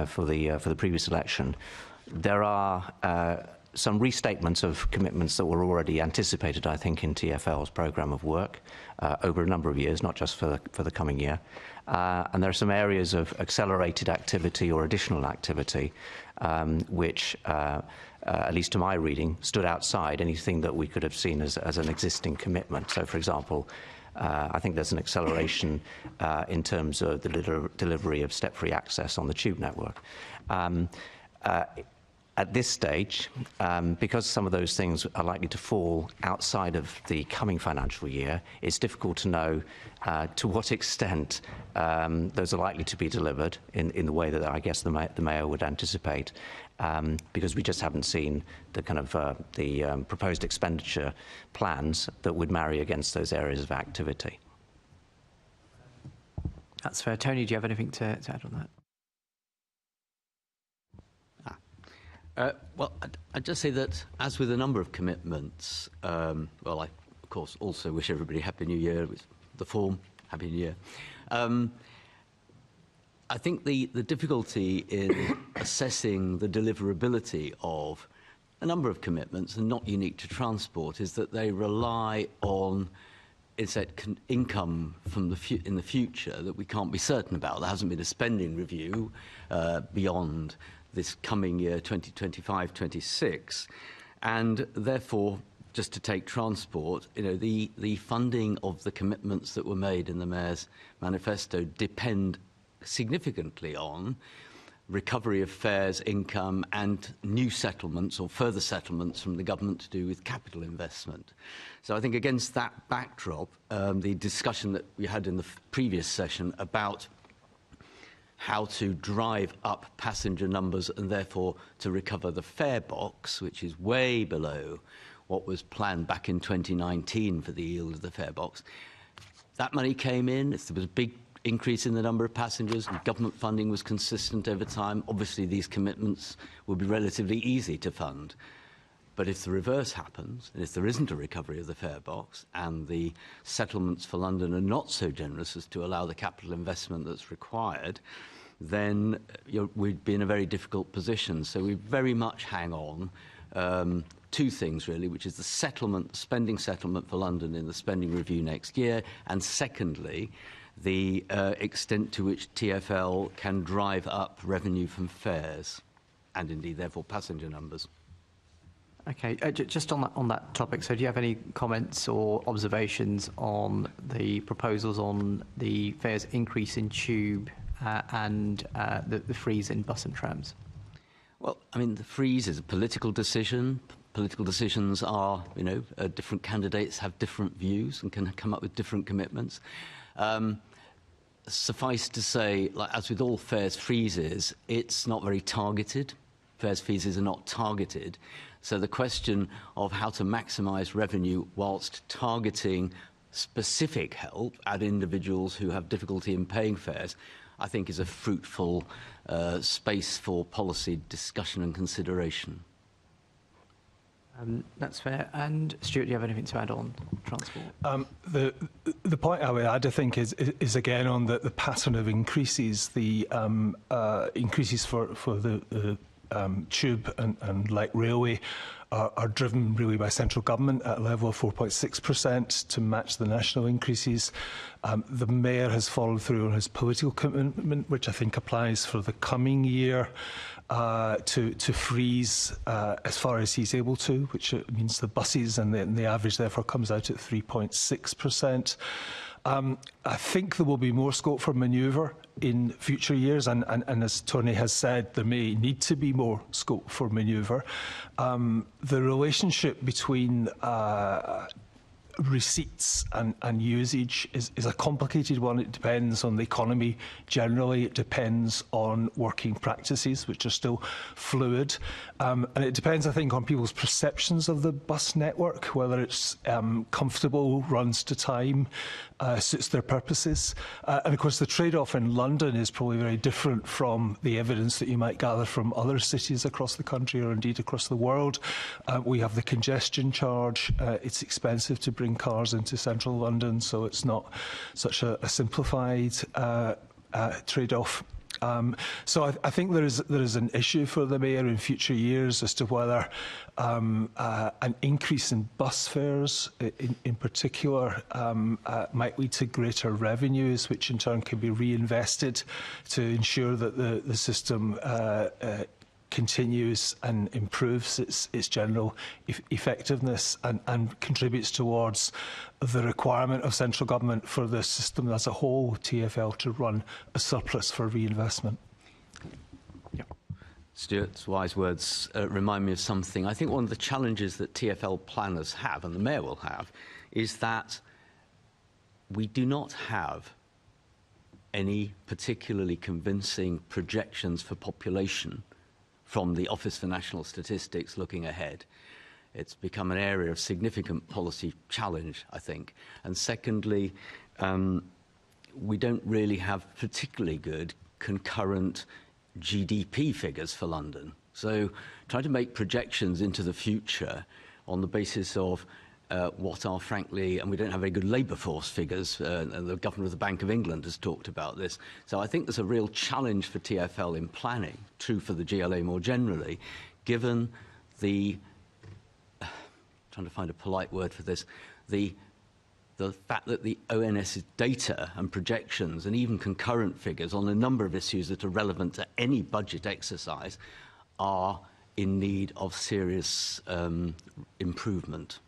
for the previous election, there are some restatements of commitments that were already anticipated, I think, in TfL's programme of work over a number of years, not just for the coming year. And there are some areas of accelerated activity or additional activity which, at least to my reading, stood outside anything that we could have seen as an existing commitment. So, for example, I think there's an acceleration in terms of the delivery of step-free access on the tube network. At this stage, because some of those things are likely to fall outside of the coming financial year, it's difficult to know to what extent those are likely to be delivered in the way that I guess the Mayor would anticipate, because we just haven't seen the kind of the proposed expenditure plans that would marry against those areas of activity. That's fair. Tony, do you have anything to add on that? Well, I'd just say that, as with a number of commitments, well, I, of course, also wish everybody Happy New Year with the form, Happy New Year. I think the difficulty in assessing the deliverability of a number of commitments, and not unique to transport, is that they rely on income from in the future that we can't be certain about. There hasn't been a spending review beyond this coming year, 2025-26, and therefore, just to take transport, you know, the funding of the commitments that were made in the Mayor's manifesto depend significantly on recovery of fares, income, and new settlements or further settlements from the government to do with capital investment. So I think against that backdrop, the discussion that we had in the previous session about how to drive up passenger numbers and therefore to recover the fare box, which is way below what was planned back in 2019 for the yield of the fare box. That money came in. There was a big increase in the number of passengers, and government funding was consistent over time. Obviously, these commitments will be relatively easy to fund. But if the reverse happens, and if there isn't a recovery of the fare box, and the settlements for London are not so generous as to allow the capital investment that's required, then we'd be in a very difficult position. So we very much hang on two things, really, which is the spending settlement for London in the spending review next year, and secondly, the extent to which TfL can drive up revenue from fares, and indeed, therefore, passenger numbers. Okay, just on that topic, so do you have any comments or observations on the proposals on the fares increase in tube and the freeze in bus and trams? Well, I mean, the freeze is a political decision. Political decisions are, you know, different candidates have different views and can come up with different commitments. Suffice to say, like, as with all fares freezes, it's not very targeted. Fares freezes are not targeted. So the question of how to maximise revenue whilst targeting specific help at individuals who have difficulty in paying fares, I think is a fruitful space for policy discussion and consideration. That's fair. And Stuart, do you have anything to add on transport? The point I would add, I think, is again on the pattern of increases. The increases for the tube and light railway are driven really by central government at a level of 4.6% to match the national increases. The Mayor has followed through on his political commitment, which I think applies for the coming year, to freeze as far as he's able to, which means the buses, and the average therefore comes out at 3.6%. I think there will be more scope for manoeuvre in future years, and as Tony has said, there may need to be more scope for manoeuvre. The relationship between receipts and usage is a complicated one. It depends on the economy generally. It depends on working practices, which are still fluid. And it depends, I think, on people's perceptions of the bus network, whether it's comfortable, runs to time, suits their purposes. And of course, the trade-off in London is probably very different from the evidence that you might gather from other cities across the country or indeed across the world. We have the congestion charge. It's expensive to bring cars into central London, so it's not such a simplified trade-off. So I think there is an issue for the Mayor in future years as to whether an increase in bus fares in particular might lead to greater revenues, which in turn can be reinvested to ensure that the system continues and improves its general effectiveness and contributes towards the requirement of central government for the system as a whole, TfL, to run a surplus for reinvestment. Stuart's wise words remind me of something. I think one of the challenges that TfL planners have, and the Mayor will have, is that we do not have any particularly convincing projections for population from the Office for National Statistics looking ahead. It's become an area of significant policy challenge, I think. And secondly, we don't really have particularly good concurrent GDP figures for London. So trying to make projections into the future on the basis of what are frankly, and we don't have very good labour force figures, and the Governor of the Bank of England has talked about this. So I think there's a real challenge for TfL in planning, true for the GLA more generally, given the, trying to find a polite word for this, the fact that the ONS's data and projections and even concurrent figures on a number of issues that are relevant to any budget exercise are in need of serious improvement.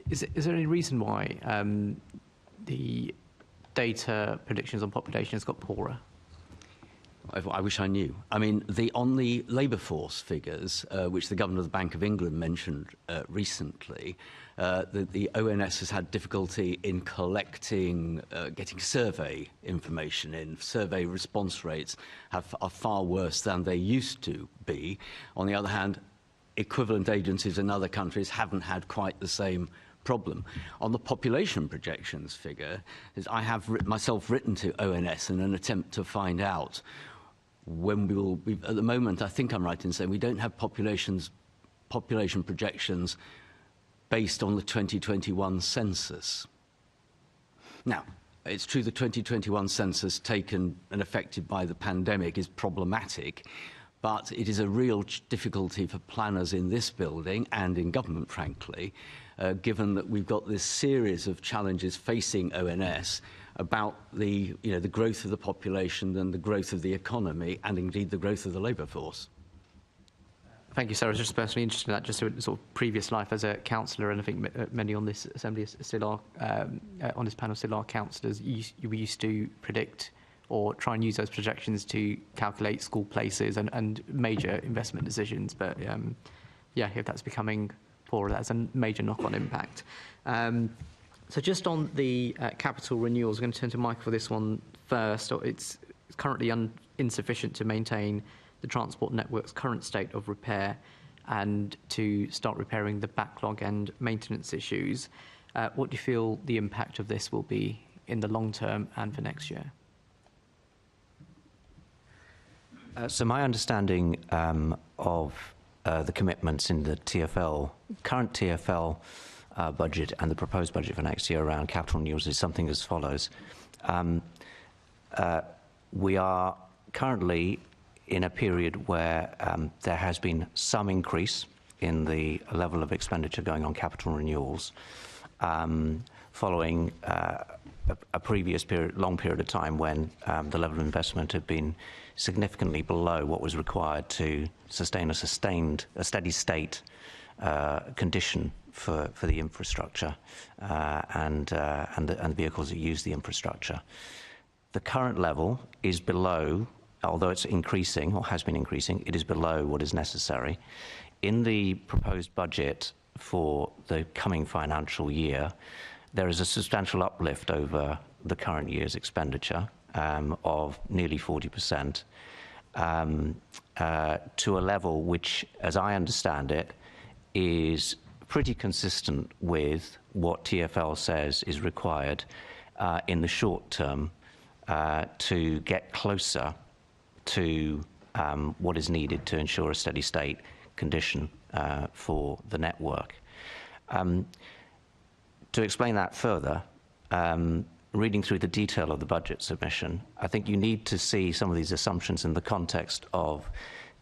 Is there any reason why the data predictions on population has got poorer? I wish I knew. I mean, on the labour force figures, which the Governor of the Bank of England mentioned recently, the ONS has had difficulty in collecting, getting survey information in. Survey response rates are far worse than they used to be. On the other hand, equivalent agencies in other countries haven't had quite the same problem. On the population projections figure, I have myself written to ONS in an attempt to find out when we will be, at the moment, I think I'm right in saying we don't have population projections based on the 2021 census. Now, it's true the 2021 census taken and affected by the pandemic is problematic, but it is a real difficulty for planners in this building and in government, frankly, given that we've got this series of challenges facing ONS about the growth of the population and the growth of the economy and indeed the growth of the labour force. Thank you, Sarah. I was just personally interested in that, just sort of previous life as a councillor, and I think many on this assembly still are, on this panel still are councillors. We used to predict or try and use those projections to calculate school places and major investment decisions. But yeah, if that's becoming poorer, that's a major knock-on impact. So just on the capital renewals, I'm going to turn to Michael for this one first. It's currently insufficient to maintain the transport network's current state of repair and to start repairing the backlog and maintenance issues. What do you feel the impact of this will be in the long term and for next year? So my understanding of the commitments in the current TfL budget and the proposed budget for next year around capital renewals is something as follows. We are currently in a period where there has been some increase in the level of expenditure going on capital renewals following a previous long period of time when the level of investment had been significantly below what was required to sustain a steady state condition for the infrastructure and the vehicles that use the infrastructure. The current level is below, although it's increasing or has been increasing, it is below what is necessary. In the proposed budget for the coming financial year, there is a substantial uplift over the current year's expenditure of nearly 40% to a level which, as I understand it, is pretty consistent with what TfL says is required in the short term to get closer to what is needed to ensure a steady state condition for the network. To explain that further, reading through the detail of the budget submission, I think you need to see some of these assumptions in the context of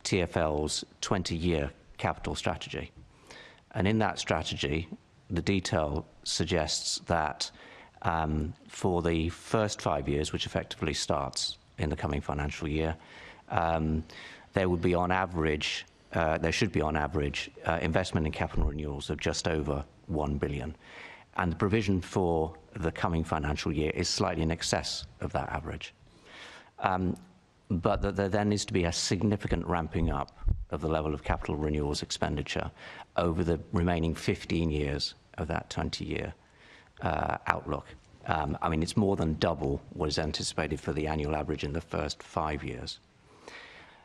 TfL's 20-year capital strategy. And in that strategy, the detail suggests that for the first 5 years, which effectively starts in the coming financial year, there would be on average, there should be on average investment in capital renewals of just over 1 billion. And the provision for the coming financial year is slightly in excess of that average. But that there then needs to be a significant ramping up of the level of capital renewals expenditure over the remaining 15 years of that 20-year outlook. I mean, it's more than double what is anticipated for the annual average in the first 5 years.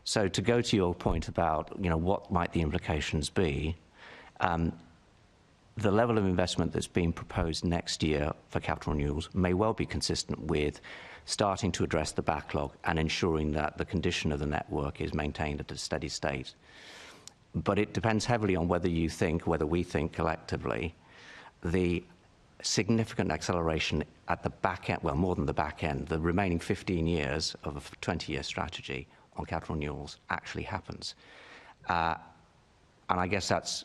So to go to your point about, what might the implications be, the level of investment that's being proposed next year for capital renewals may well be consistent with starting to address the backlog and ensuring that the condition of the network is maintained at a steady state. But it depends heavily on whether we think collectively, the significant acceleration at the back end, well, more than the back end, the remaining 15 years of a 20-year strategy on capital renewals actually happens. And I guess that's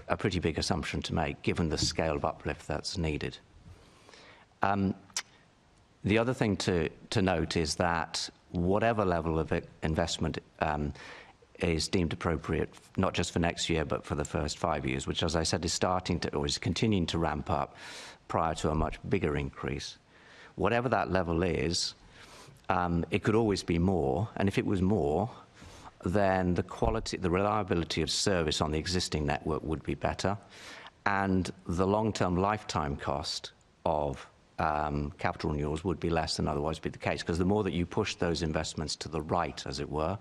a pretty big assumption to make, given the scale of uplift that's needed. The other thing to note is that whatever level of investment is deemed appropriate, not just for next year, but for the first 5 years, which, as I said, is continuing to ramp up prior to a much bigger increase. Whatever that level is, it could always be more, and if it was more, then the quality, the reliability of service on the existing network would be better, and the long-term lifetime cost of capital renewals would be less than otherwise be the case, because the more that you push those investments to the right, as it were,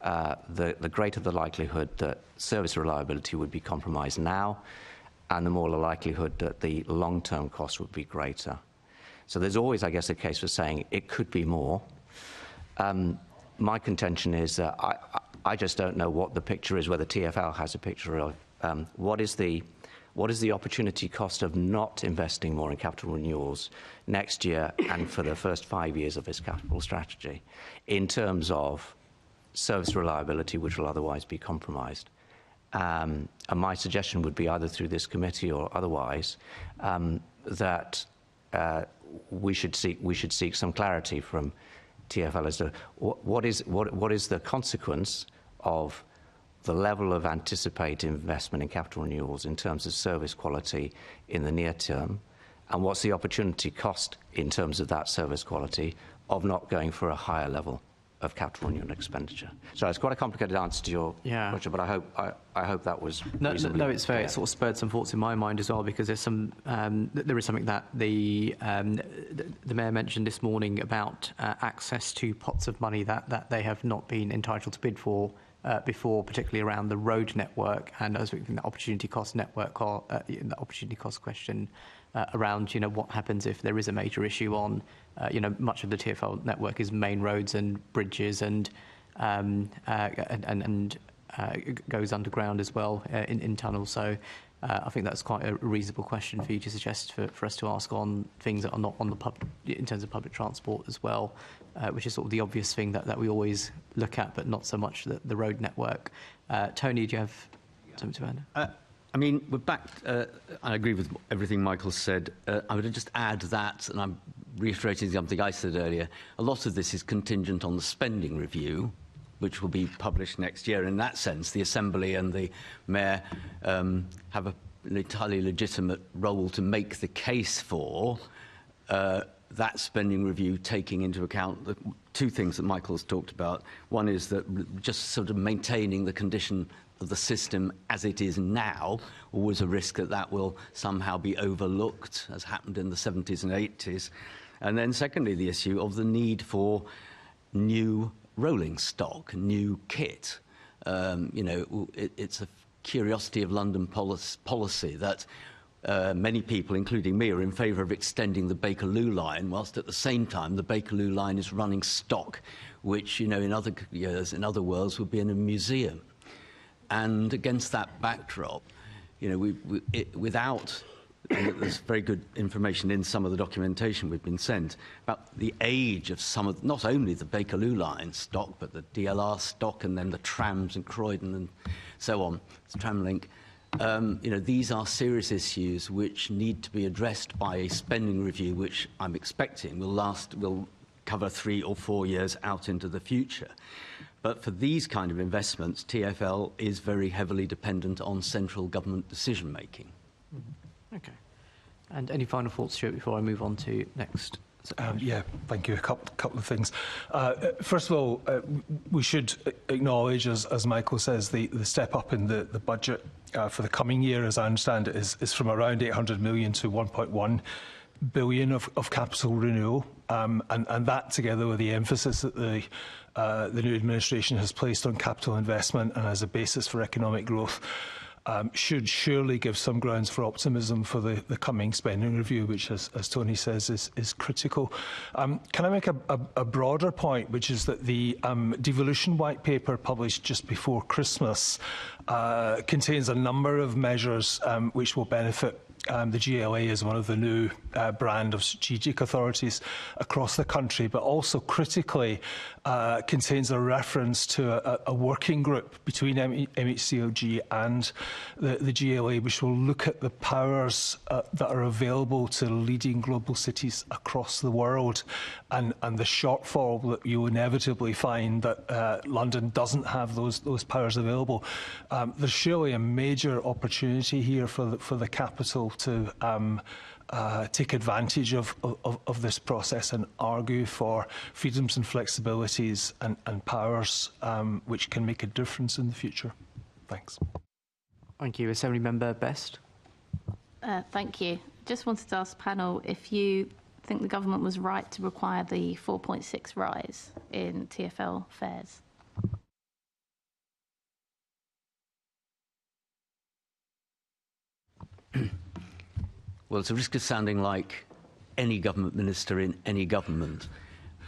the greater the likelihood that service reliability would be compromised now, and the more the likelihood that the long-term cost would be greater. So there's always, I guess, a case for saying it could be more. My contention is that I just don't know what the picture is, whether TfL has a picture of what is the opportunity cost of not investing more in capital renewals next year and for the first 5 years of this capital strategy in terms of service reliability, which will otherwise be compromised. And my suggestion would be, either through this committee or otherwise, that we should seek some clarity from TfL as to what is the consequence of the level of anticipated investment in capital renewals in terms of service quality in the near term, and what's the opportunity cost in terms of that service quality of not going for a higher level of capital on your expenditure. So it's quite a complicated answer to your question, but I hope that was reasonably No, it's fair. clear. It sort of spurred some thoughts in my mind as well, because there's some there is something that the mayor mentioned this morning about access to pots of money that they have not been entitled to bid for before, particularly around the road network, and as we think the opportunity cost network, the opportunity cost question around what happens if there is a major issue on much of the TfL network is main roads and bridges and goes underground as well in tunnels. So I think that's quite a reasonable question for you to suggest for us to ask on things that are not on the in terms of public transport as well, which is sort of the obvious thing that we always look at, but not so much the road network. Tony, do you have something to add? I mean, we're back. I agree with everything Michael said. I would just add that, and I'm reiterating something I said earlier, a lot of this is contingent on the spending review, which will be published next year. In that sense, the Assembly and the Mayor have an entirely legitimate role to make the case for that spending review, taking into account the two things that Michael's talked about. One is that just sort of maintaining the condition of the system as it is now, always a risk that will somehow be overlooked, as happened in the 70s and 80s. And then secondly, the issue of the need for new rolling stock, new kit. It's a curiosity of London policy that many people, including me, are in favour of extending the Bakerloo line, whilst at the same time the Bakerloo line is running stock, which, in other years, in other worlds, would be in a museum. And against that backdrop, without, and there's very good information in some of the documentation we've been sent about the age of some of, not only the Bakerloo line stock, but the DLR stock, and then the trams in Croydon and so on, the tram link. These are serious issues which need to be addressed by a spending review, which I'm expecting will cover 3 or 4 years out into the future. But for these kind of investments, TfL is very heavily dependent on central government decision-making. Mm-hmm. Okay. And any final thoughts, Stuart, before I move on to next? Yeah, thank you. A couple of things. First of all, we should acknowledge, as Michael says, the step up in the budget for the coming year, as I understand it, is from around 800 million to 1.1 billion of capital renewal, and that, together with the emphasis that the new administration has placed on capital investment and as a basis for economic growth, should surely give some grounds for optimism for the coming spending review, which, as Tony says, is critical. Can I make a broader point, which is that the devolution white paper published just before Christmas contains a number of measures which will benefit the GLA as one of the new brand of strategic authorities across the country, but also critically contains a reference to a working group between MHCLG and the GLA, which will look at the powers that are available to leading global cities across the world, and the shortfall that you inevitably find that London doesn't have those powers available. There's surely a major opportunity here for the capital to take advantage of this process and argue for freedoms and flexibilities and powers which can make a difference in the future. Thanks. Thank you. Assembly Member Best. Thank you. Just wanted to ask the panel if you think the government was right to require the 4.6 rise in TfL fares. Well, it's a risk of sounding like any government minister in any government.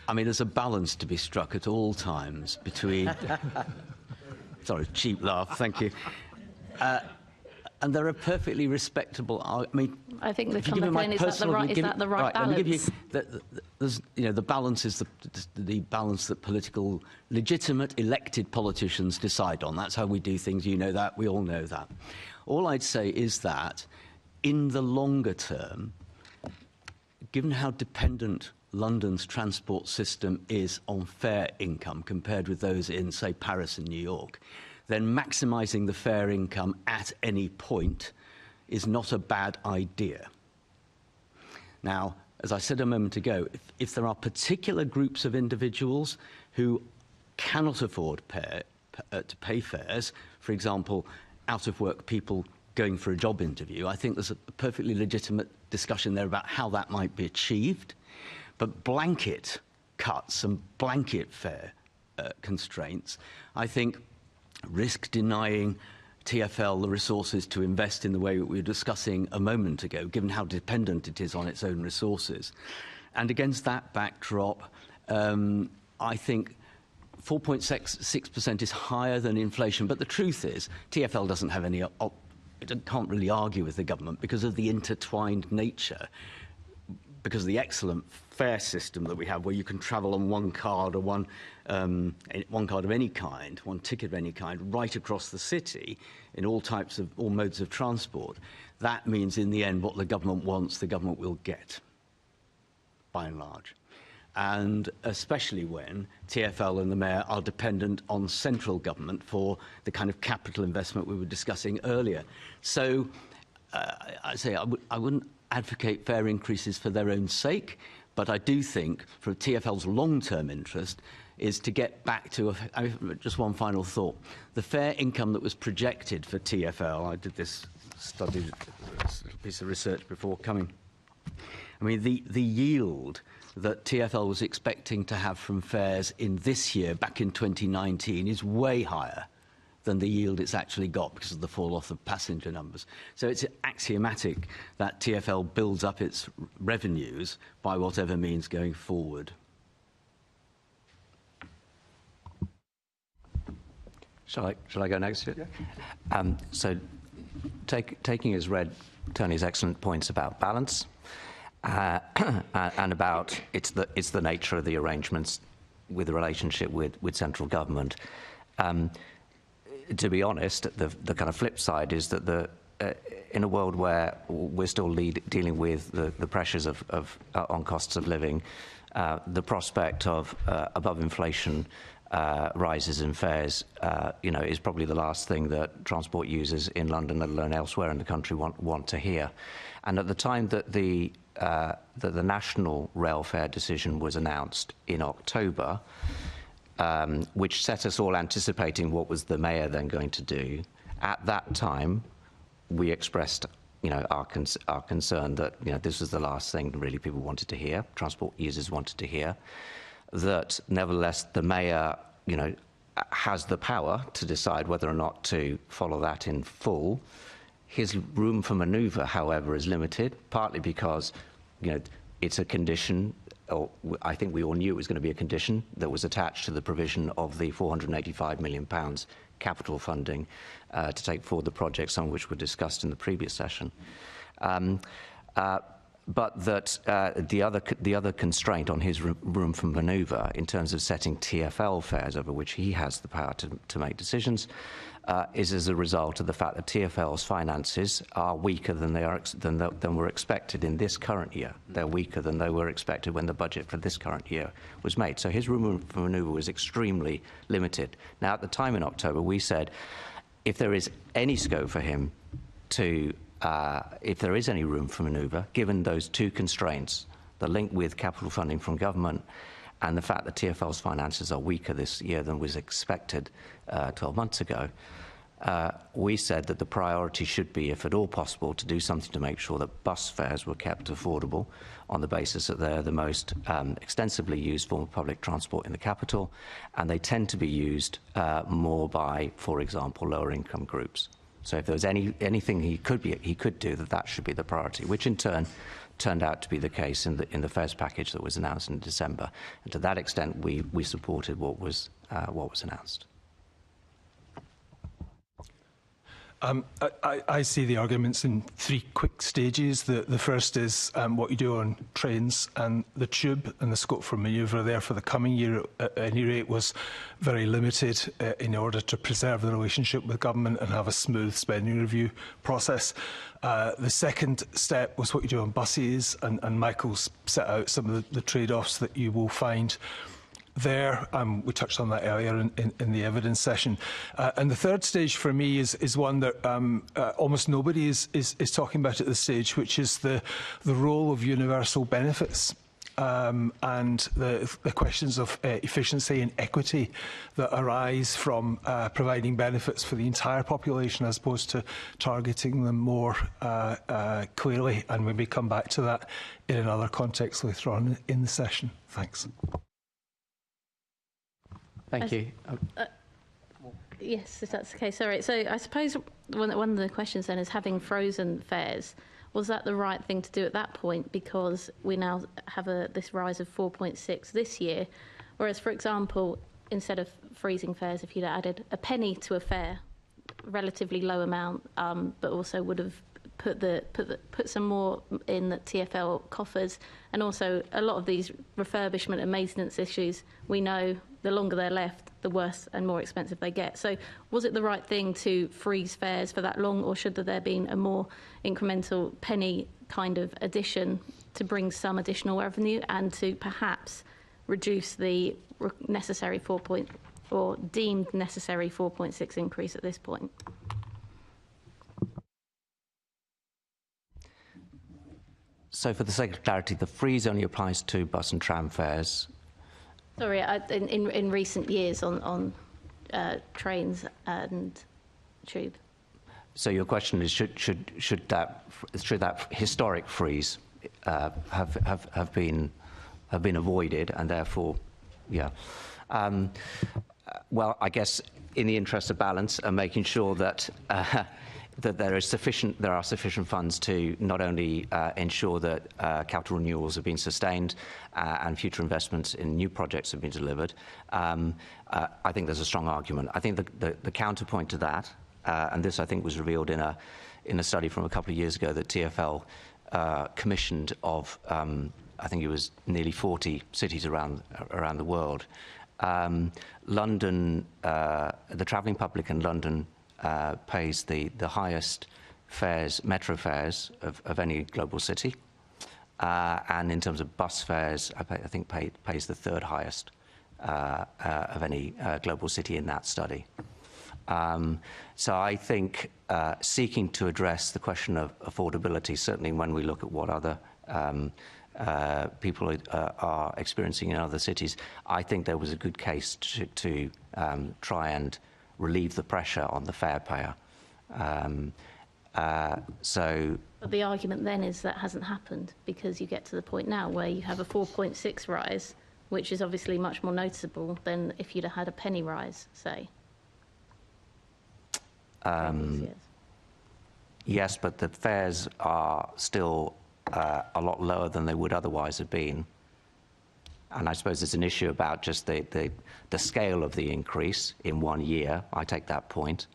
I mean, there's a balance to be struck at all times between... Sorry, cheap laugh, thank you. And there are perfectly respectable... I mean, I think the complaint is that the right balance? Let me give you... The balance is the balance that political, legitimate, elected politicians decide on. That's how we do things. You know that. We all know that. All I'd say is that in the longer term, given how dependent London's transport system is on fare income compared with those in, say, Paris and New York, then maximising the fare income at any point is not a bad idea. Now, as I said a moment ago, if there are particular groups of individuals who cannot afford to pay fares, for example, out-of-work people going for a job interview, I think there's a perfectly legitimate discussion there about how that might be achieved. But blanket cuts and blanket fare constraints, I think, risk denying TfL the resources to invest in the way we were discussing a moment ago, given how dependent it is on its own resources. And against that backdrop, I think 4.6% is higher than inflation. But the truth is, TfL doesn't have any it can't really argue with the government because of the intertwined nature, because of the excellent fare system that we have, where you can travel on one card or one card of any kind, one ticket of any kind, right across the city in all modes of transport. That means, in the end, what the government wants, the government will get, by and large. And especially when TfL and the Mayor are dependent on central government for the kind of capital investment we were discussing earlier. So, I wouldn't advocate fare increases for their own sake, but I do think, for TfL's long-term interest, is to get back to just one final thought. The fare income that was projected for TfL, I did this piece of research before coming. I mean, the yield that TfL was expecting to have from fares in this year, back in 2019, is way higher than the yield it's actually got because of the fall-off of passenger numbers. So it's axiomatic that TfL builds up its revenues by whatever means going forward. Shall I go next? Yeah. So taking as read Tony's excellent points about balance, and about it's the nature of the arrangements with the relationship with central government. To be honest, the kind of flip side is that in a world where we're still dealing with the pressures on costs of living, the prospect of above inflation rises in fares, is probably the last thing that transport users in London, let alone elsewhere in the country, want to hear. And at the time that the national rail fare decision was announced in October, which set us all anticipating what was the Mayor then going to do, at that time we expressed our concern that this was the last thing really people wanted to hear, transport users wanted to hear, that nevertheless the Mayor has the power to decide whether or not to follow that in full. His room for manoeuvre, however, is limited, partly because it's a condition, or I think we all knew it was going to be a condition, that was attached to the provision of the £485 million capital funding to take forward the projects, some of which were discussed in the previous session. But that the other constraint on his room for manoeuvre in terms of setting TfL fares, over which he has the power to make decisions, is as a result of the fact that TfL's finances are weaker than were expected in this current year. They're weaker than they were expected when the budget for this current year was made. So his room for manoeuvre was extremely limited. Now, at the time in October, we said if there is any scope for him to if there is any room for manoeuvre, given those two constraints, the link with capital funding from government and the fact that TfL's finances are weaker this year than was expected 12 months ago, we said that the priority should be, if at all possible, to do something to make sure that bus fares were kept affordable on the basis that they're the most extensively used form of public transport in the capital, and they tend to be used more by, for example, lower income groups. So if there was anything he could do, that should be the priority, which in turn turned out to be the case in the fares package that was announced in December. And to that extent, we supported what was announced. I see the arguments in three quick stages. The first is what you do on trains and the tube, and the scope for manoeuvre there for the coming year, at any rate, was very limited in order to preserve the relationship with government and have a smooth spending review process. The second step was what you do on buses, and Michael's set out some of the trade-offs that you will find there. We touched on that earlier in the evidence session. And the third stage for me is one that almost nobody is talking about at this stage, which is the role of universal benefits and the questions of efficiency and equity that arise from providing benefits for the entire population as opposed to targeting them more clearly. And we may come back to that in another context later on in the session. Thanks. Thank you. Yes, if that's the case. Sorry. So I suppose one of the questions then is, having frozen fares, was that the right thing to do at that point, because we now have this rise of 4.6 this year, whereas, for example, instead of freezing fares, if you'd added a penny to a fare, relatively low amount, but also would have put some more in the TfL coffers, and also a lot of these refurbishment and maintenance issues, we know the longer they're left, the worse and more expensive they get. So was it the right thing to freeze fares for that long, or should there been a more incremental penny kind of addition to bring some additional revenue and to perhaps reduce the necessary deemed necessary 4.6 increase at this point? So for the sake of clarity, the freeze only applies to bus and tram fares. Sorry, in recent years on trains and tube. So your question is, should that historic freeze have been avoided, and therefore, yeah. Well, I guess in the interest of balance and making sure that that there are sufficient funds to not only ensure that capital renewals have been sustained and future investments in new projects have been delivered, I think there's a strong argument. I think the counterpoint to that, and this I think was revealed in a study from a couple of years ago that TfL commissioned of, I think it was nearly 40 cities around the world. London, the travelling public in London pays the highest fares, metro fares of any global city, and in terms of bus fares, I think pays the third highest of any global city in that study. So I think seeking to address the question of affordability, certainly when we look at what other people are experiencing in other cities, I think there was a good case to try and relieve the pressure on the fare payer. But the argument then is that hasn't happened, because you get to the point now where you have a 4.6 rise, which is obviously much more noticeable than if you'd have had a penny rise, say. Yes, but the fares are still a lot lower than they would otherwise have been. And I suppose there's an issue about just the scale of the increase in 1 year. I take that point.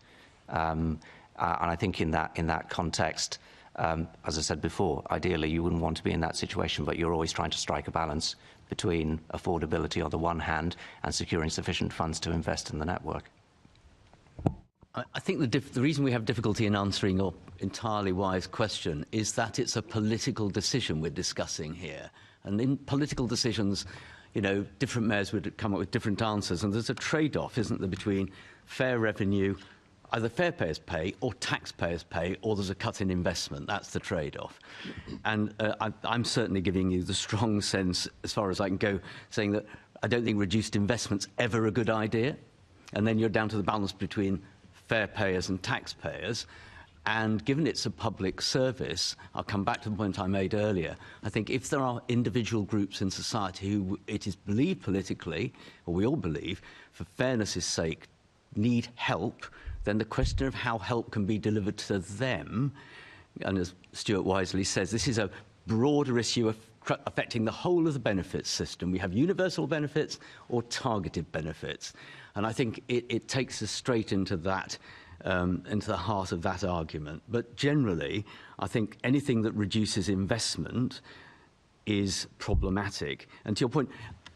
And I think in that context, as I said before, ideally you wouldn't want to be in that situation, but you're always trying to strike a balance between affordability on the one hand and securing sufficient funds to invest in the network. I think the reason we have difficulty in answering your entirely wise question is that it's a political decision we're discussing here. And in political decisions, you know, different mayors would come up with different answers. And there's a trade-off, isn't there, between fair revenue, either fare payers pay or taxpayers pay, or there's a cut in investment. That's the trade-off. And I'm certainly giving you the strong sense, as far as I can go, saying that I don't think reduced investment's ever a good idea. And then you're down to the balance between fare payers and taxpayers. And given it's a public service, I'll come back to the point I made earlier. I think if there are individual groups in society who it is believed politically, or we all believe, for fairness' sake, need help, then the question of how help can be delivered to them, and as Stuart wisely says, this is a broader issue affecting the whole of the benefits system. We have universal benefits or targeted benefits. And I think it takes us straight into that, into the heart of that argument. But generally, I think anything that reduces investment is problematic. And to your point,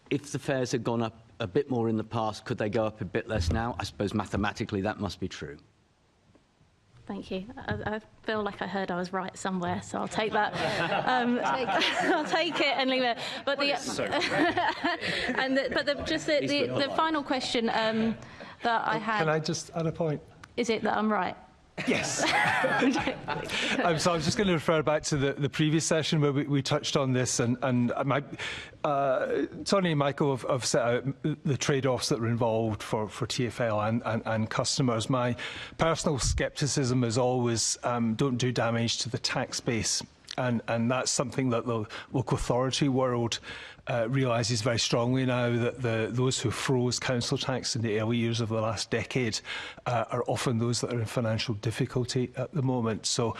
if the fares had gone up a bit more in the past, could they go up a bit less now? I suppose mathematically that must be true. Thank you. I feel like I heard I was right somewhere, so I'll take that. I'll take it and leave it. But the final question that I had. Can I just add a point? Is it that I'm right? Yes. So I was just going to refer back to the previous session where we touched on this, and Tony and Michael have set out the trade-offs that were involved for TfL and customers. My personal scepticism is always don't do damage to the tax base. And that's something that the local authority world realises very strongly now, that those who froze council tax in the early years of the last decade are often those that are in financial difficulty at the moment. So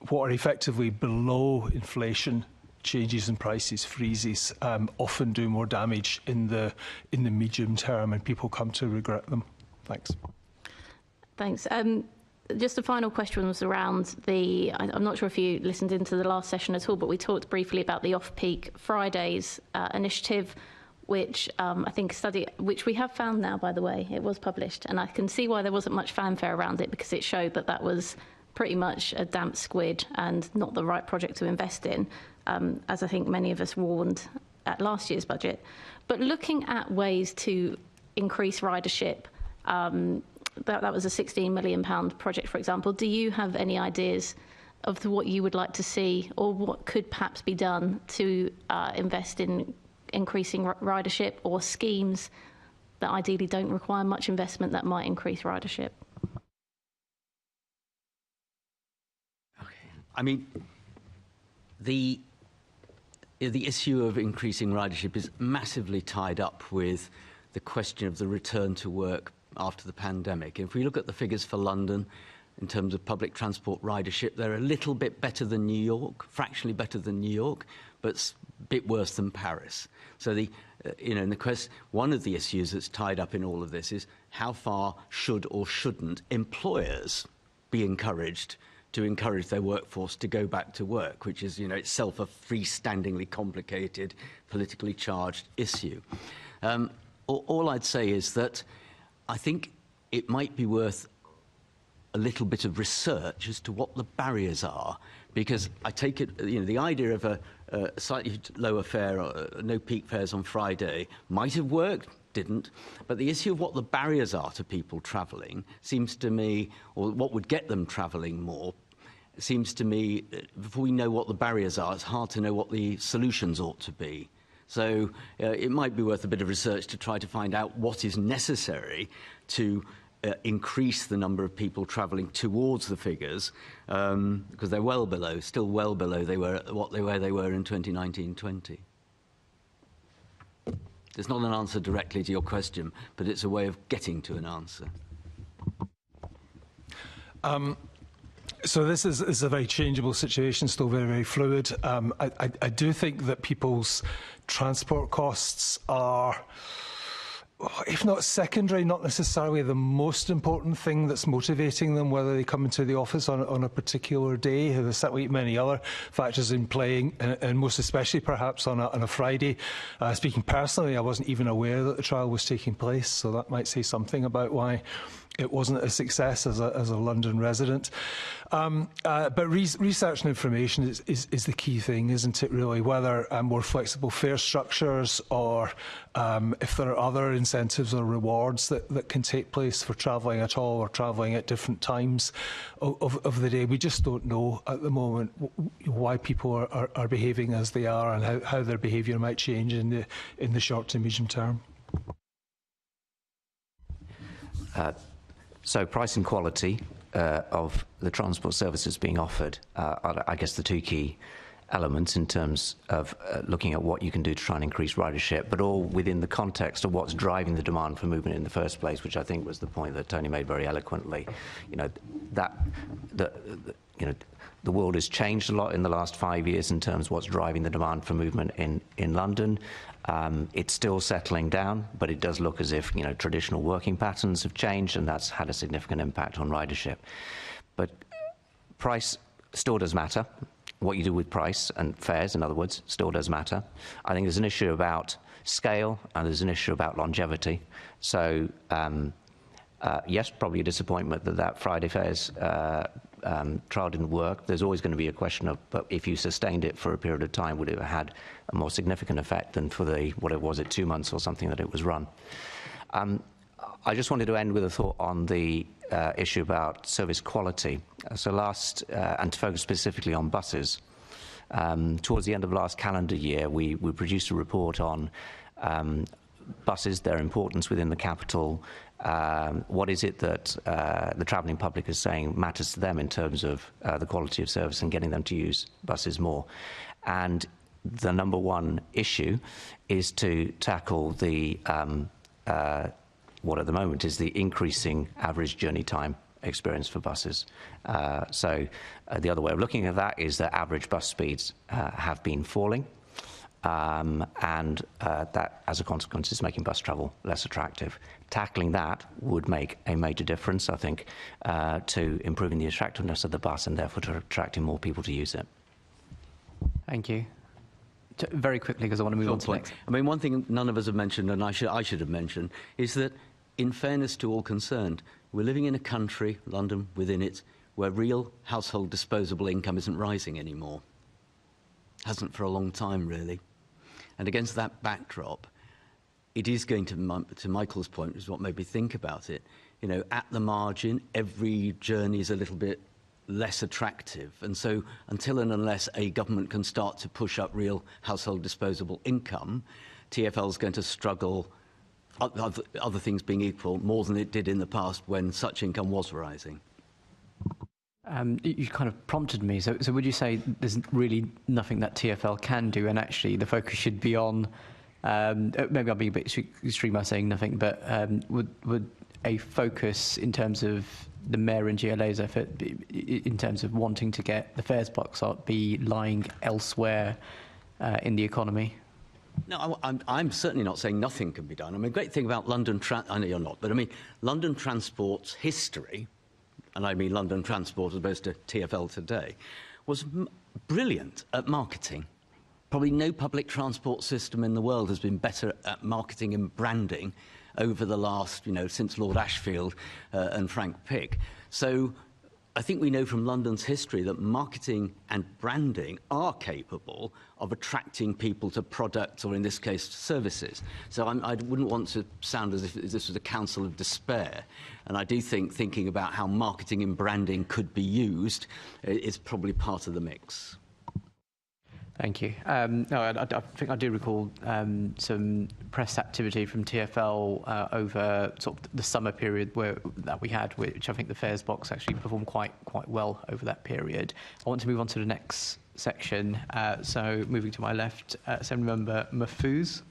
what are effectively below inflation changes in prices, freezes, often do more damage in the medium term, and people come to regret them. Thanks. Thanks. Just a final question was around I'm not sure if you listened into the last session at all, but we talked briefly about the Off-Peak Fridays initiative, which I think which we have found now, by the way. It was published, and I can see why there wasn't much fanfare around it, because it showed that was pretty much a damp squid and not the right project to invest in, as I think many of us warned at last year's budget. But looking at ways to increase ridership, that was a £16 million project, for example. Do you have any ideas of what you would like to see, or what could perhaps be done to invest in increasing ridership, or schemes that ideally don't require much investment that might increase ridership? Okay. I mean, the issue of increasing ridership is massively tied up with the question of the return to work after the pandemic. If we look at the figures for London in terms of public transport ridership, they're a little bit better than New York, fractionally better than New York, but a bit worse than Paris. So one of the issues that's tied up in all of this is how far should or shouldn't employers be encouraged to encourage their workforce to go back to work, which is, itself a freestandingly complicated, politically charged issue. All I'd say is that I think it might be worth a little bit of research as to what the barriers are, because I take it, the idea of a slightly lower fare, no peak fares on Friday, might have worked, didn't, but the issue of what the barriers are to people travelling seems to me, or what would get them travelling more, seems to me, before we know what the barriers are, it's hard to know what the solutions ought to be. So it might be worth a bit of research to try to find out what is necessary to increase the number of people travelling towards the figures, because they're still well below where they were in 2019-20. There's not an answer directly to your question, but it's a way of getting to an answer. So this is a very changeable situation, still very, very fluid. I do think that people's transport costs are, if not secondary, not necessarily the most important thing that's motivating them, whether they come into the office on a particular day. There's certainly many other factors in play, and most especially perhaps on a Friday. Speaking personally, I wasn't even aware that the trial was taking place, so that might say something about why it wasn't a success as a London resident. But research and information is the key thing, isn't it, really? Whether more flexible fare structures, or if there are other incentives or rewards that can take place for travelling at all, or travelling at different times of the day. We just don't know at the moment why people are behaving as they are, and how their behaviour might change in the short to medium term. So price and quality of the transport services being offered are, I guess, the two key elements in terms of looking at what you can do to try and increase ridership, but all within the context of what's driving the demand for movement in the first place, which I think was the point that Tony made very eloquently. The world has changed a lot in the last 5 years in terms of what's driving the demand for movement in London. It's still settling down, but it does look as if traditional working patterns have changed, and that's had a significant impact on ridership. But price still does matter. What you do with price and fares, in other words, still does matter. I think there's an issue about scale, and there's an issue about longevity. So yes, probably a disappointment that Friday fares trial didn't work. There's always going to be a question of, but if you sustained it for a period of time, would it have had a more significant effect than for 2 months or something that it was run? I just wanted to end with a thought on the issue about service quality. And to focus specifically on buses, towards the end of last calendar year, we produced a report on buses, their importance within the capital. What is it that the travelling public is saying matters to them in terms of the quality of service and getting them to use buses more? And the number one issue is to tackle the what at the moment is the increasing average journey time experience for buses. So the other way of looking at that is that average bus speeds have been falling, and that, as a consequence, is making bus travel less attractive. Tackling that would make a major difference, I think, to improving the attractiveness of the bus and therefore to attracting more people to use it. Thank you. Very quickly, because I want to move on to next. I mean, one thing none of us have mentioned, and I should have mentioned, is that, in fairness to all concerned, we're living in a country, London within it, where real household disposable income isn't rising anymore. Hasn't for a long time, really. And against that backdrop, it is going to Michael's point, which is what made me think about it. You know, at the margin, every journey is a little bit less attractive. And so until and unless a government can start to push up real household disposable income, TfL is going to struggle, other things being equal, more than it did in the past when such income was rising. You kind of prompted me. So would you say there's really nothing that TfL can do, and actually the focus should be on, maybe I'll be a bit extreme by saying nothing, but would a focus in terms of the Mayor and GLA's effort, in terms of wanting to get the fares box up, be lying elsewhere in the economy? No, I'm certainly not saying nothing can be done. I mean, the great thing about London, I know you're not, but I mean, London Transport's history, and I mean London Transport as opposed to TfL today, was brilliant at marketing. Probably no public transport system in the world has been better at marketing and branding over the last, since Lord Ashfield and Frank Pick. So I think we know from London's history that marketing and branding are capable of attracting people to products, or in this case, services. So I wouldn't want to sound as if this was a counsel of despair. And I do think thinking about how marketing and branding could be used is probably part of the mix. Thank you. No, I think I do recall some press activity from TfL over sort of the summer period that we had, which I think the fares box actually performed quite well over that period. I want to move on to the next section. So moving to my left, Assemblymember Mahfouz.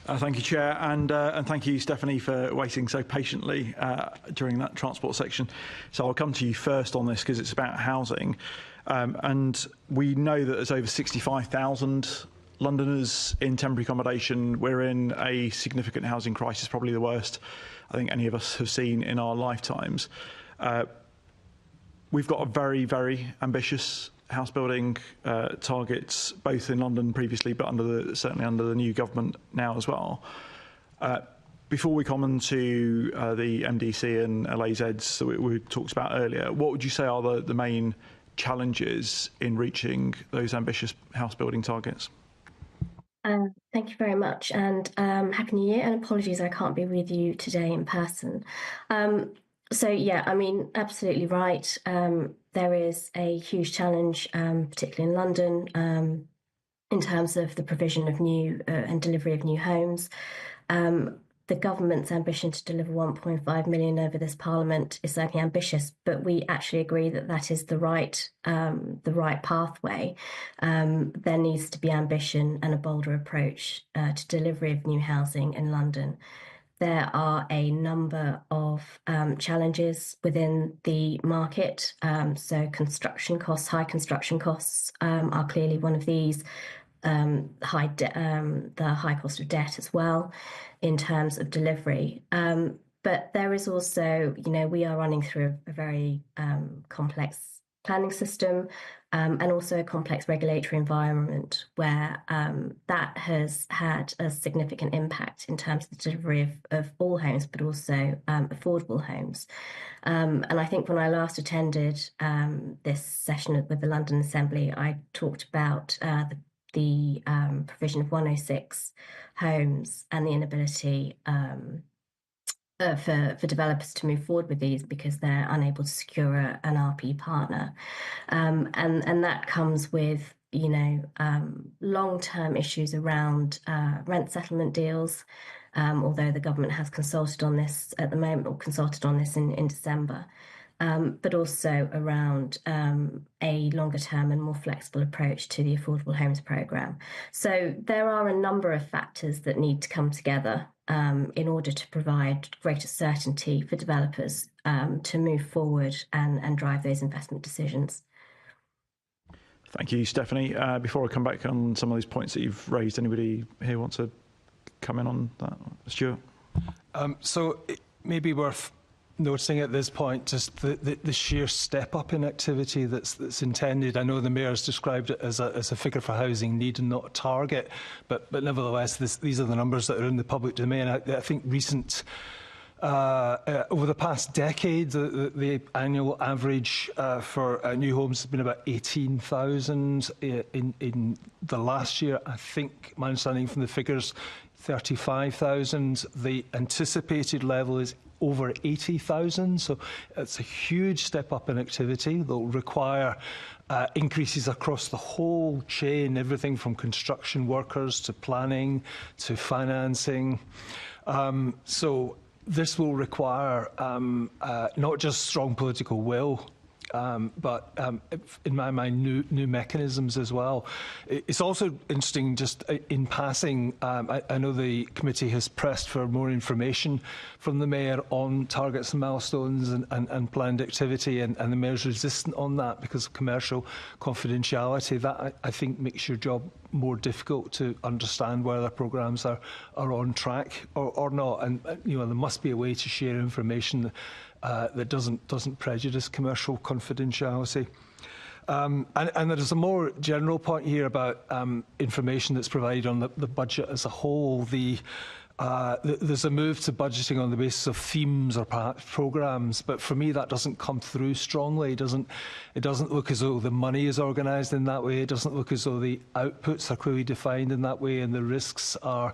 Thank you, Chair, and thank you, Stephanie, for waiting so patiently during that transport section. So I'll come to you first on this because it's about housing. And we know that there's over 65,000 Londoners in temporary accommodation. We're in a significant housing crisis, probably the worst I think any of us have seen in our lifetimes. We've got a very, very ambitious house building targets, both in London previously, but certainly under the new government now as well. Before we come on to the MDC and LAZs that we talked about earlier, what would you say are the main challenges in reaching those ambitious house building targets? Thank you very much, and Happy New Year, and apologies I can't be with you today in person. So yeah, I mean, absolutely right. There is a huge challenge, particularly in London, in terms of the provision of new and delivery of new homes. The government's ambition to deliver 1.5 million over this Parliament is certainly ambitious, but we actually agree that that is the right pathway. There needs to be ambition and a bolder approach to delivery of new housing in London. There are a number of challenges within the market. So construction costs, high construction costs are clearly one of these. The high cost of debt as well in terms of delivery. But there is also, we are running through a very complex planning system and also a complex regulatory environment where that has had a significant impact in terms of the delivery of all homes, but also affordable homes. And I think when I last attended this session with the London Assembly, I talked about the provision of 106 homes and the inability for developers to move forward with these because they're unable to secure an RP partner, and that comes with long-term issues around rent settlement deals. Although the government has consulted on this at the moment, or consulted on this in December. But also around a longer term and more flexible approach to the Affordable Homes Programme. So there are a number of factors that need to come together in order to provide greater certainty for developers to move forward and drive those investment decisions. Thank you, Stephanie. Before I come back on some of those points that you've raised, anybody here want to come in on that? Stuart? So it may be worth noticing at this point just the sheer step up in activity that's intended. I know the Mayor's described it as a figure for housing need and not a target, but nevertheless these are the numbers that are in the public domain. I think recent over the past decade, the annual average for new homes has been about 18,000. In the last year, I think my understanding from the figures, 35,000. The anticipated level is over 80,000, so it's a huge step up in activity. They'll require increases across the whole chain, everything from construction workers to planning to financing. So this will require not just strong political will, but in my mind, new mechanisms as well. It's also interesting, just in passing, I know the committee has pressed for more information from the Mayor on targets and milestones and planned activity, and the Mayor's resistant on that because of commercial confidentiality. That, I think, makes your job more difficult to understand whether programmes are on track or not. And there must be a way to share information that doesn't prejudice commercial confidentiality. And there's a more general point here about information that's provided on the budget as a whole. There's a move to budgeting on the basis of themes or perhaps programmes, but for me that doesn't come through strongly. It doesn't look as though the money is organised in that way. It doesn't look as though the outputs are clearly defined in that way, and the risks are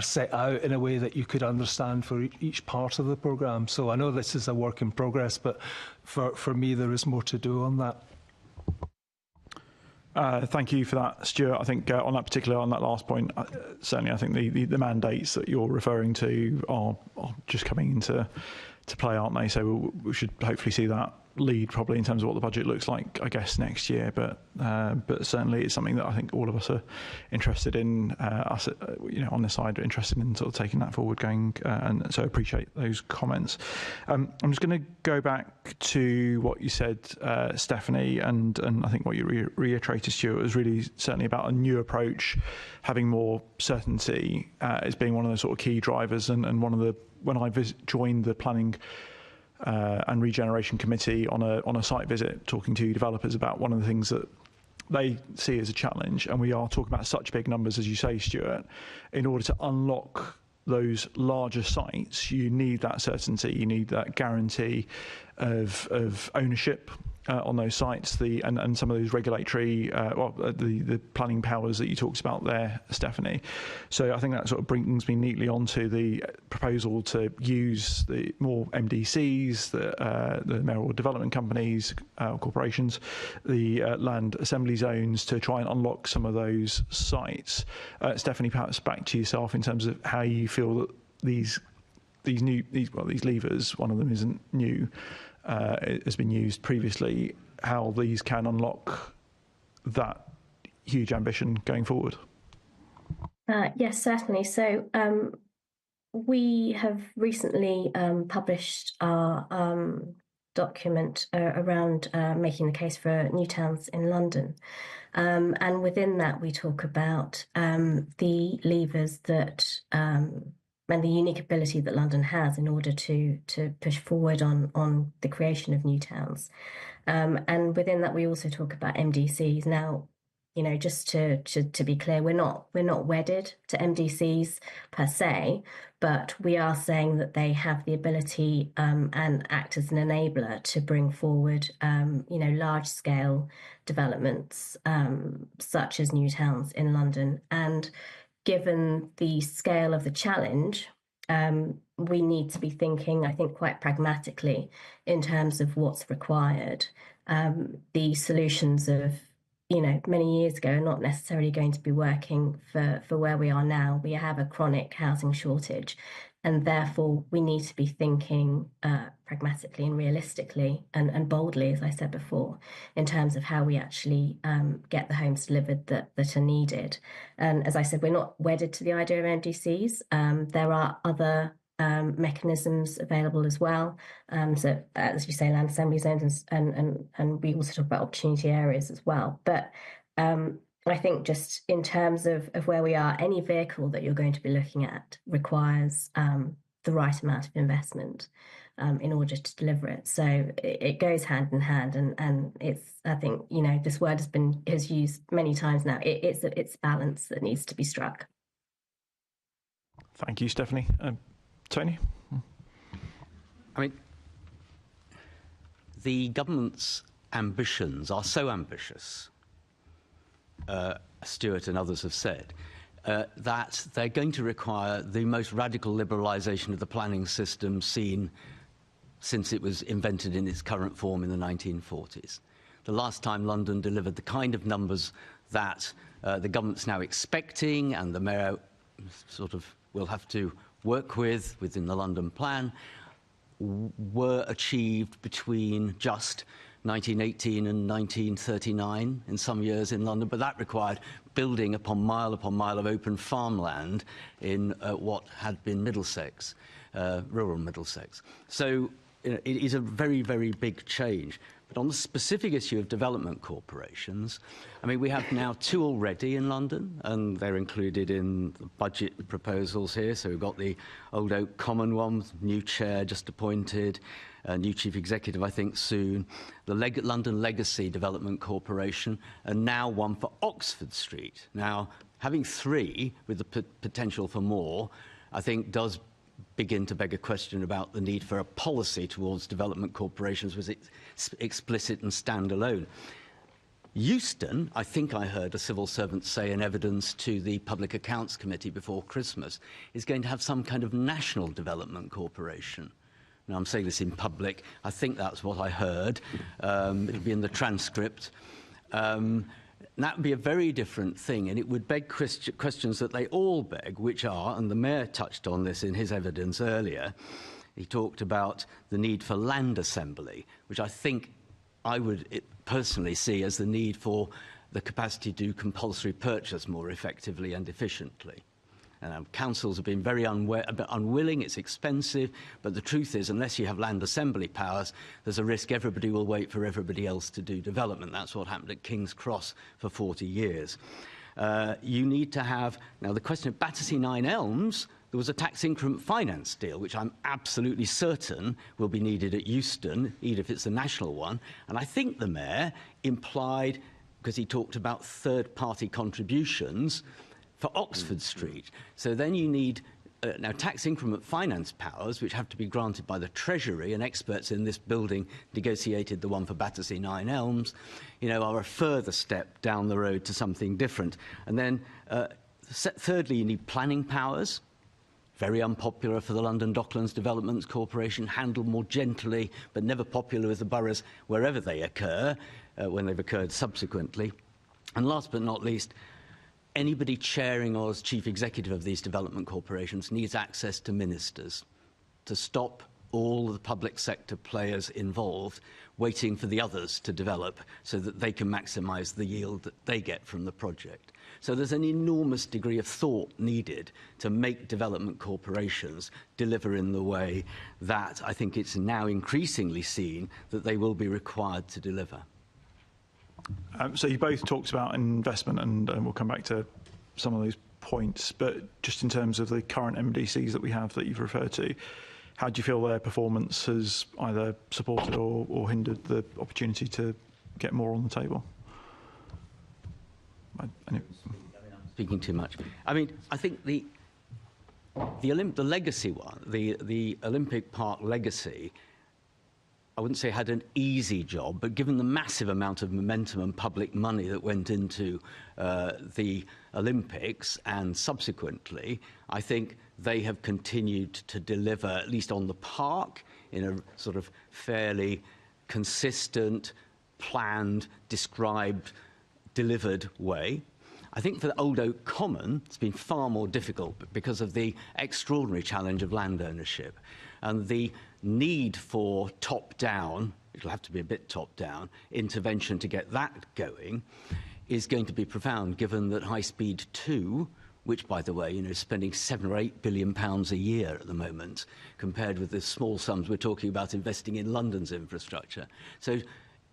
set out in a way that you could understand for each part of the programme. So I know this is a work in progress, but for me there is more to do on that. Thank you for that, Stuart. I think on that last point, certainly I think the mandates that you're referring to are just coming into play, aren't they? So we should hopefully see that lead probably in terms of what the budget looks like, I guess, next year. But certainly it's something that I think all of us are interested in. Us, on this side, are interested in sort of taking that forward, and so appreciate those comments. I'm just going to go back to what you said, Stephanie, and I think what you reiterated, Stuart, was really certainly about a new approach, having more certainty as being one of the sort of key drivers, and one of the when I joined the planning and regeneration committee on a site visit, talking to developers about one of the things that they see as a challenge, and we are talking about such big numbers, as you say, Stuart. In order to unlock those larger sites, you need that certainty, you need that guarantee of ownership on those sites, and some of those regulatory, the planning powers that you talked about there, Stephanie. So I think that sort of brings me neatly onto the proposal to use the more MDCs, the mayoral development companies, corporations, the land assembly zones to try and unlock some of those sites. Stephanie, perhaps back to yourself in terms of how you feel that these levers, one of them isn't new, has been used previously, how these can unlock that huge ambition going forward. Yes, certainly. So we have recently published our document around making the case for new towns in London. And within that, we talk about the levers that and the unique ability that London has in order to push forward on the creation of new towns. And within that, we also talk about MDCs. Now, just to be clear, we're not wedded to MDCs per se, but we are saying that they have the ability and act as an enabler to bring forward, large scale developments such as new towns in London. And given the scale of the challenge, we need to be thinking, I think, quite pragmatically in terms of what's required. The solutions of, many years ago are not necessarily going to be working for where we are now. We have a chronic housing shortage, and therefore we need to be thinking pragmatically and realistically and boldly, as I said before, in terms of how we actually get the homes delivered that are needed. And as I said, we're not wedded to the idea of MDCs. There are other mechanisms available as well. So as you say, land assembly zones, and we also talk about opportunity areas as well. But I think just in terms of where we are, any vehicle that you're going to be looking at requires the right amount of investment in order to deliver it. So it goes hand in hand, and it's, I think, this word has used many times now. It's balance that needs to be struck. Thank you, Stephanie. Tony? I mean, the government's ambitions are so ambitious, Stuart and others have said, that they're going to require the most radical liberalisation of the planning system seen since it was invented in its current form in the 1940s. The last time London delivered the kind of numbers that the government's now expecting, and the Mayor sort of will have to work within the London plan, were achieved between just 1918 and 1939 in some years in London, but that required building upon mile of open farmland in what had been Middlesex, rural Middlesex. So it is a very, very big change. But on the specific issue of development corporations, I mean, we have now 2 already in London, and they're included in the budget proposals here. So we've got the Old Oak Common one, new chair just appointed, a new chief executive, I think, soon, the London Legacy Development Corporation, and now one for Oxford Street. Now, having 3 with the potential for more, I think does begin to beg a question about the need for a policy towards development corporations. Was it explicit and standalone? Euston, I think I heard a civil servant say in evidence to the Public Accounts Committee before Christmas, is going to have some kind of national development corporation. Now, I'm saying this in public. I think that's what I heard. It'll be in the transcript. That would be a very different thing, and it would beg questions that they all beg, which are, and the Mayor touched on this in his evidence earlier, he talked about the need for land assembly, which I think I would personally see as the need for the capacity to do compulsory purchase more effectively and efficiently. Councils have been very unwilling, it's expensive, but the truth is, unless you have land assembly powers, there's a risk everybody will wait for everybody else to do development. That's what happened at King's Cross for 40 years. You need to have, now the question of Battersea Nine Elms, there was a tax increment finance deal, which I'm absolutely certain will be needed at Euston, even if it's a national one. And I think the Mayor implied, because he talked about third-party contributions, for Oxford Street. So then you need now tax increment finance powers, which have to be granted by the Treasury, and experts in this building negotiated the one for Battersea Nine Elms, are a further step down the road to something different. And then thirdly, you need planning powers. Very unpopular for the London Docklands Development Corporation, handled more gently, but never popular with the boroughs wherever they occur, when they've occurred subsequently. And last but not least, anybody chairing or as chief executive of these development corporations needs access to ministers to stop all the public sector players involved waiting for the others to develop so that they can maximise the yield that they get from the project. So there's an enormous degree of thought needed to make development corporations deliver in the way that I think it's now increasingly seen that they will be required to deliver. So you both talked about investment, and we'll come back to some of those points, but just in terms of the current MDCs that we have that you've referred to, how do you feel their performance has either supported or hindered the opportunity to get more on the table? I'm speaking too much. I mean, I think the legacy one, the Olympic Park legacy, I wouldn't say had an easy job, but given the massive amount of momentum and public money that went into the Olympics and subsequently, I think they have continued to deliver, at least on the park, in a sort of fairly consistent, planned, described, delivered way. I think for Old Oak Common, it's been far more difficult because of the extraordinary challenge of land ownership and the need for top-down, it'll have to be a bit top-down, intervention to get that going is going to be profound, given that High Speed 2, which, by the way, is spending £7 or £8 billion a year at the moment, compared with the small sums we're talking about investing in London's infrastructure. So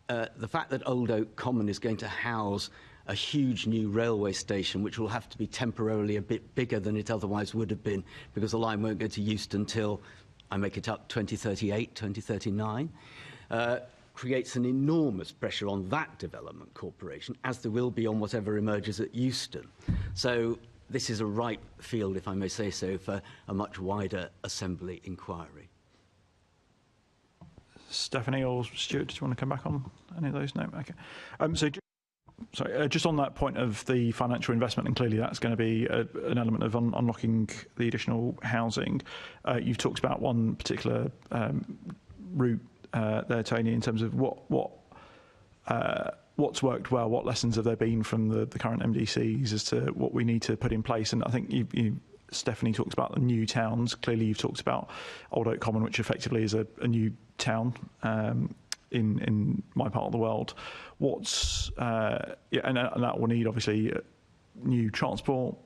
the fact that Old Oak Common is going to house a huge new railway station, which will have to be temporarily a bit bigger than it otherwise would have been, because the line won't go to Euston until, I make it up, 2038, 2039, creates an enormous pressure on that development corporation, as there will be on whatever emerges at Euston. So this is a ripe field, if I may say so, for a much wider Assembly inquiry. Stephanie or Stuart, do you want to come back on any of those? No? Okay. Just on that point of the financial investment, and clearly that's going to be an element of unlocking the additional housing. You've talked about one particular route there, Tony, in terms of what's worked well, what lessons have there been from the current MDCs as to what we need to put in place. And I think Stephanie talks about the new towns. Clearly you've talked about Old Oak Common, which effectively is a new town in my part of the world. And that will need obviously new transport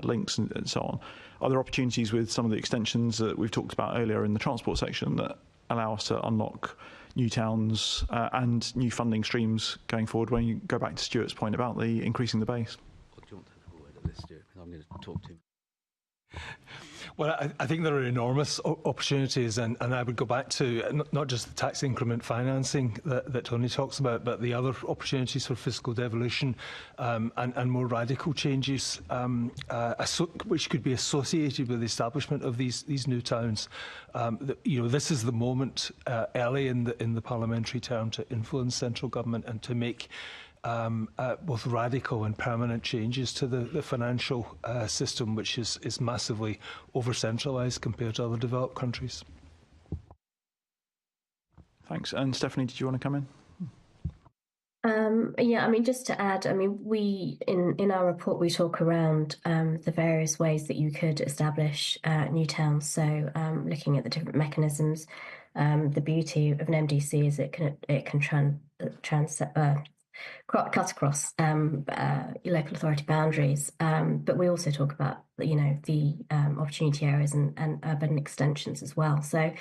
links and so on. Are there opportunities with some of the extensions that we've talked about earlier in the transport section that allow us to unlock new towns and new funding streams going forward, when you go back to Stuart's point about the increasing the base? Do you want to have a word of this, Stuart? I'm going to talk to him. Well, I think there are enormous opportunities, and I would go back to not just the tax increment financing that Tony talks about, but the other opportunities for fiscal devolution and more radical changes which could be associated with the establishment of these new towns. This is the moment early in the parliamentary term to influence central government and to make both radical and permanent changes to the financial system, which is massively over-centralised compared to other developed countries. Thanks. And Stephanie, did you want to come in? Yeah, I mean, just to add, I mean, we in our report we talk around the various ways that you could establish new towns. So looking at the different mechanisms, the beauty of an MDC is it can cut across local authority boundaries, but we also talk about the opportunity areas and urban extensions as well. So,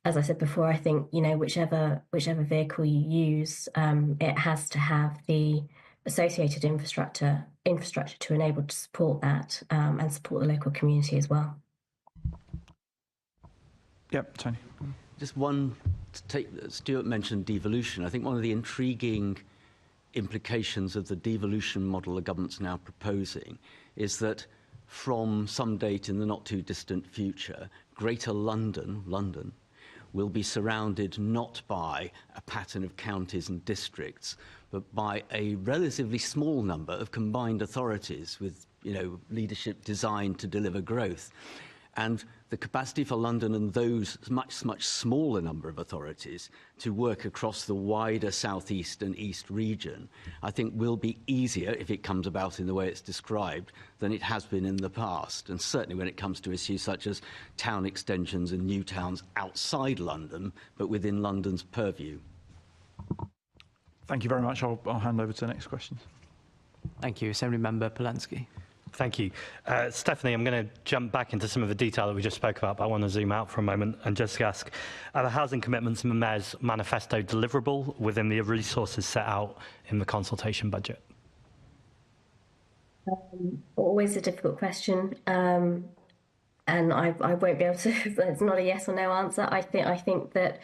as I said before, I think whichever vehicle you use, it has to have the associated infrastructure to enable to support that and support the local community as well. Yep, Tony. Just one to take. Stuart mentioned devolution. I think one of the intriguing implications of the devolution model the government's now proposing is that from some date in the not too distant future, Greater London will be surrounded not by a pattern of counties and districts, but by a relatively small number of combined authorities with leadership designed to deliver growth. And the capacity for London and those much smaller number of authorities to work across the wider southeast and east region, I think will be easier if it comes about in the way it's described than it has been in the past. And certainly when it comes to issues such as town extensions and new towns outside London, but within London's purview. Thank you very much. I'll hand over to the next question. Thank you. Assembly Member Polanski. Thank you. Stephanie, I'm going to jump back into some of the detail that we just spoke about, but I want to zoom out for a moment and just ask, are the housing commitments in the Mayor's manifesto deliverable within the resources set out in the consultation budget? Always a difficult question, and I won't be able to, it's not a yes or no answer. I think that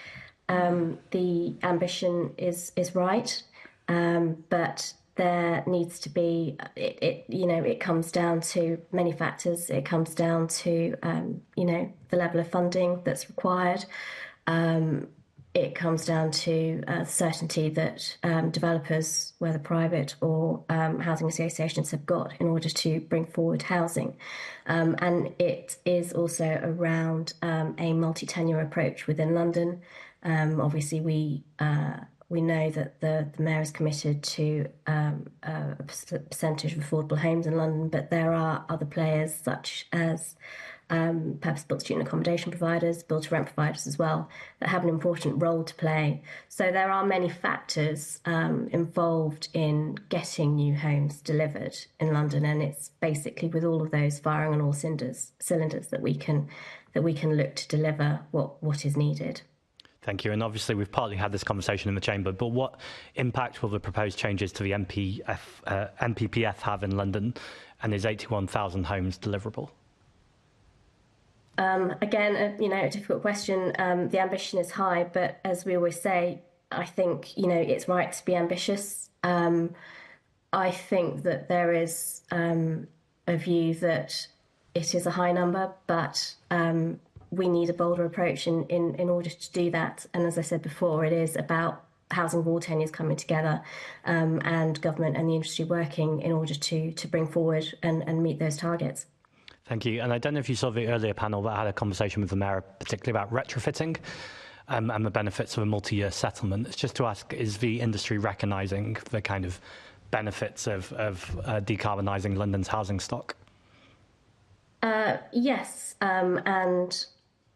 the ambition is right, but there needs to be, it comes down to many factors. It comes down to, the level of funding that's required. it comes down to certainty that developers, whether private or housing associations, have got in order to bring forward housing. And it is also around a multi-tenure approach within London. Obviously, we know that the Mayor is committed to a percentage of affordable homes in London, but there are other players such as purpose-built student accommodation providers, build-to-rent providers as well, that have an important role to play. So there are many factors involved in getting new homes delivered in London, and it's basically with all of those firing on all cylinders that we can look to deliver what is needed. Thank you. And obviously, we've partly had this conversation in the Chamber, but what impact will the proposed changes to the NPPF have in London, and is 81,000 homes deliverable? Again, a difficult question. The ambition is high, but as we always say, I think, it's right to be ambitious. I think that there is a view that it is a high number, but we need a bolder approach in order to do that. And as I said before, it is about housing of all tenures coming together, and government and the industry working in order to bring forward and meet those targets. Thank you. And I don't know if you saw the earlier panel that had a conversation with the Mayor, particularly about retrofitting and the benefits of a multi-year settlement. It's just to ask, is the industry recognising the kind of benefits of decarbonising London's housing stock? Yes, and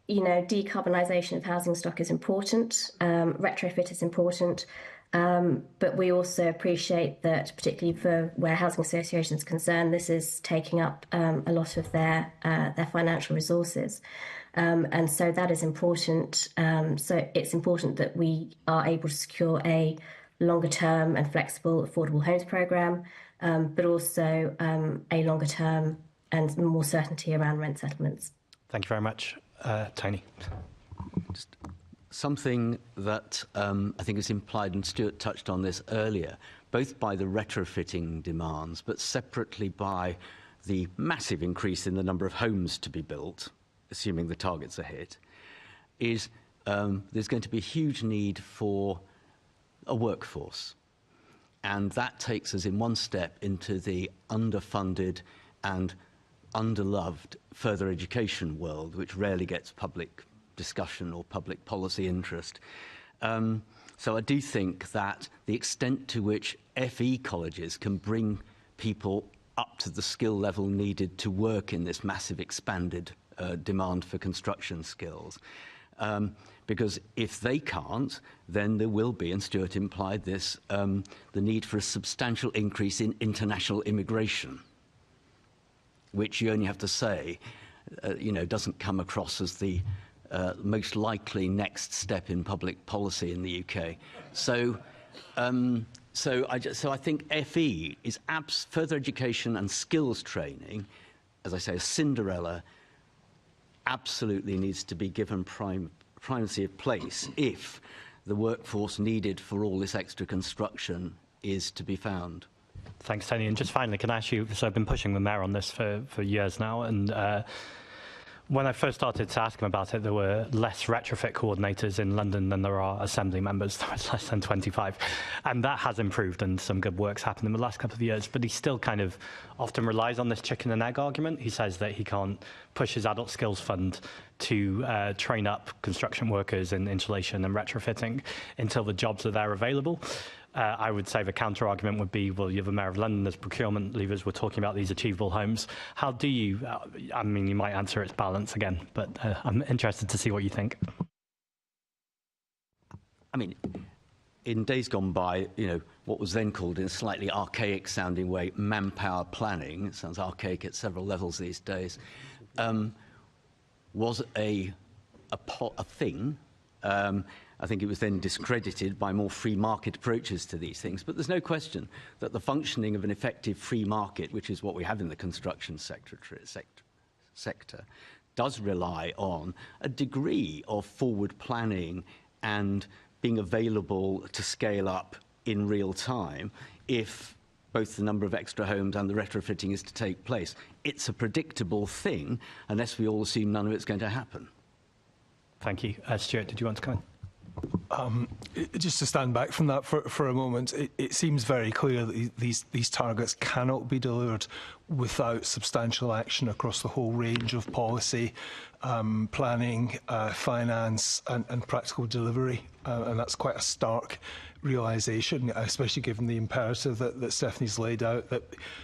decarbonisation of housing stock is important. Retrofit is important. But we also appreciate that, particularly for where housing associations are concerned, this is taking up a lot of their financial resources. And so that is important. So it's important that we are able to secure a longer term and flexible affordable homes programme, but also a longer term and more certainty around rent settlements. Thank you very much. Tony. Just something that I think is implied, and Stuart touched on this earlier, both by the retrofitting demands, but separately by the massive increase in the number of homes to be built, assuming the targets are hit, is there's going to be a huge need for a workforce. And that takes us in one step into the underfunded and underloved further education world, which rarely gets public discussion or public policy interest. So I do think that the extent to which FE colleges can bring people up to the skill level needed to work in this massive expanded demand for construction skills. Because if they can't, then there will be, and Stuart implied this, the need for a substantial increase in international immigration, which you only have to say, doesn't come across as the most likely next step in public policy in the UK. So I think FE is further education and skills training, as I say, a Cinderella, absolutely needs to be given primacy of place if the workforce needed for all this extra construction is to be found. Thanks, Tony. And just finally, can I ask you, so I've been pushing the Mayor on this for years now, and when I first started to ask him about it, there were less retrofit coordinators in London than there are Assembly members. There was less than 25. And that has improved, and some good work's happened in the last couple of years. But he still kind of often relies on this chicken and egg argument. He says that he can't push his Adult Skills Fund to train up construction workers in insulation and retrofitting until the jobs are there available. I would say the counter-argument would be, well, you're the Mayor of London, there's procurement levers, we're talking about these achievable homes. How do you, you might answer it's balance again, but I'm interested to see what you think. In days gone by, what was then called, in a slightly archaic-sounding way, manpower planning, it sounds archaic at several levels these days, was a thing. I think it was then discredited by more free market approaches to these things. But there's no question that the functioning of an effective free market, which is what we have in the construction sector, does rely on a degree of forward planning and being available to scale up in real time if both the number of extra homes and the retrofitting is to take place. It's a predictable thing unless we all assume none of it's going to happen. Thank you. Stuart, did you want to come in? Just to stand back from that for a moment, it seems very clear that these targets cannot be delivered without substantial action across the whole range of policy, planning, finance and practical delivery. And that's quite a stark realisation, especially given the imperative that Stephanie's laid out, that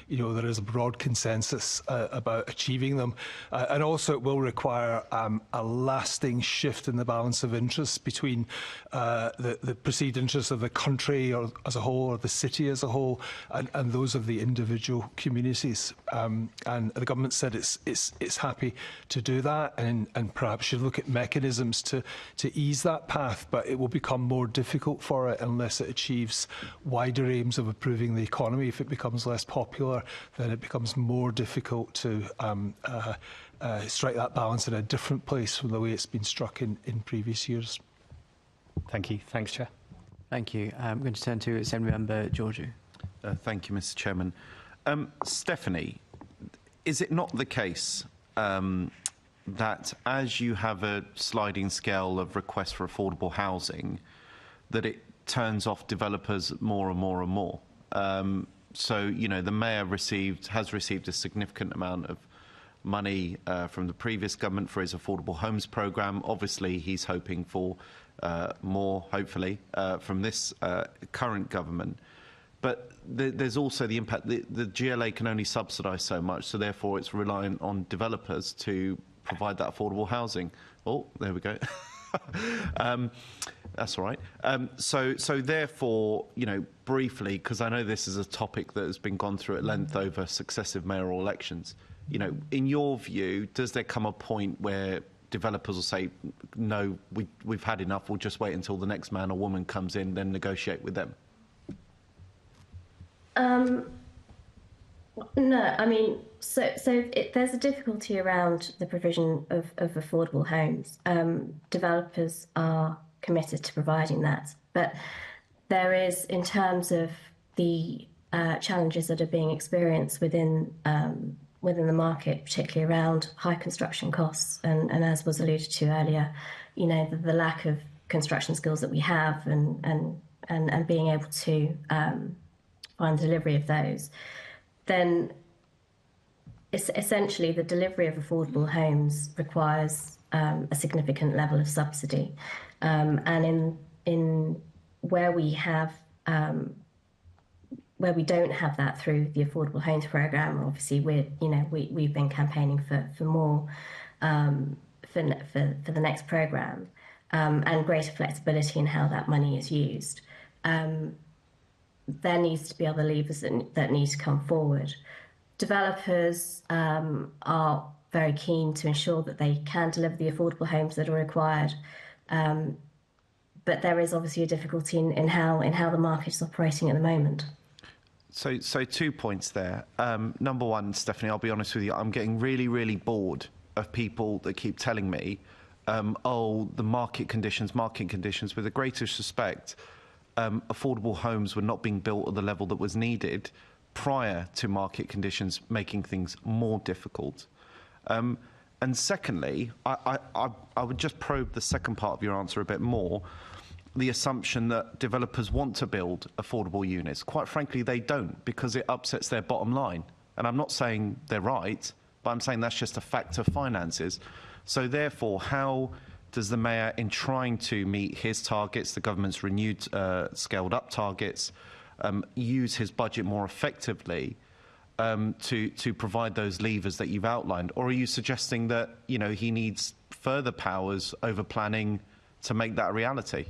there is a broad consensus about achieving them. And also it will require a lasting shift in the balance of interests between the perceived interests of the country or as a whole, or the city as a whole, and those of the individual communities. And the government said it's happy to do that, and perhaps should look at mechanisms to ease that path, but it will become more difficult for it unless it achieves wider aims of improving the economy. If it becomes less popular, then it becomes more difficult to strike that balance in a different place from the way it's been struck in previous years. Thank you. Thanks, Chair. Thank you. I'm going to turn to Assembly Member Georgiou. Thank you, Mr. Chairman. Stephanie, is it not the case that as you have a sliding scale of requests for affordable housing, that it turns off developers more and more and more? So, the Mayor has received a significant amount of money from the previous government for his affordable homes programme. Obviously, he's hoping for more, hopefully, from this current government. But there's also the impact. The GLA can only subsidise so much, so therefore it's reliant on developers to provide that affordable housing. Oh, there we go. That's all right. So therefore, briefly, because I know this is a topic that has been gone through at length over successive mayoral elections, in your view, does there come a point where developers will say, no, we've had enough, we'll just wait until the next man or woman comes in, then negotiate with them? No, I mean, there's a difficulty around the provision of affordable homes. Developers are committed to providing that, but there is, in terms of the challenges that are being experienced within the market, particularly around high construction costs, and as was alluded to earlier, the lack of construction skills that we have, and being able to find the delivery of those, then essentially the delivery of affordable homes requires a significant level of subsidy, and in where we don't have that through the Affordable Homes Programme, obviously we've been campaigning for more for the next programme, and greater flexibility in how that money is used. There needs to be other levers that need to come forward. Developers are very keen to ensure that they can deliver the affordable homes that are required, but there is obviously a difficulty in how the market is operating at the moment. So 2 points there. Number one, Stephanie, I'll be honest with you, I'm getting really, really bored of people that keep telling me, the market conditions. With the greatest respect, affordable homes were not being built at the level that was needed prior to market conditions making things more difficult. And secondly, I would just probe the second part of your answer a bit more, the assumption that developers want to build affordable units. Quite frankly, they don't, because it upsets their bottom line. And I'm not saying they're right, but I'm saying that's just a fact of finances. So therefore, how does the Mayor, in trying to meet his targets, the government's renewed scaled up targets, use his budget more effectively to provide those levers that you've outlined? Or are you suggesting that, he needs further powers over planning to make that a reality?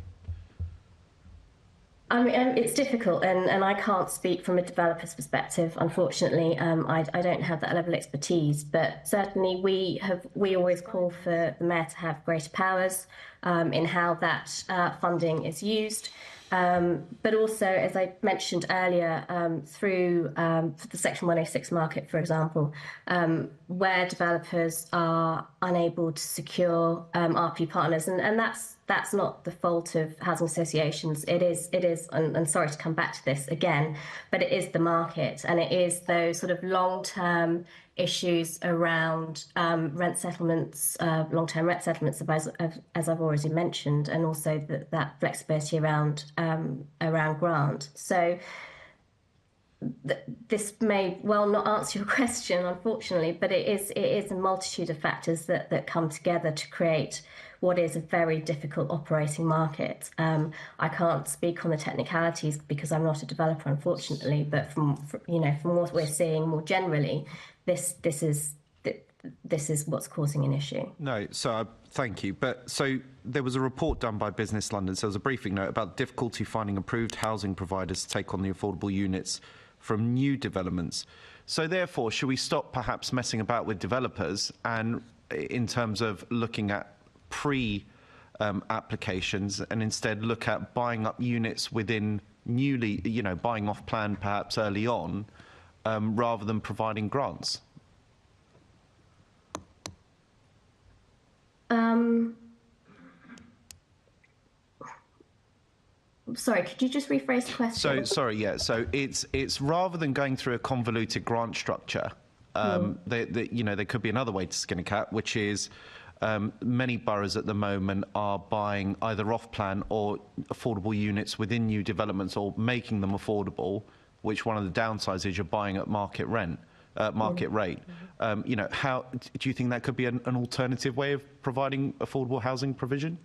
I mean, it's difficult, and I can't speak from a developer's perspective, unfortunately. I don't have that level of expertise, but certainly we always call for the Mayor to have greater powers in how that funding is used. But also, as I mentioned earlier, through the Section 106 market, for example, where developers are unable to secure RP partners, and that's not the fault of housing associations. It is, and sorry to come back to this again, but it is the market, and it is those sort of long-term issues around rent settlements, long-term rent settlements, as I've already mentioned, and also that flexibility around grant. So this may well not answer your question, unfortunately, but it is a multitude of factors that come together to create what is a very difficult operating market. I can't speak on the technicalities because I'm not a developer, unfortunately, but from what we're seeing more generally, this is what's causing an issue. No, so thank you. But so there was a report done by Business London, so there was a briefing note about difficulty finding approved housing providers to take on the affordable units from new developments. So therefore, should we stop perhaps messing about with developers and in terms of looking at applications and instead look at buying up units within newly, buying off plan perhaps early on, rather than providing grants? Sorry, could you just rephrase the question? So it's rather than going through a convoluted grant structure, there could be another way to skin a cat, which is many boroughs at the moment are buying either off-plan or affordable units within new developments or making them affordable, which one of the downsides is you're buying at market rate. How do you think that could be an alternative way of providing affordable housing provision?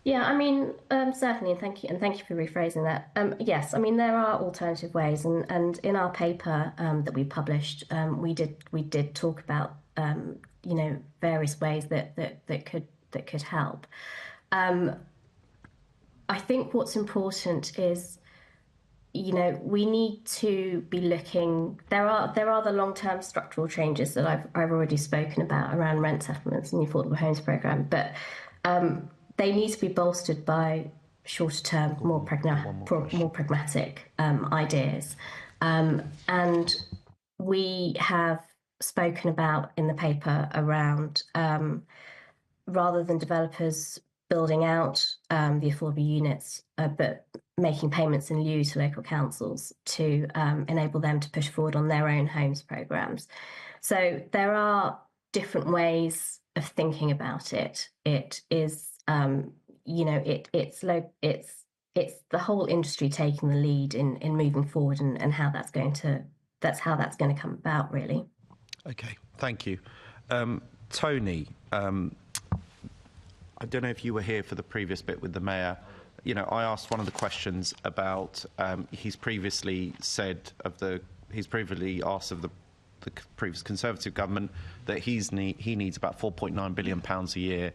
Yeah, I mean, certainly, and thank you for rephrasing that. Yes, I mean, there are alternative ways, and in our paper that we published, we did talk about various ways that could help. I think what's important is, we need to be looking. There are the long-term structural changes that I've already spoken about around rent settlements and the Affordable Homes Programme, but they need to be bolstered by shorter-term, more pragmatic ideas. And we have spoken about in the paper around rather than developers building out the affordable units, but making payments in lieu to local councils to enable them to push forward on their own homes programmes. So there are different ways of thinking about it. It is it's the whole industry taking the lead in moving forward and how that's going to come about, really. Okay, thank you. Tony, I don't know if you were here for the previous bit with the Mayor. I asked one of the questions about he's previously asked of the previous Conservative government that he needs about £4.9 billion a year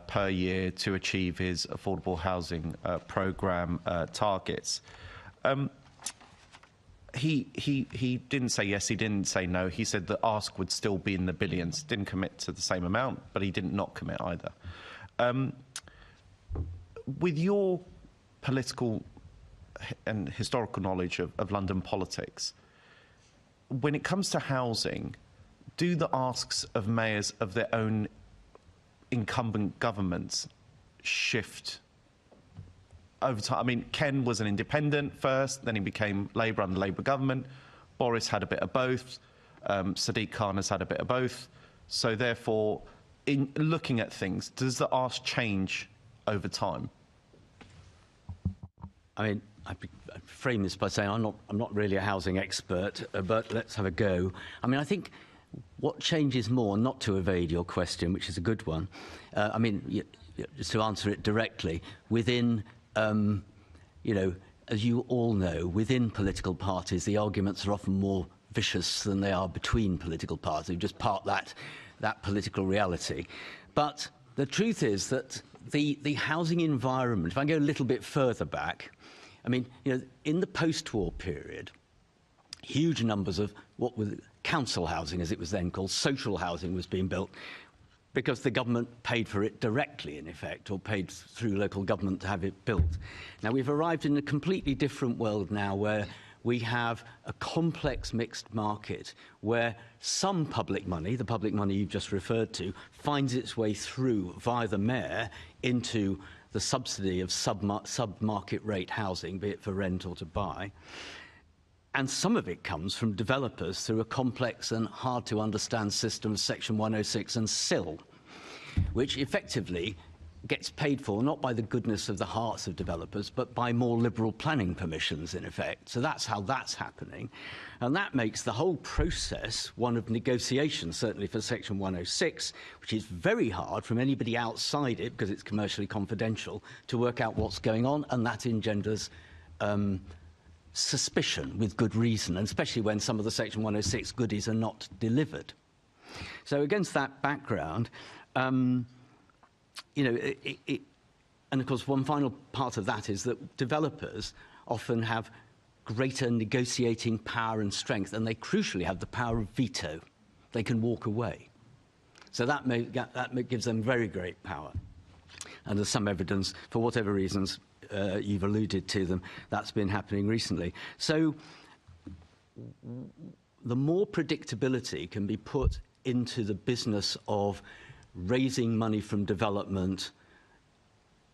per year to achieve his affordable housing programme targets. He didn't say yes, he didn't say no. He said the ask would still be in the billions. Didn't commit to the same amount, but he did not commit either. With your political and historical knowledge of London politics, when it comes to housing, do the asks of mayors of their own incumbent governments shift over time? I mean, Ken was an independent first, then he became Labour under Labour government. Boris had a bit of both. Sadiq Khan has had a bit of both. So therefore, in looking at things, does the ask change over time? I mean, I'd frame this by saying I'm not really a housing expert, but let's have a go. I mean, I think what changes more, not to evade your question, which is a good one, just to answer it directly, within, as you all know, within political parties, the arguments are often more vicious than they are between political parties, just part that political reality. But the truth is that the housing environment, if I go a little bit further back, I mean, in the post-war period, huge numbers of what was council housing, as it was then called, social housing, was being built because the government paid for it directly, in effect, or paid through local government to have it built. Now, we've arrived in a completely different world now where we have a complex mixed market where some public money, the public money you've just referred to, finds its way through via the mayor into the subsidy of sub-market rate housing, be it for rent or to buy. And some of it comes from developers through a complex and hard to understand system of Section 106 and SIL, which effectively gets paid for not by the goodness of the hearts of developers, but by more liberal planning permissions, in effect. So that's how that's happening. And that makes the whole process one of negotiation, certainly for Section 106, which is very hard from anybody outside it, because it's commercially confidential, to work out what's going on, and that engenders suspicion with good reason, and especially when some of the Section 106 goodies are not delivered. So against that background, you know, and of course one final part of that is that developers often have greater negotiating power and strength, and they crucially have the power of veto. They can walk away. So that gives them very great power. And there's some evidence, for whatever reasons you've alluded to them, that's been happening recently. So the more predictability can be put into the business of raising money from development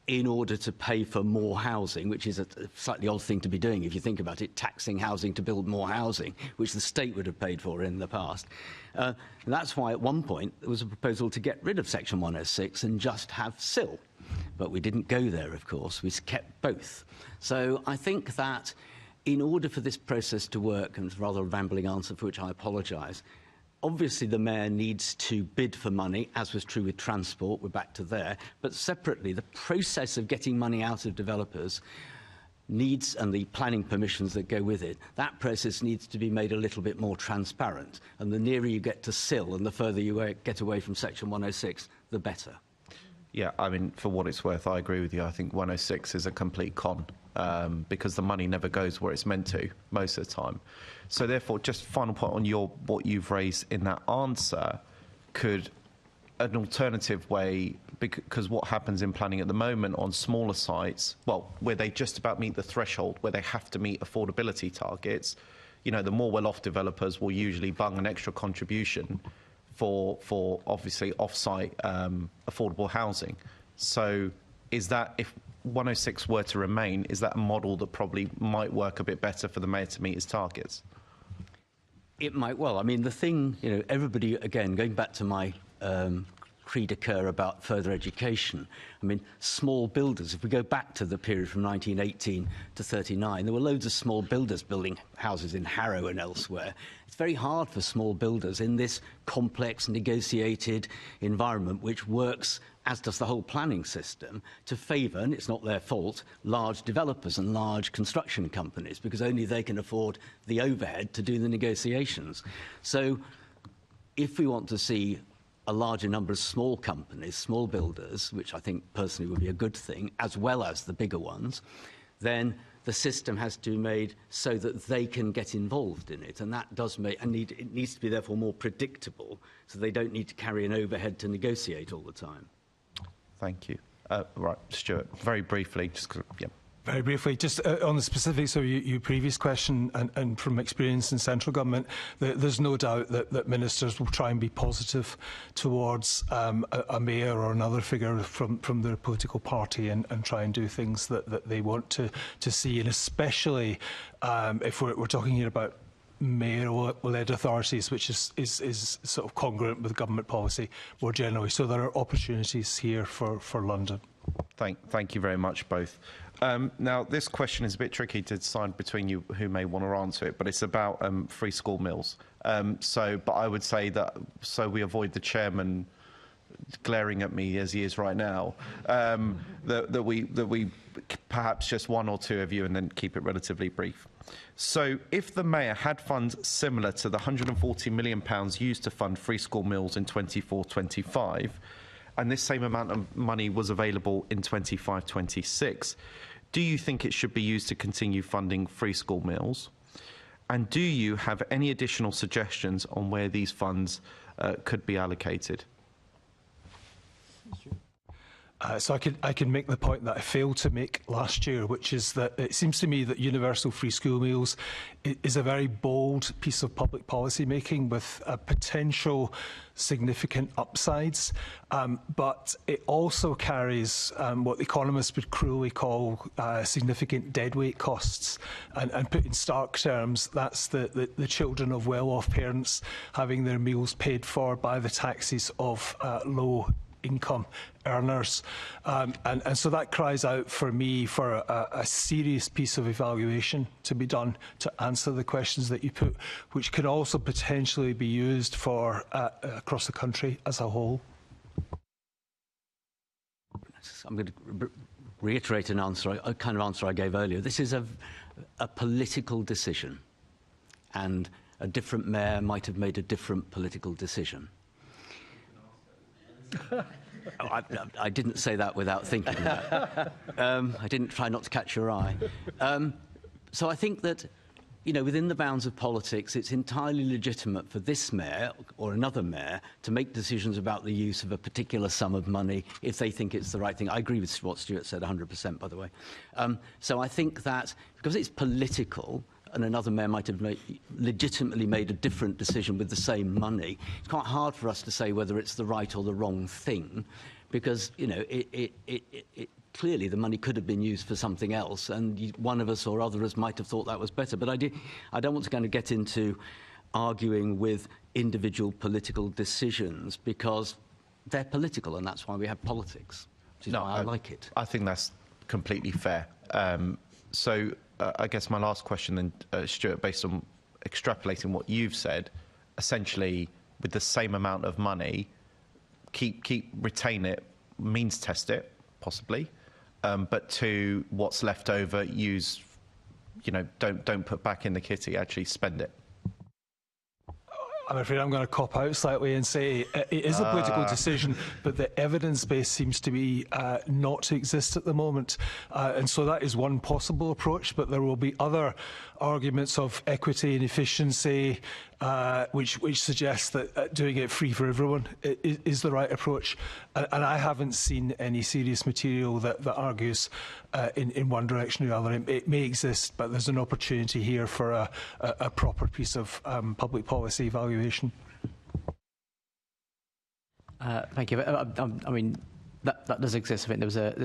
in order to pay for more housing, which is a slightly odd thing to be doing if you think about it, taxing housing to build more housing, which the state would have paid for in the past. And that's why at one point there was a proposal to get rid of Section 106 and just have SIL. But we didn't go there, of course. We kept both. So I think that in order for this process to work, and it's a rather rambling answer for which I apologise, obviously the mayor needs to bid for money, as was true with transport, we're back to there, but separately the process of getting money out of developers needs, and the planning permissions that go with it, that process needs to be made a little bit more transparent, and the nearer you get to SIL and the further you get away from Section 106, the better. Yeah, I mean, for what it's worth, I agree with you. I think 106 is a complete con because the money never goes where it's meant to most of the time. So therefore, just final point on what you've raised in that answer, could an alternative way, because what happens in planning at the moment on smaller sites, well, where they just about meet the threshold, where they have to meet affordability targets, you know, the more well-off developers will usually bung an extra contribution for obviously off-site affordable housing. So is that, if 106 were to remain, is that a model that probably might work a bit better for the mayor to meet his targets? It might well. I mean, the thing, you know, everybody, again, going back to my cri de coeur about further education, I mean, small builders, if we go back to the period from 1918 to 39, there were loads of small builders building houses in Harrow and elsewhere. It's very hard for small builders in this complex, negotiated environment, which works, as does the whole planning system, to favour, and it's not their fault, large developers and large construction companies, because only they can afford the overhead to do the negotiations. So if we want to see a larger number of small companies, small builders, which I think personally would be a good thing, as well as the bigger ones, then the system has to be made so that they can get involved in it, and that does make, and it needs to be therefore more predictable, so they don't need to carry an overhead to negotiate all the time. Thank you. Right, Stuart, very briefly, just yeah. Very briefly, just on the specifics of your previous question, and from experience in central government, there's no doubt that ministers will try and be positive towards a mayor or another figure from their political party and try and do things that they want to see, and especially if we're talking here about mayoral-led authorities, which is sort of congruent with government policy more generally. So there are opportunities here for London. Thank you very much, both. Now, this question is a bit tricky to decide between you who may want to answer it, but it's about free school meals. But I would say that, so we avoid the chairman glaring at me as he is right now, that we perhaps just one or two of you, and then keep it relatively brief. So if the mayor had funds similar to the £140 million used to fund free school meals in 24-25, and this same amount of money was available in 25-26, do you think it should be used to continue funding free school meals? And do you have any additional suggestions on where these funds could be allocated? So I can make the point that I failed to make last year, which is that it seems to me that universal free school meals is a very bold piece of public policy making with potential significant upsides, but it also carries what economists would cruelly call significant deadweight costs. And put in stark terms, that's the children of well-off parents having their meals paid for by the taxes of low income earners. And so that cries out for me for a serious piece of evaluation to be done to answer the questions that you put, which could also potentially be used for across the country as a whole. I'm going to reiterate a kind of answer I gave earlier. This is a political decision, and a different mayor might have made a different political decision. I didn't say that without thinking that. I didn't try not to catch your eye. So I think that, within the bounds of politics, it's entirely legitimate for this mayor or another mayor to make decisions about the use of a particular sum of money if they think it's the right thing. I agree with what Stuart said 100%, by the way. So I think that because it's political, and another mayor might have legitimately made a different decision with the same money, it's quite hard for us to say whether it's the right or the wrong thing, because, clearly the money could have been used for something else, and one of us or others might have thought that was better. But I don't want to kind of get into arguing with individual political decisions, because they're political, and that's why we have politics, which is why I like it. I think that's completely fair. So I guess my last question then, Stuart, based on extrapolating what you've said, essentially with the same amount of money, retain it, means test it, possibly, but to what's left over, use, don't put back in the kitty, actually spend it. I'm afraid I'm going to cop out slightly and say it is a political decision, but the evidence base seems to be not to exist at the moment. And so that is one possible approach, but there will be other arguments of equity and efficiency, which suggests that doing it free for everyone is the right approach. And I haven't seen any serious material that argues in one direction or the other. It may exist, but there's an opportunity here for a proper piece of public policy evaluation. Thank you. I mean, that does exist. I think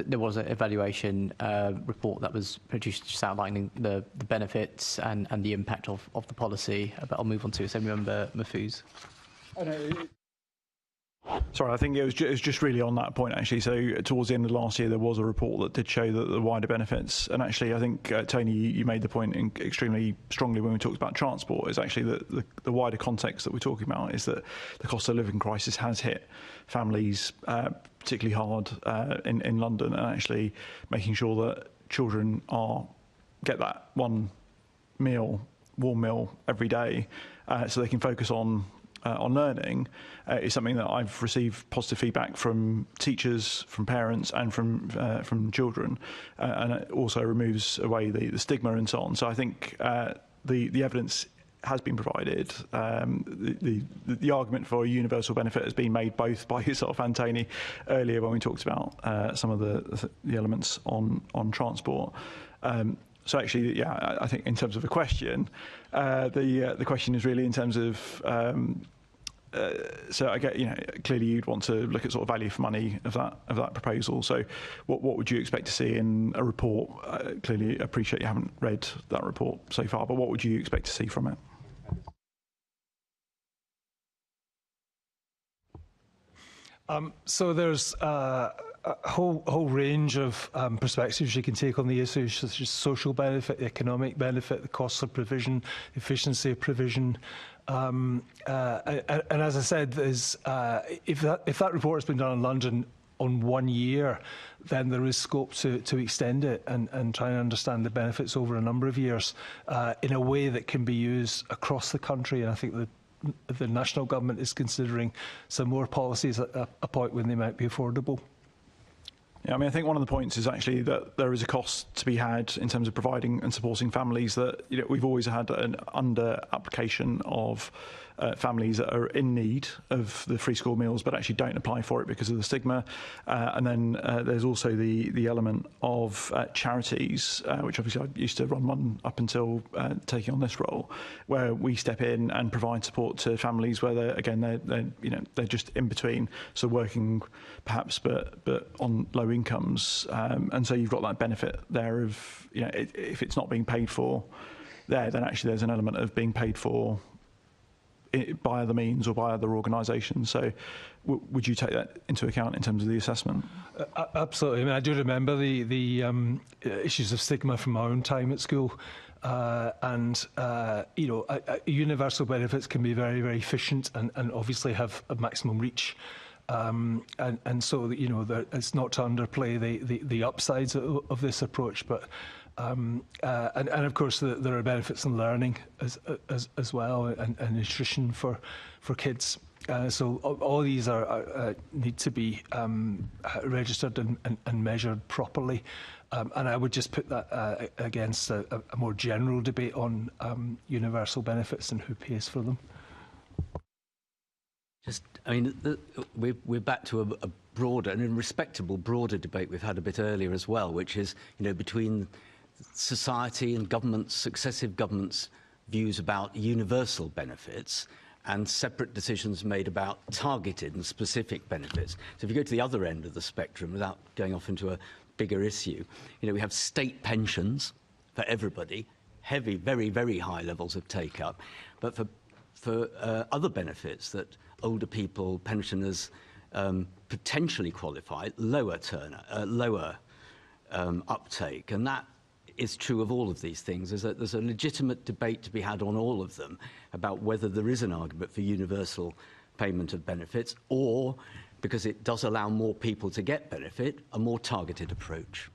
there was an evaluation report that was produced just outlining the benefits and the impact of the policy. But I'll move on to Assemblymember Mahfouz. Sorry, I think it was just really on that point, actually. So towards the end of last year, there was a report that did show that the wider benefits, and actually I think, Tony, you made the point extremely strongly when we talked about transport, is actually that the wider context that we're talking about is that the cost of living crisis has hit families particularly hard in London, and actually making sure that children get that one warm meal every day, so they can focus on learning, is something that I've received positive feedback from teachers, from parents, and from children, and it also removes away the stigma and so on. So I think the evidence has been provided. The argument for a universal benefit has been made both by yourself and Tony earlier when we talked about some of the elements on transport. So actually, yeah, I think in terms of the question, the question is really in terms of. So I get, clearly you'd want to look at sort of value for money of that proposal. So what would you expect to see in a report? Clearly, appreciate you haven't read that report so far, but what would you expect to see from it? So there's a whole range of perspectives you can take on the issue, such as social benefit, economic benefit, the costs of provision, efficiency of provision. And as I said, if that report has been done in London on 1 year, then there is scope to extend it and try and understand the benefits over a number of years in a way that can be used across the country. And I think the national government is considering some more policies at a point when they might be affordable. Yeah, I mean, I think one of the points is actually that there is a cost to be had in terms of providing and supporting families that, we've always had an under-application of families that are in need of the free school meals but actually don't apply for it because of the stigma. And then there's also the element of charities, which obviously I used to run one up until taking on this role, where we step in and provide support to families where they're just in between, so working perhaps but on low incomes, and so you've got that benefit there of, you know, if it's not being paid for there, then actually there's an element of being paid for by other means or by other organisations. So would you take that into account in terms of the assessment? Absolutely. I mean, I do remember the issues of stigma from my own time at school. Universal benefits can be very, very efficient and obviously have a maximum reach. And so, you know, it's not to underplay the upsides of this approach, but and of course there are benefits in learning as well, and nutrition for kids. So all these need to be registered and measured properly. And I would just put that against a more general debate on universal benefits and who pays for them. We're back to a broader and respectable broader debate we've had a bit earlier as well, which is, you know, between society and governments, successive governments' views about universal benefits and separate decisions made about targeted and specific benefits. So if you go to the other end of the spectrum, without going off into a bigger issue, you know, we have state pensions for everybody, heavy, very, very high levels of take-up, but for other benefits that older people, pensioners, potentially qualify, lower uptake, and that is true of all of these things. There's a legitimate debate to be had on all of them about whether there is an argument for universal payment of benefits, or, because it does allow more people to get benefit, a more targeted approach.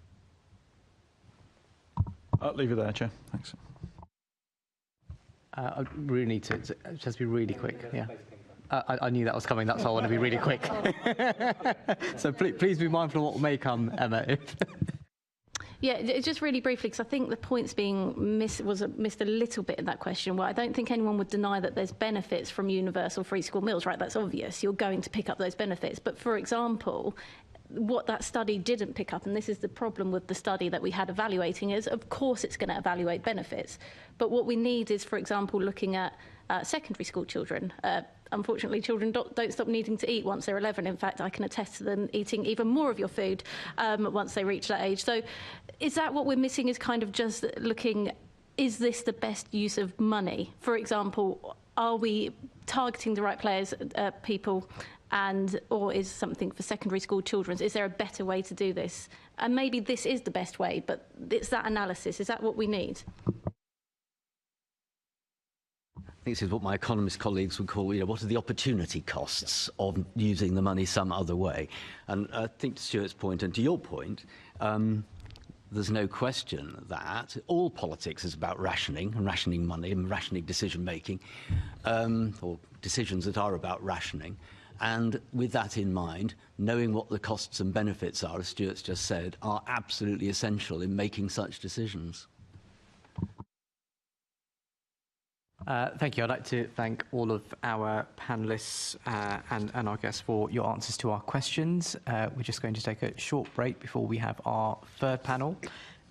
I'll leave it there, Chair. Thanks. I really need to just be really quick. Yeah. I knew that was coming. That's why I want to be really quick. So please be mindful of what may come, Emma. Yeah, just really briefly, because I think the points being missed a little bit in that question. Well, I don't think anyone would deny that there's benefits from universal free school meals, right? That's obvious. You're going to pick up those benefits. But for example, what that study didn't pick up, and this is the problem with the study that we had evaluating, is of course it's going to evaluate benefits. But what we need is, for example, looking at secondary school children. Unfortunately, children don't stop needing to eat once they're 11. In fact, I can attest to them eating even more of your food once they reach that age. So is that what we're missing, is kind of just looking, is this the best use of money? For example, are we targeting the right people, or is something for secondary school children? Is there a better way to do this? And maybe this is the best way, but it's that analysis. Is that what we need? I think this is what my economist colleagues would call, you know, what are the opportunity costs of using the money some other way? And I think to Stuart's point and to your point, there's no question that all politics is about rationing and rationing money and rationing decision-making, or decisions that are about rationing. And with that in mind, knowing what the costs and benefits are, as Stuart's just said, are absolutely essential in making such decisions. Thank you. I'd like to thank all of our panellists and our guests for your answers to our questions. We're just going to take a short break before we have our third panel.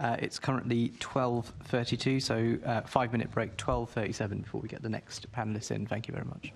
It's currently 12:32, so 5-minute break, 12:37 before we get the next panellists in. Thank you very much.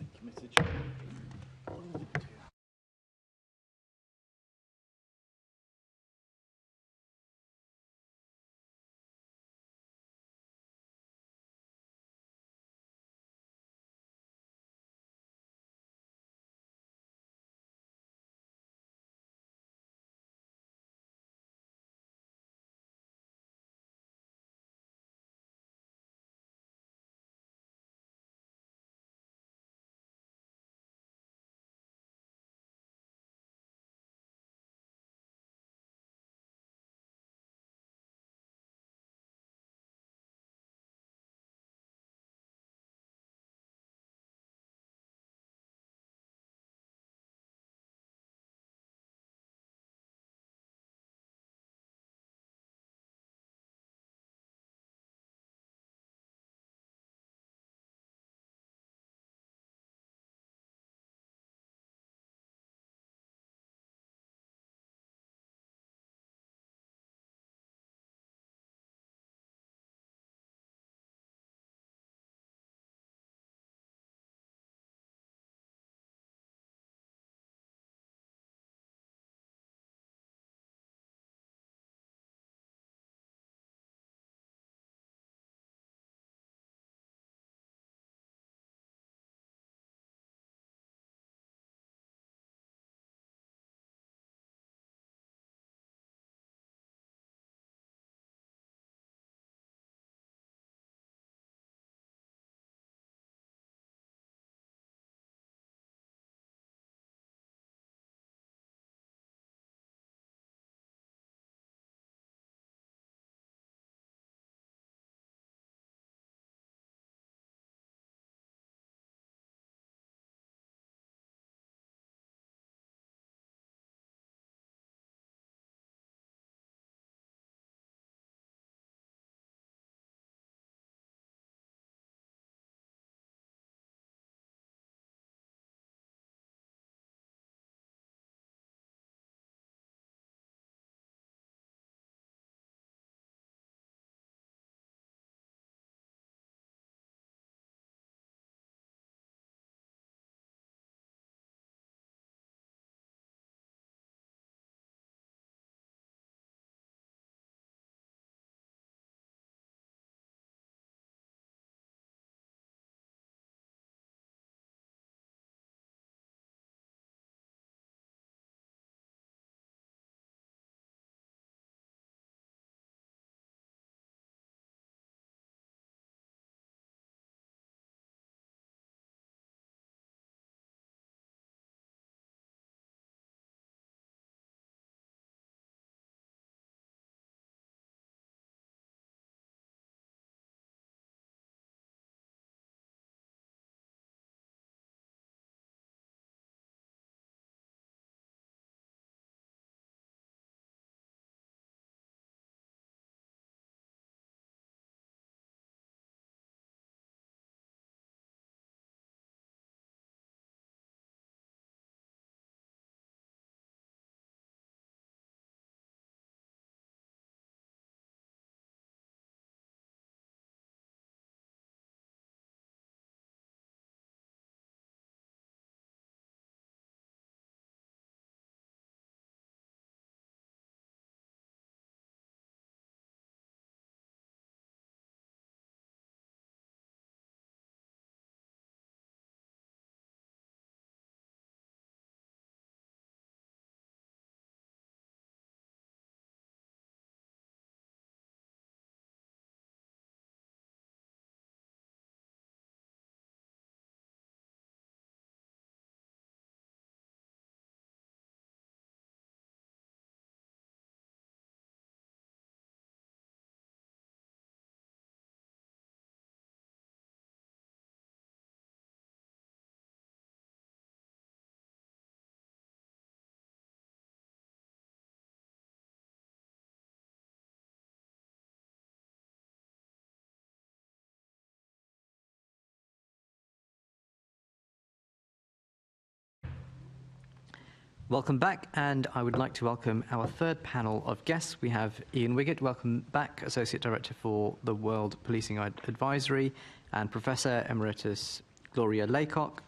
Welcome back, and I would like to welcome our third panel of guests. We have Ian Wiggett, welcome back, Associate Director for the World Policing Advisory, and Professor Emeritus Gloria Laycock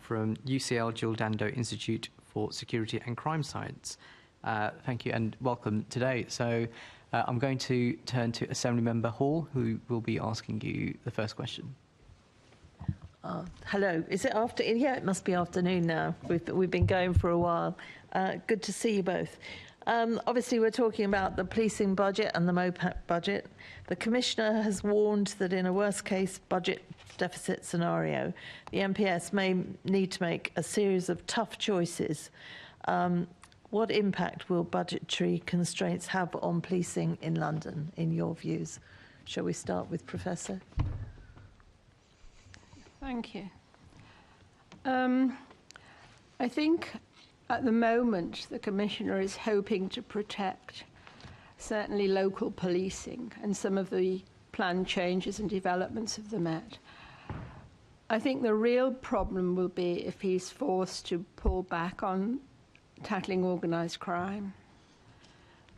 from UCL Jill Dando Institute for Security and Crime Science. Thank you and welcome today. So I'm going to turn to Assemblymember Hall, who will be asking you the first question. Hello. Is it after? Yeah, it must be afternoon now. We've been going for a while. Good to see you both. Obviously, we're talking about the policing budget and the MOPAC budget. The Commissioner has warned that in a worst-case budget deficit scenario, the MPS may need to make a series of tough choices. What impact will budgetary constraints have on policing in London, in your views? Shall we start with Professor? Thank you. I think at the moment the Commissioner is hoping to protect certainly local policing and some of the planned changes and developments of the Met. I think the real problem will be if he's forced to pull back on tackling organised crime,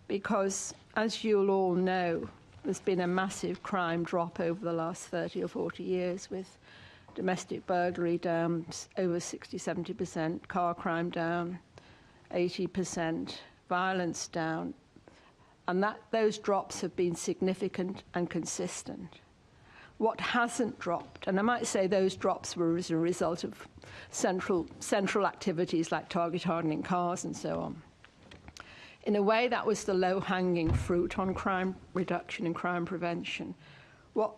because as you'll all know, there's been a massive crime drop over the last 30 or 40 years, with domestic burglary down over 60-70%, car crime down 80%, violence down, and those drops have been significant and consistent. What hasn't dropped, and I might say those drops were as a result of central activities like target hardening cars and so on. In a way, that was the low-hanging fruit on crime reduction and crime prevention. What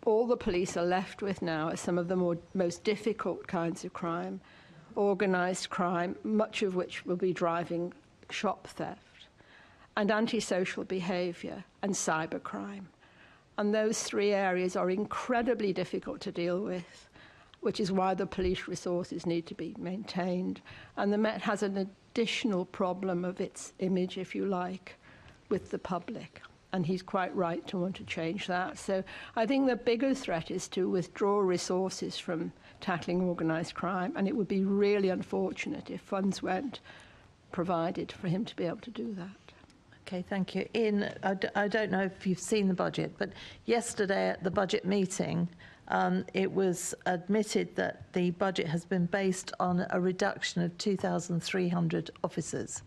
all the police are left with now are some of the most difficult kinds of crime, organised crime, much of which will be driving shop theft, and antisocial behaviour and cybercrime. And those three areas are incredibly difficult to deal with, which is why the police resources need to be maintained. And the Met has an additional problem of its image, if you like, with the public. And he's quite right to want to change that. So I think the bigger threat is to withdraw resources from tackling organised crime, and it would be really unfortunate if funds weren't provided for him to be able to do that. Okay, thank you. Ian, I don't know if you've seen the budget, but yesterday at the budget meeting, it was admitted that the budget has been based on a reduction of 2,300 officers,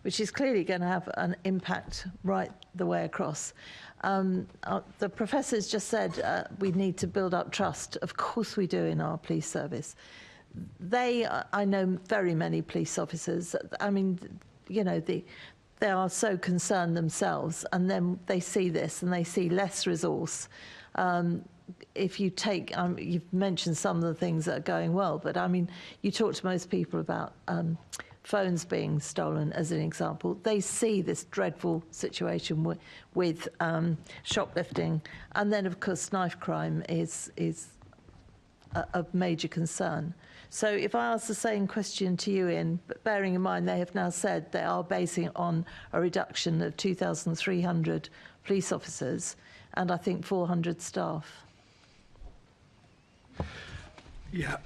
which is clearly going to have an impact right the way across. The professors just said we need to build up trust. Of course we do in our police service. I know very many police officers. I mean, you know, they are so concerned themselves, and then they see this and they see less resource. If you take, you've mentioned some of the things that are going well, but I mean, you talk to most people about phones being stolen, as an example. They see this dreadful situation with shoplifting, and then of course knife crime is a major concern. So if I ask the same question to you, Ian, but bearing in mind they have now said they are basing it on a reduction of 2,300 police officers and I think 400 staff. Yeah,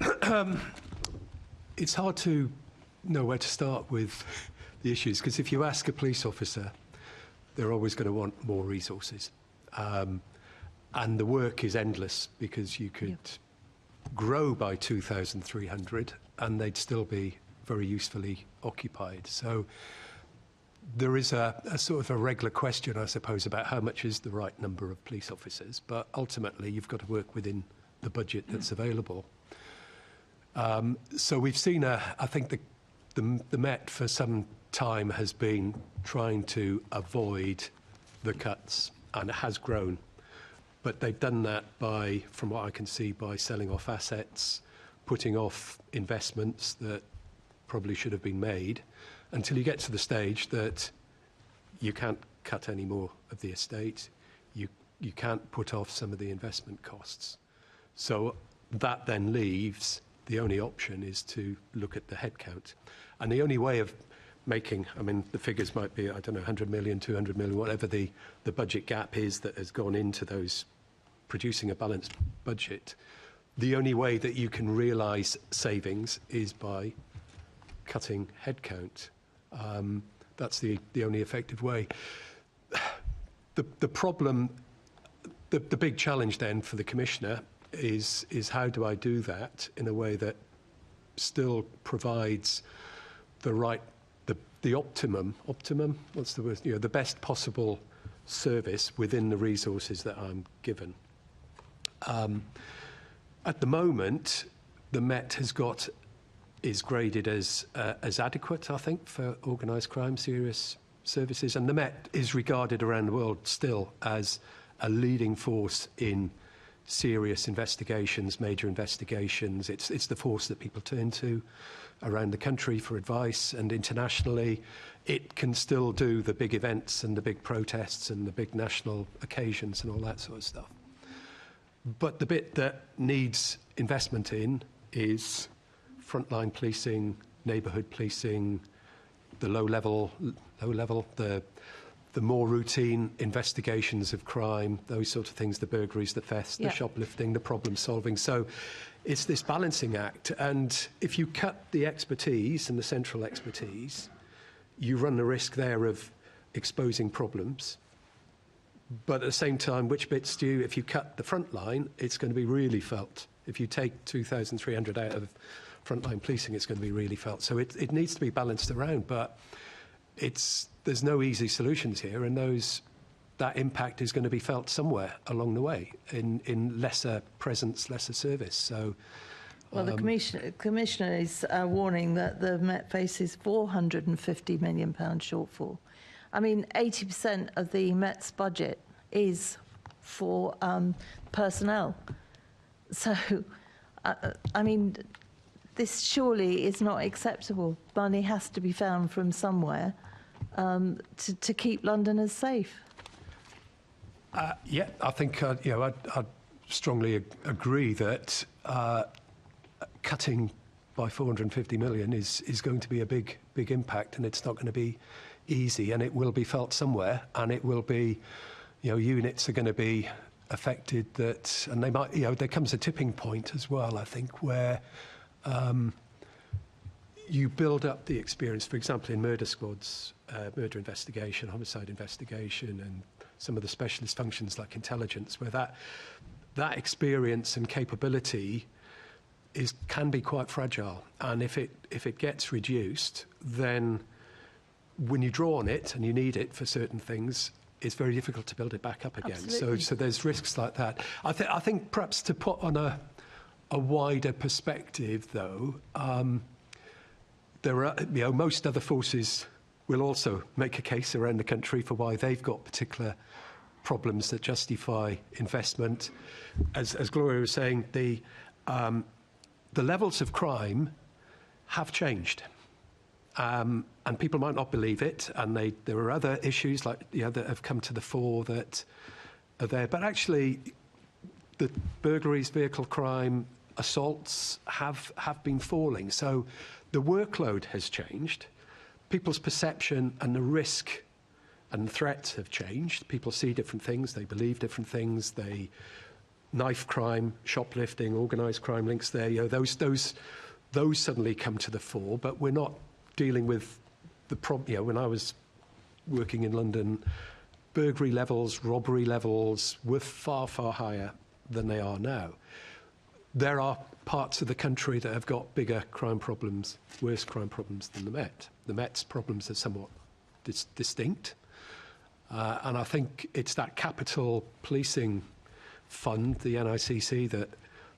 it's hard to know where to start with the issues, because if you ask a police officer, they're always going to want more resources. And the work is endless, because you could grow by 2,300 and they'd still be very usefully occupied. So there is a sort of a regular question, I suppose, about how much is the right number of police officers, but ultimately you've got to work within the budget that's available. So we've seen, I think the Met for some time has been trying to avoid the cuts, and it has grown. But they've done that by, from what I can see, by selling off assets, putting off investments that probably should have been made, until you get to the stage that you can't cut any more of the estate. You can't put off some of the investment costs. So that then leaves, the only option is to look at the headcount. And the only way of making, I mean, the figures might be, I don't know, 100 million, 200 million, whatever the budget gap is that has gone into those producing a balanced budget. The only way that you can realise savings is by cutting headcount. That's the only effective way. The problem, the big challenge then for the Commissioner is how do I do that in a way that still provides the right, the optimum, what's the word, the best possible service within the resources that I'm given. At the moment, the Met is graded as adequate, I think, for organised crime, serious services, and the Met is regarded around the world still as a leading force in serious investigations, major investigations. It's the force that people turn to around the country for advice, and internationally it can still do the big events and the big protests and the big national occasions and all that sort of stuff. But the bit that needs investment in is frontline policing, neighbourhood policing, the low level, the more routine investigations of crime, those sort of things, the burglaries, the thefts, the shoplifting, the problem solving. So it's this balancing act. And if you cut the expertise and the central expertise, you run the risk there of exposing problems. But at the same time, which bits do you, if you cut the front line, it's going to be really felt. If you take 2,300 out of frontline policing, it's going to be really felt. So it needs to be balanced around, but there's no easy solutions here, and that impact is going to be felt somewhere along the way in lesser presence, lesser service. So, well, the Commissioner is warning that the Met faces £450 million shortfall. I mean, 80% of the Met's budget is for personnel. So, I mean, this surely is not acceptable. Money has to be found from somewhere to keep Londoners safe. Yeah, I think I'd strongly agree that cutting by 450 million is going to be a big impact, and it's not going to be easy, and it will be felt somewhere, and it will be, units are going to be affected and they might, there comes a tipping point as well, I think, where you build up the experience, for example, in murder squads, murder investigation, homicide investigation, and some of the specialist functions like intelligence, where that experience and capability can be quite fragile. And if it gets reduced, then when you draw on it and you need it for certain things, it's very difficult to build it back up again. So there's risks like that. I think perhaps to put on a wider perspective, though, there are most other forces will also make a case around the country for why they've got particular problems that justify investment. As Gloria was saying, the levels of crime have changed. And people might not believe it, and there are other issues that have come to the fore that are there. But actually, the burglaries, vehicle crime, assaults have been falling. So the workload has changed. People's perception and the risk and the threats have changed. People see different things. They believe different things. Knife crime, shoplifting, organised crime links there. Those suddenly come to the fore. But we're not dealing with the problem. When I was working in London, burglary levels, robbery levels were far, far higher than they are now. There are parts of the country that have got bigger crime problems, worse crime problems than the Met. The Met's problems are somewhat distinct. And I think it's that capital policing fund, the NICC, that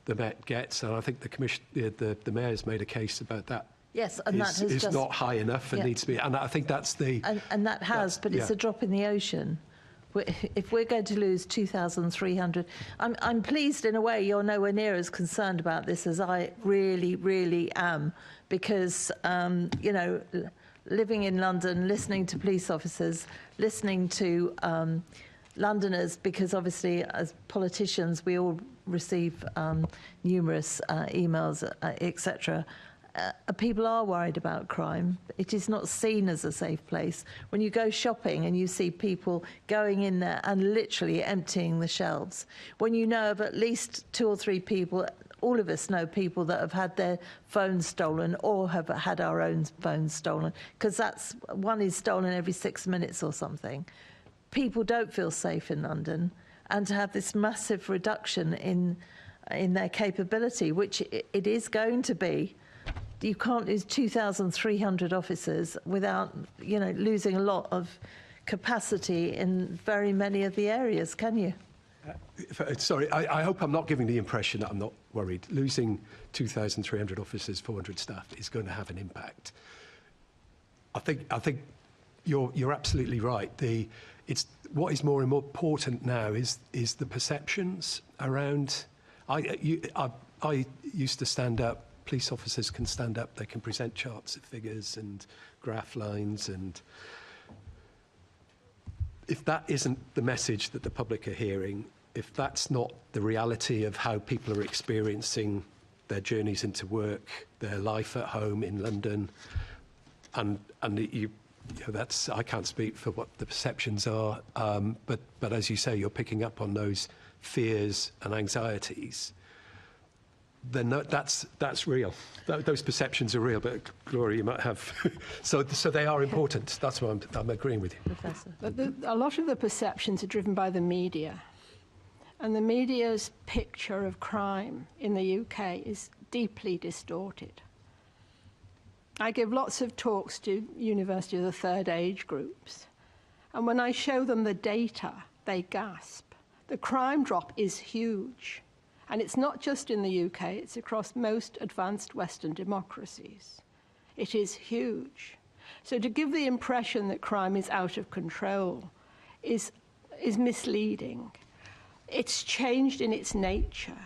the Met gets. And I think the Mayor's made a case about that. Yes, and that has is not high enough and needs to be. And I think that's the... And that has, but it's a drop in the ocean. If we're going to lose 2,300... I'm pleased in a way you're nowhere near as concerned about this as I really, really am, because, living in London, listening to police officers, listening to Londoners, because obviously as politicians we all receive numerous emails, etc., people are worried about crime. It is not seen as a safe place. When you go shopping and you see people going in there and literally emptying the shelves, when you know of at least 2 or 3 people all of us know people that have had their phones stolen or have had our own phones stolen, because that's one is stolen every 6 minutes or something. People don't feel safe in London, and to have this massive reduction in their capability, which it is going to be. You can't lose 2,300 officers without, losing a lot of capacity in very many of the areas, can you? Sorry, I hope I'm not giving the impression that I'm not worried. Losing 2,300 officers, 400 staff is going to have an impact. I think you're absolutely right. What is more important now is the perceptions around. I used to stand up. Police officers can stand up. They can present charts of figures and graph lines, and if that isn't the message that the public are hearing, if that's not the reality of how people are experiencing their journeys into work, their life at home in London, and that's, I can't speak for what the perceptions are, but as you say, you're picking up on those fears and anxieties. Then that's real. Those perceptions are real, but Gloria, you might have. so they are important. That's why I'm agreeing with you. Professor. But a lot of the perceptions are driven by the media. And the media's picture of crime in the UK is deeply distorted. I give lots of talks to university of the third age groups. And when I show them the data, they gasp. The crime drop is huge. And it's not just in the UK, it's across most advanced Western democracies. It is huge. So to give the impression that crime is out of control is misleading. It's changed in its nature.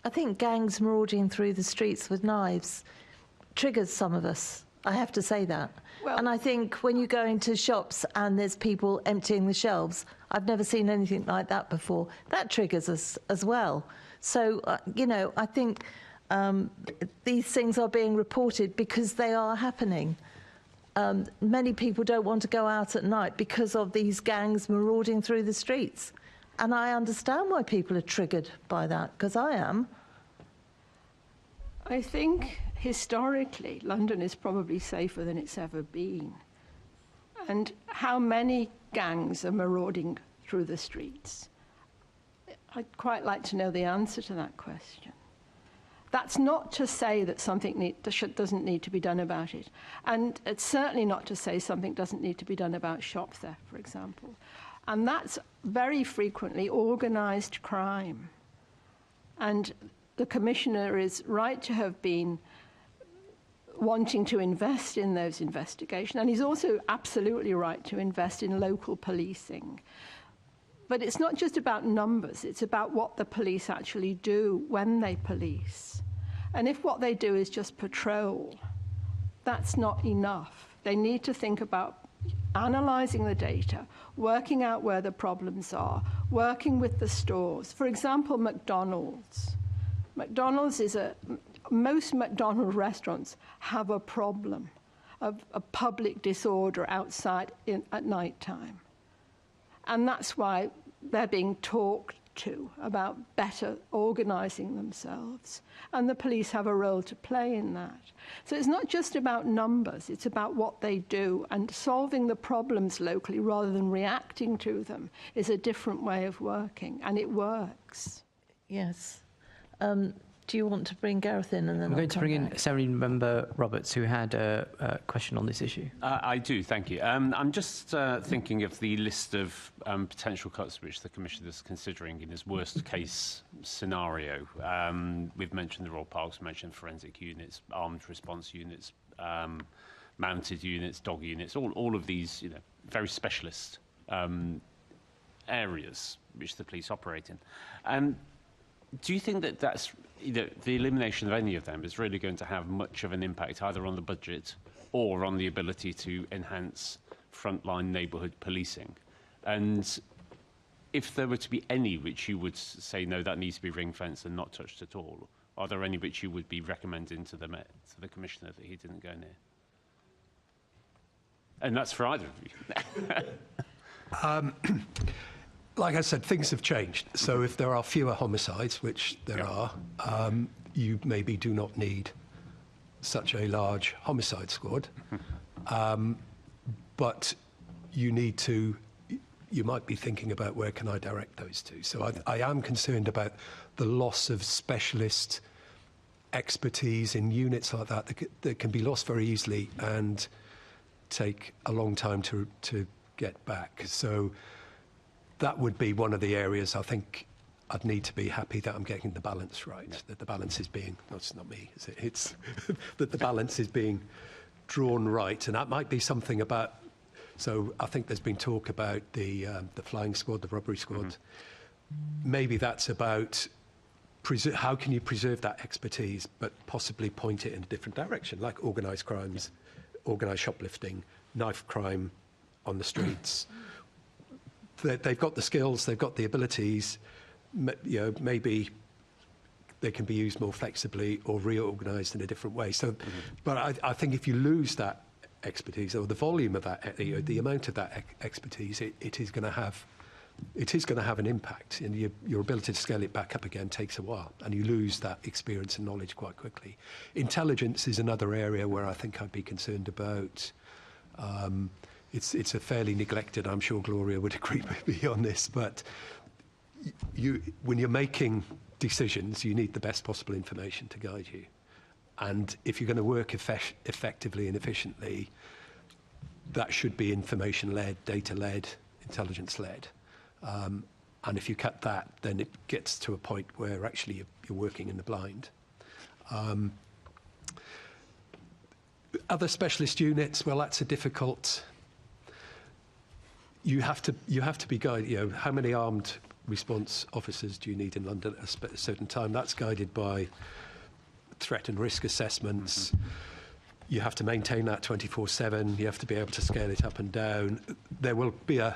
I think gangs marauding through the streets with knives triggers some of us. I have to say that. Well, and I think when you go into shops and there's people emptying the shelves, I've never seen anything like that before. That triggers us as well. So, I think these things are being reported because they are happening. Many people don't want to go out at night because of these gangs marauding through the streets. And I understand why people are triggered by that, because I am. I think historically, London is probably safer than it's ever been. And how many gangs are marauding through the streets? I'd quite like to know the answer to that question. That's not to say that something doesn't need to be done about it. And it's certainly not to say something doesn't need to be done about shop theft, for example. And that's very frequently organised crime. And the Commissioner is right to have been wanting to invest in those investigations. And he's also absolutely right to invest in local policing. But it's not just about numbers, it's about what the police actually do when they police. And if what they do is just patrol, that's not enough. They need to think about analysing the data, working out where the problems are, working with the stores. For example, McDonald's. Most McDonald's restaurants have a problem of a public disorder outside at night time. And that's why they're being talked to about better organising themselves. And the police have a role to play in that. So it's not just about numbers, it's about what they do, and solving the problems locally rather than reacting to them is a different way of working, and it works. Yes. Do you want to bring Gareth in? And then I'm going to bring in Assembly Member Roberts, who had a question on this issue. I do, thank you. I'm just thinking of the list of potential cuts which the Commissioner is considering in his worst-case scenario. We've mentioned the Royal Parks, we've mentioned forensic units, armed response units, mounted units, dog units, all of these very specialist areas which the police operate in. Do you think that the elimination of any of them is really going to have much of an impact either on the budget or on the ability to enhance frontline neighbourhood policing? And if there were to be any which you would say, no, that needs to be ring-fenced and not touched at all, are there any which you would be recommending to the Commissioner that he didn't go near? And that's for either of you. like I said, things have changed. So if there are fewer homicides, which there are, you maybe do not need such a large homicide squad. But you might be thinking about where can I direct those to. So I am concerned about the loss of specialist expertise in units like that can be lost very easily and take a long time to get back. So that would be one of the areas I think I'd need to be happy that I'm getting the balance right, that the balance is being, no, it's not me, is it? It's that the balance is being drawn right. And that might be something about, so I think there's been talk about the flying squad, the robbery squad. Maybe that's about how can you preserve that expertise, but possibly point it in a different direction, like organised crimes, organised shoplifting, knife crime on the streets. They've got the skills, they've got the abilities. Maybe they can be used more flexibly or reorganised in a different way. So, but I think if you lose that expertise or the volume of that, the amount of that expertise, it is going to have an impact, and your ability to scale it back up again takes a while, and you lose that experience and knowledge quite quickly. Intelligence is another area where I think I'd be concerned about. It's a fairly neglected, I'm sure Gloria would agree with me on this, but when you're making decisions, you need the best possible information to guide you. And if you're going to work effectively and efficiently, that should be information-led, data-led, intelligence-led. And if you cut that, then it gets to a point where actually you're working in the blind. Other specialist units, well, that's a difficult. You have to be guided. How many armed response officers do you need in London at a certain time? That's guided by threat and risk assessments. You have to maintain that 24/7. You have to be able to scale it up and down. There will be an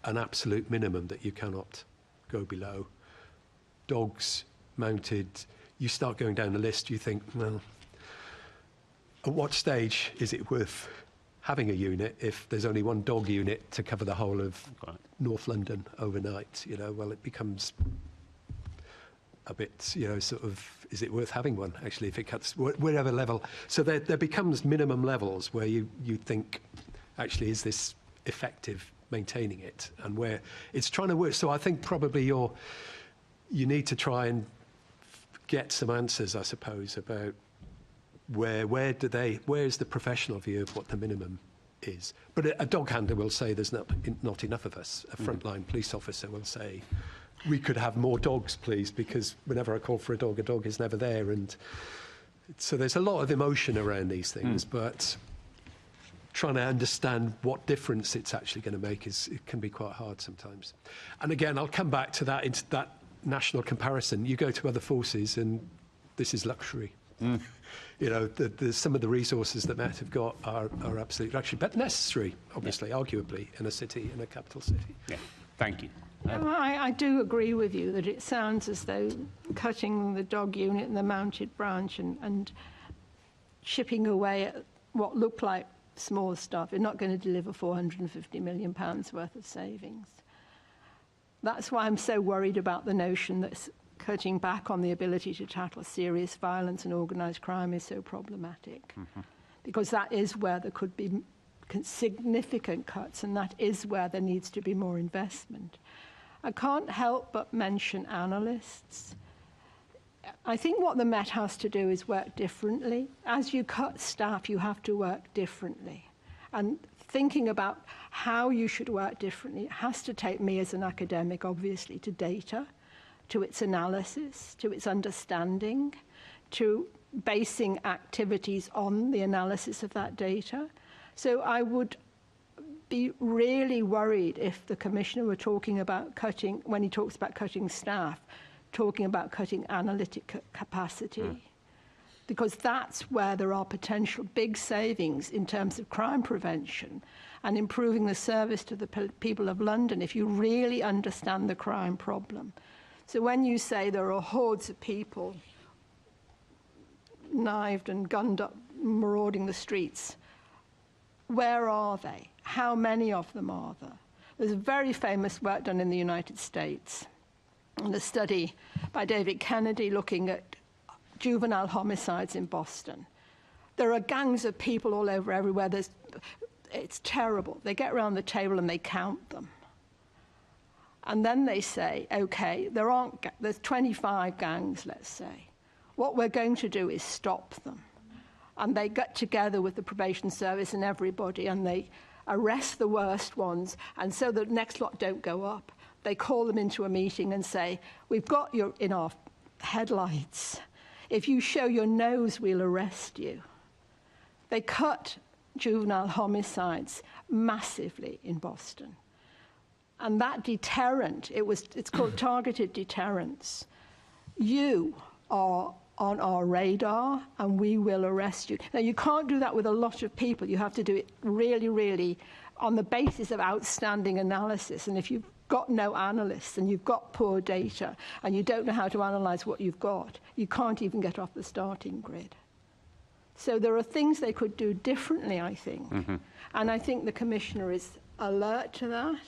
absolute minimum that you cannot go below. Dogs mounted, you start going down the list, you think, well, at what stage is it worth having a unit if there's only one dog unit to cover the whole of North London overnight? Well, it becomes a bit, sort of, is it worth having one, actually, if it cuts, wherever level? So there becomes minimum levels where you think, actually, is this effective maintaining it, and where it's trying to work. So I think probably you need to try and get some answers, I suppose, about where's the professional view of what the minimum is. But a dog handler will say there's not enough of us. A frontline police officer will say, we could have more dogs, please, because whenever I call for a dog is never there. And so there's a lot of emotion around these things, but trying to understand what difference it's actually going to make it can be quite hard sometimes. And again, I'll come back to that, that national comparison. You go to other forces and this is luxury. Some of the resources that Met have got are absolute luxury, but necessary, obviously, arguably, in a city, in a capital city. Yeah, thank you. I do agree with you that it sounds as though cutting the dog unit and the mounted branch and chipping away at what looked like small stuff is not going to deliver £450 million worth of savings. That's why I'm so worried about the notion that cutting back on the ability to tackle serious violence and organised crime is so problematic. Because that is where there could be significant cuts, and that is where there needs to be more investment. I can't help but mention analysts. I think what the Met has to do is work differently. As you cut staff, you have to work differently. And thinking about how you should work differently has to take me as an academic, obviously, to data, to its analysis, to its understanding, to basing activities on the analysis of that data. So I would be really worried if the Commissioner were talking about cutting, when he talks about cutting staff, talking about cutting analytic capacity. Because that's where there are potential big savings in terms of crime prevention and improving the service to the people of London if you really understand the crime problem. So when you say there are hordes of people knifed and gunned up, marauding the streets, where are they? How many of them are there? There's a very famous work done in the United States, and a study by David Kennedy looking at juvenile homicides in Boston. There are gangs of people all over everywhere. It's terrible. They get around the table and they count them. And then they say, okay, there's 25 gangs, let's say. What we're going to do is stop them. And they get together with the probation service and everybody, and they arrest the worst ones, and so the next lot don't go up. They call them into a meeting and say, we've got you in our headlights. If you show your nose, we'll arrest you. They cut juvenile homicides massively in Boston. And that deterrent, it's called targeted deterrence. You are on our radar and we will arrest you. Now, you can't do that with a lot of people. You have to do it really, really on the basis of outstanding analysis. And if you've got no analysts and you've got poor data and you don't know how to analyse what you've got, you can't even get off the starting grid. So there are things they could do differently, I think. Mm-hmm. And I think the Commissioner is alert to that.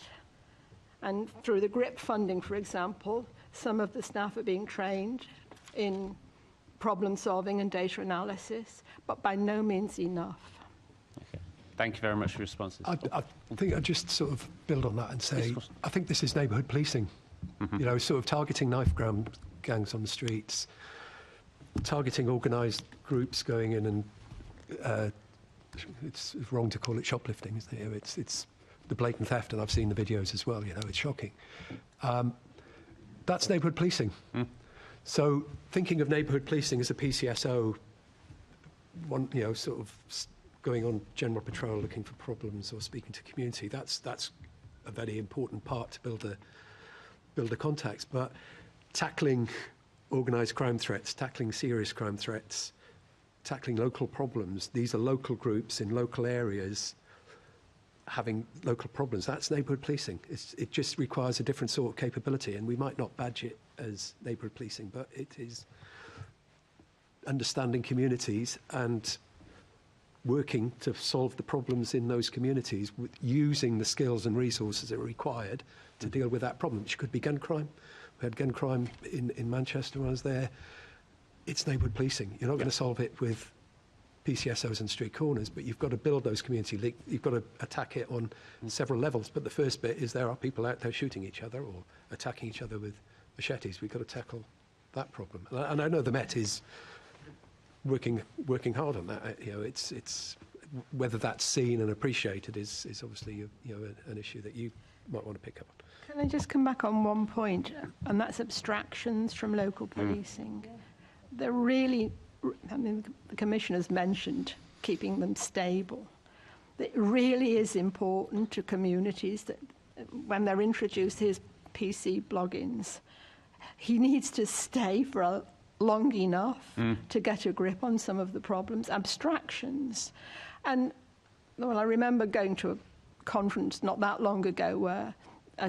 And through the GRIP funding, for example, some of the staff are being trained in problem solving and data analysis, but by no means enough. Okay. Thank you very much for your responses. I think I'd just sort of build on that and say, I think this is neighbourhood policing. Mm-hmm. You know, sort of targeting knife gangs on the streets, targeting organised groups going in and it's wrong to call it shoplifting, isn't it? It's the blatant theft, and I've seen the videos as well, you know, it's shocking. That's neighbourhood policing. Mm. So thinking of neighbourhood policing as a PCSO, you know, sort of going on general patrol looking for problems or speaking to community, that's a very important part to build a context. But tackling organised crime threats, tackling serious crime threats, tackling local problems, these are local groups in local areas having local problems. That's neighbourhood policing. It just requires a different sort of capability, and we might not badge it as neighbourhood policing, but it is understanding communities and working to solve the problems in those communities with using the skills and resources that are required to deal with that problem, which could be gun crime. We had gun crime in Manchester when I was there. It's neighbourhood policing. You're not going to solve it with PCSOs and street corners, but you've got to build those community links. You've got to attack it on several levels. But the first bit is there are people out there shooting each other or attacking each other with machetes. We've got to tackle that problem. And I know the Met is working hard on that. You know, it's whether that's seen and appreciated is obviously an issue that you might want to pick up on. Can I just come back on one point, and that's abstractions from local policing. They're really, I mean, the Commissioner's mentioned keeping them stable. It really is important to communities that when they're introduced, here's PC plugins, he needs to stay for long enough to get a grip on some of the problems, abstractions. And well, I remember going to a conference not that long ago where a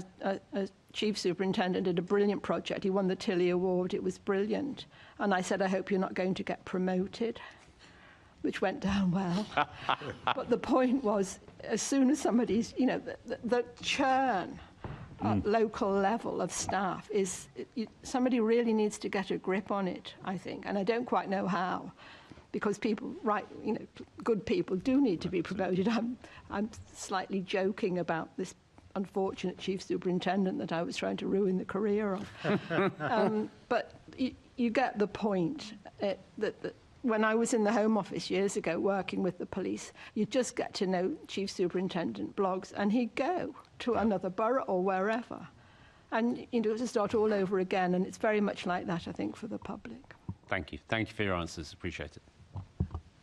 chief superintendent did a brilliant project. He won the Tilley Award. It was brilliant. And I said, I hope you're not going to get promoted, which went down well. But the point was, as soon as somebody's, you know, the churn at local level of staff is, somebody really needs to get a grip on it, I think. And I don't quite know how, because people, right, you know, good people do need to be promoted. I'm slightly joking about this unfortunate chief superintendent that I was trying to ruin the career of. But you get the point that when I was in the Home Office years ago working with the police, you just get to know chief superintendent blogs and he'd go to another borough or wherever. And you know, to start all over again, and it's very much like that, I think, for the public. Thank you. Thank you for your answers. Appreciate it.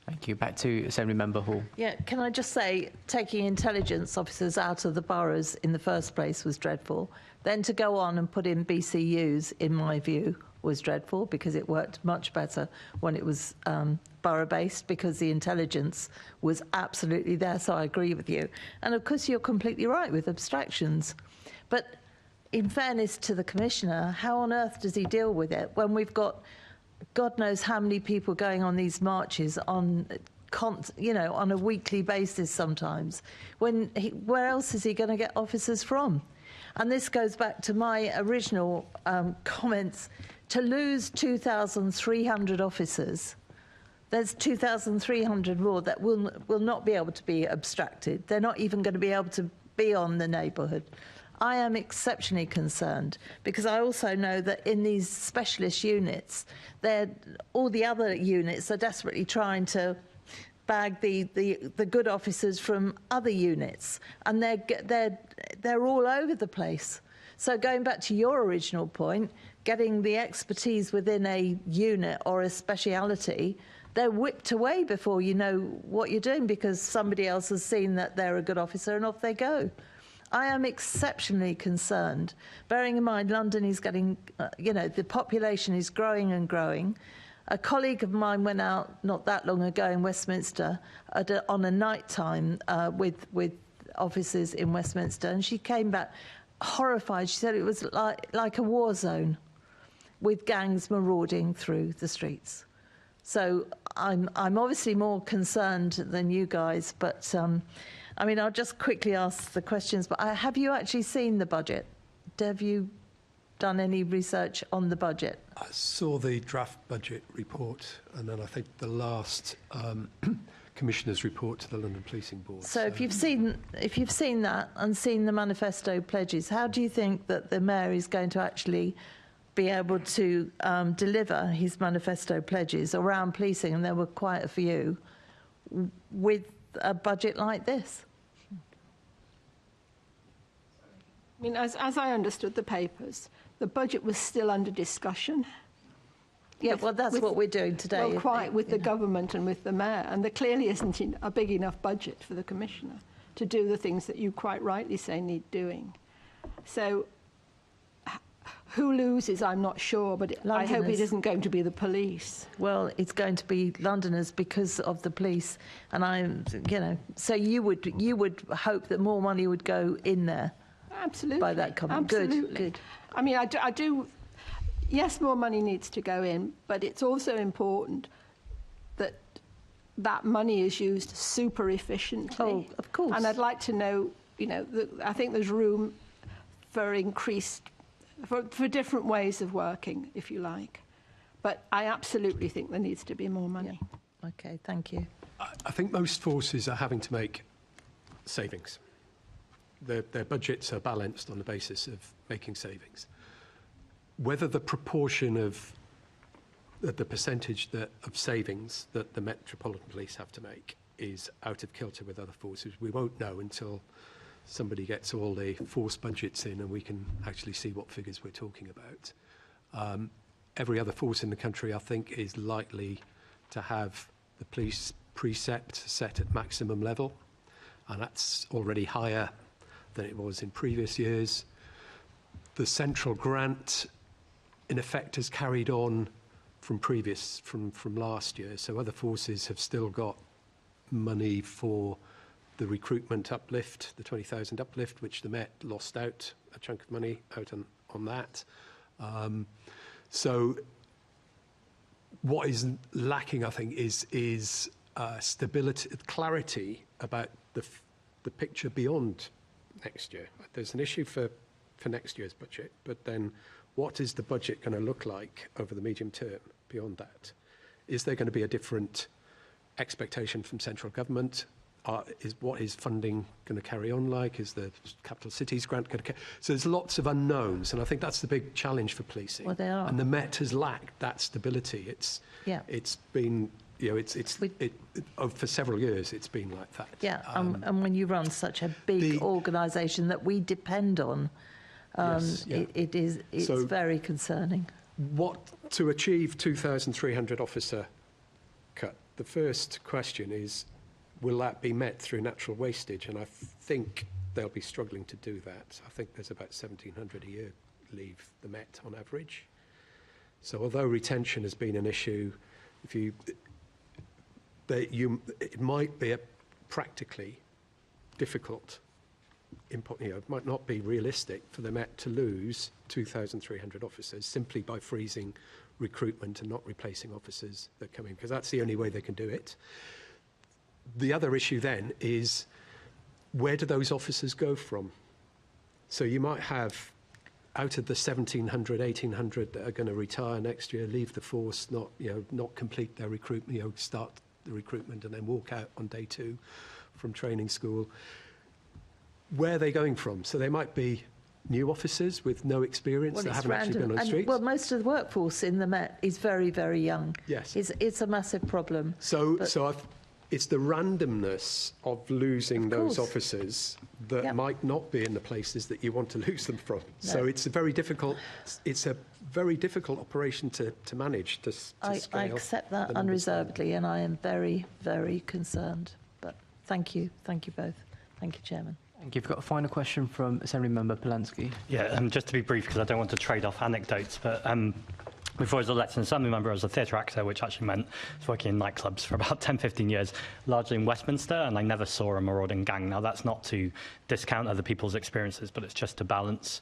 Thank you. Back to Assembly Member Hall. Yeah, can I just say, taking intelligence officers out of the boroughs in the first place was dreadful. Then to go on and put in BCUs, in my view, was dreadful, because it worked much better when it was borough-based, because the intelligence was absolutely there. So I agree with you. And of course, you're completely right with abstractions. But in fairness to the Commissioner, how on earth does he deal with it when we've got God knows how many people going on these marches on on a weekly basis sometimes. Where else is he going to get officers from? And this goes back to my original comments. To lose 2,300 officers, there's 2,300 more that will not be able to be abstracted. They're not even going to be able to be on the neighbourhood. I am exceptionally concerned because I also know that in these specialist units, all the other units are desperately trying to bag the good officers from other units, and they're all over the place. So going back to your original point, getting the expertise within a unit or a speciality, they're whipped away before you know what you're doing because somebody else has seen that they're a good officer and off they go. I am exceptionally concerned, bearing in mind London is getting, the population is growing and growing. A colleague of mine went out not that long ago in Westminster on a night time with officers in Westminster, and she came back horrified. She said it was like a war zone with gangs marauding through the streets. So I'm obviously more concerned than you guys, but I'll just quickly ask the questions. But have you actually seen the budget? Have you done any research on the budget? I saw the draft budget report, and then I think the last Commissioner's report to the London Policing Board. So if you've seen that and seen the manifesto pledges, how do you think that the Mayor is going to actually be able to deliver his manifesto pledges around policing, and there were quite a few, with a budget like this? I mean, as I understood the papers, the budget was still under discussion. Yeah, well, that's what we're doing today. Well, quite with the government and with the Mayor. And there clearly isn't a big enough budget for the Commissioner to do the things that you quite rightly say need doing. So who loses, I'm not sure, but I hope it isn't going to be the police. Well, it's going to be Londoners because of the police. And so you would hope that more money would go in there. Absolutely. By that comment. Absolutely. Good. I mean, I do. Yes, more money needs to go in, but it's also important that that money is used super efficiently. Oh, of course. And I'd like to know, I think there's room for for different ways of working, if you like. But I absolutely think there needs to be more money. Yeah. Okay, thank you. I think most forces are having to make savings. Their budgets are balanced on the basis of making savings. Whether the proportion of the percentage of savings that the Metropolitan Police have to make is out of kilter with other forces, we won't know until somebody gets all the force budgets in and we can actually see what figures we're talking about. Every other force in the country, I think, is likely to have the police precept set at maximum level, and that's already higher than it was in previous years. The central grant, in effect, has carried on from last year. So other forces have still got money for the recruitment uplift, the 20,000 uplift, which the Met lost out a chunk of money out on that. So what is lacking, I think, is stability, clarity about the picture beyond next year. There's an issue for next year's budget, but then what is the budget going to look like over the medium term beyond that? Is there going to be a different expectation from central government? What is funding going to carry on like? Is the Capital Cities grant going to So there's lots of unknowns, and I think that's the big challenge for policing. Well, they are. And the Met has lacked that stability. It's been, for several years it's been like that. Yeah, and when you run such a big organisation that we depend on, it's very concerning. To achieve 2,300 officer cut, the first question is, will that be met through natural wastage? And I think they'll be struggling to do that. I think there's about 1,700 a year leave the Met on average. So although retention has been an issue, it might be practically difficult. It might not be realistic for the Met to lose 2,300 officers simply by freezing recruitment and not replacing officers that come in, because that's the only way they can do it. the other issue then is, where do those officers go from? So you might have, out of the 1,700, 1,800 that are going to retire next year, leave the force, not complete their recruitment, start the recruitment and then walk out on day 2 from training school. Where are they going from? So they might be new officers with no experience that haven't actually been on the streets. Well, most of the workforce in the Met is very, very young. Yes. It's a massive problem. It's the randomness of losing those officers that might not be in the places that you want to lose them from. No. So it's a very difficult operation to manage. I accept that unreservedly, and I am very, very concerned. But thank you both. Thank you, Chairman. Thank you. We've got a final question from Assemblymember Polanski. Yeah, just to be brief, because I don't want to trade off anecdotes, but before I was elected an Assembly member, I was a theatre actor, which actually meant I was working in nightclubs for about 10, 15 years, largely in Westminster, and I never saw a marauding gang. Now, that's not to discount other people's experiences, but it's just to balance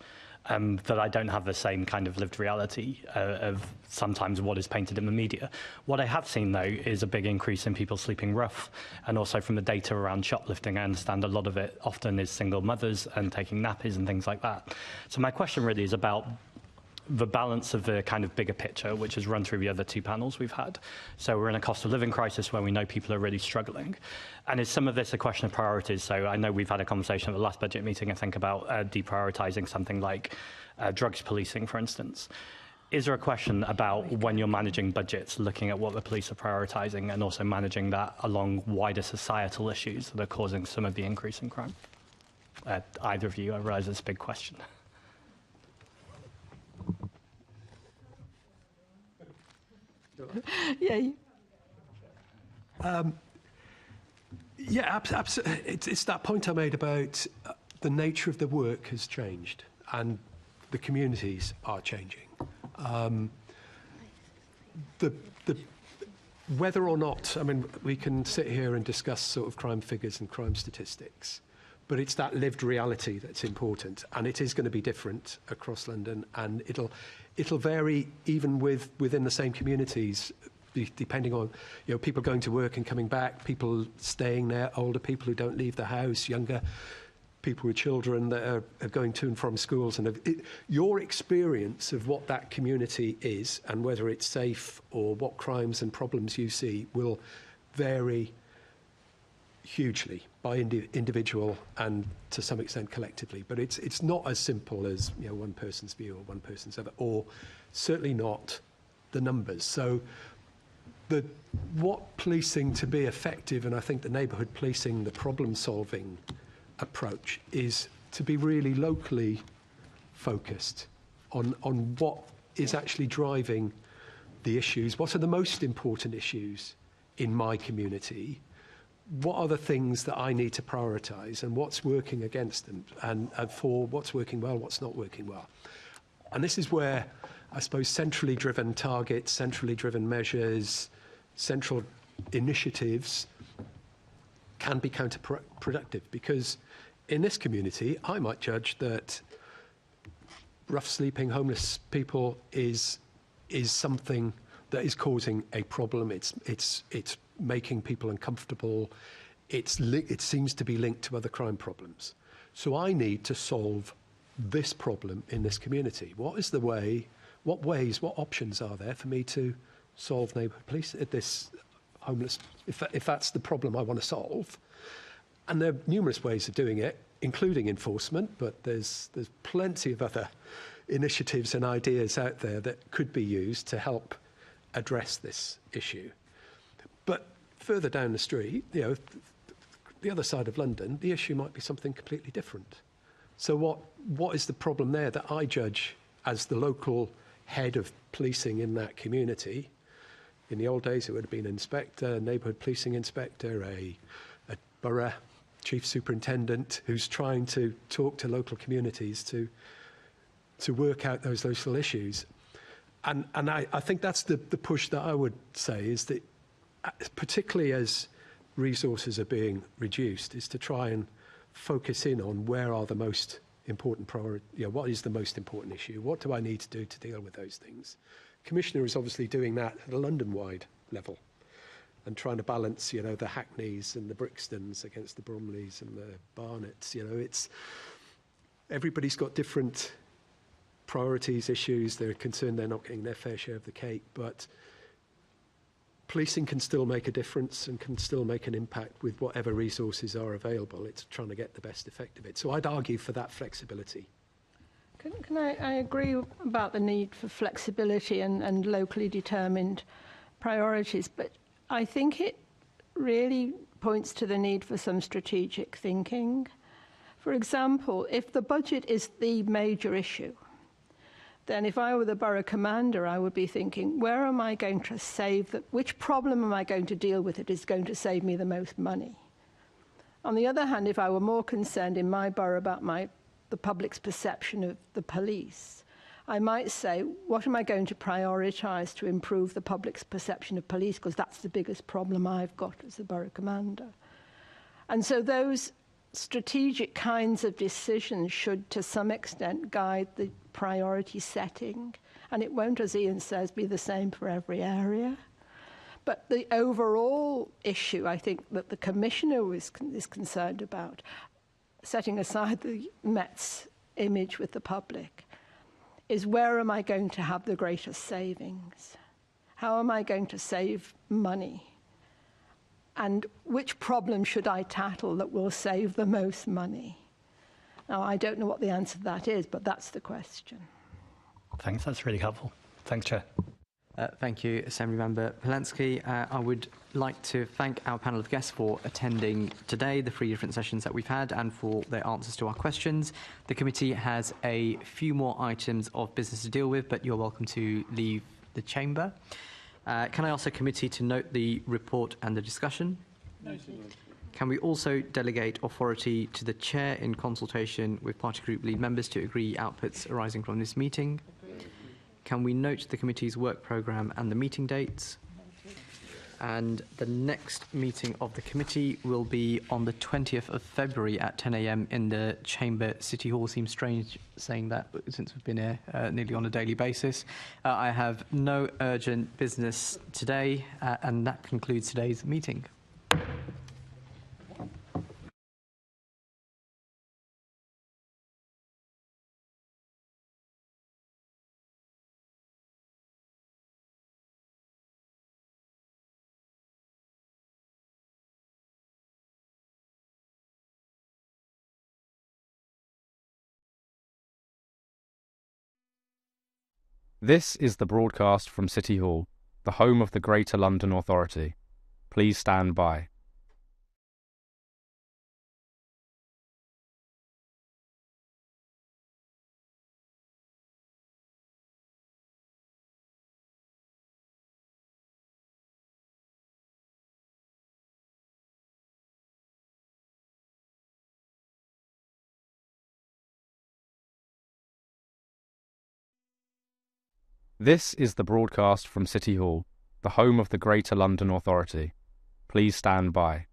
that I don't have the same kind of lived reality of sometimes what is painted in the media. What I have seen, though, is a big increase in people sleeping rough, and also from the data around shoplifting, I understand a lot of it often is single mothers and taking nappies and things like that. So my question really is about the balance of the kind of bigger picture, which has run through the other 2 panels we've had. So we're in a cost of living crisis where we know people are really struggling. And is some of this a question of priorities? So I know we've had a conversation at the last budget meeting, I think, about deprioritising something like drugs policing, for instance. Is there a question about when you're managing budgets, looking at what the police are prioritising and also managing that along wider societal issues that are causing some of the increase in crime? Either of you, I realise it's a big question. Absolutely. It's that point I made about the nature of the work has changed and the communities are changing. Whether or not, we can sit here and discuss sort of crime figures and crime statistics, but it's that lived reality that's important, and it is going to be different across London, and it'll vary even within the same communities, depending on people going to work and coming back, people staying there, older people who don't leave the house, younger people with children that are going to and from schools, and your experience of what that community is and whether it's safe or what crimes and problems you see will vary hugely by individual and to some extent collectively, but it's not as simple as one person's view or one person's other, or certainly not the numbers. So what policing to be effective, and I think the neighbourhood policing, the problem-solving approach, is to be really locally focused on what is actually driving the issues. What are the most important issues in my community? What are the things that I need to prioritise, and what's working against them, and for what's working well, what's not working well. And this is where, I suppose, centrally driven targets, centrally driven measures, central initiatives can be counterproductive, because in this community, I might judge that rough sleeping, homeless people is something that is causing a problem. It's making people uncomfortable. It seems to be linked to other crime problems. So I need to solve this problem in this community. What options are there for me to solve neighbourhood police, this homeless, if that's the problem I want to solve? And there are numerous ways of doing it, including enforcement, but there's plenty of other initiatives and ideas out there that could be used to help address this issue. But further down the street, the other side of London, the issue might be something completely different. So what is the problem there that I judge as the local head of policing in that community? In the old days, it would have been an inspector, neighbourhood policing inspector, a borough chief superintendent who's trying to talk to local communities to work out those local issues. And I think that's the push that I would say, is that particularly as resources are being reduced, is to try and focus in on where are the most important priority, what is the most important issue? What do I need to do to deal with those things? Commissioner is obviously doing that at a London-wide level. and trying to balance, you know, the Hackneys and the Brixtons against the Bromleys and the Barnets. You know, it's everybody's got different priorities, issues. They're concerned they're not getting their fair share of the cake, but policing can still make a difference and can still make an impact with whatever resources are available. It's trying to get the best effect of it. So I'd argue for that flexibility. Can I agree about the need for flexibility and locally determined priorities, but I think it really points to the need for some strategic thinking. For example, if the budget is the major issue, then if I were the borough commander, I would be thinking, where am I going to save, which problem am I going to deal with that is going to save me the most money? On the other hand, if I were more concerned in my borough about the public's perception of the police, I might say, what am I going to prioritise to improve the public's perception of police? Because that's the biggest problem I've got as the borough commander. And so those strategic kinds of decisions should, to some extent, guide the priority setting. And it won't, as Ian says, be the same for every area. But the overall issue, I think, that the Commissioner is concerned about, setting aside the Met's image with the public, is where am I going to have the greatest savings? How am I going to save money? And which problem should I tackle that will save the most money? Now, I don't know what the answer to that is, but that's the question. Thanks, that's really helpful. Thanks, Chair. Thank you, Assemblymember Polensky. I would like to thank our panel of guests for attending today, the 3 different sessions that we've had, and for their answers to our questions. The committee has a few more items of business to deal with, but you're welcome to leave the chamber. Can I ask the committee to note the report and the discussion? Can we also delegate authority to the chair in consultation with party group lead members to agree outputs arising from this meeting? Can we note the committee's work programme and the meeting dates? And the next meeting of the committee will be on the 20th of February at 10 a.m. in the Chamber, City Hall. Seems strange saying that since we've been here nearly on a daily basis. I have no urgent business today, and that concludes today's meeting. This is the broadcast from City Hall, the home of the Greater London Authority. Please stand by. This is the broadcast from City Hall, the home of the Greater London Authority. Please stand by.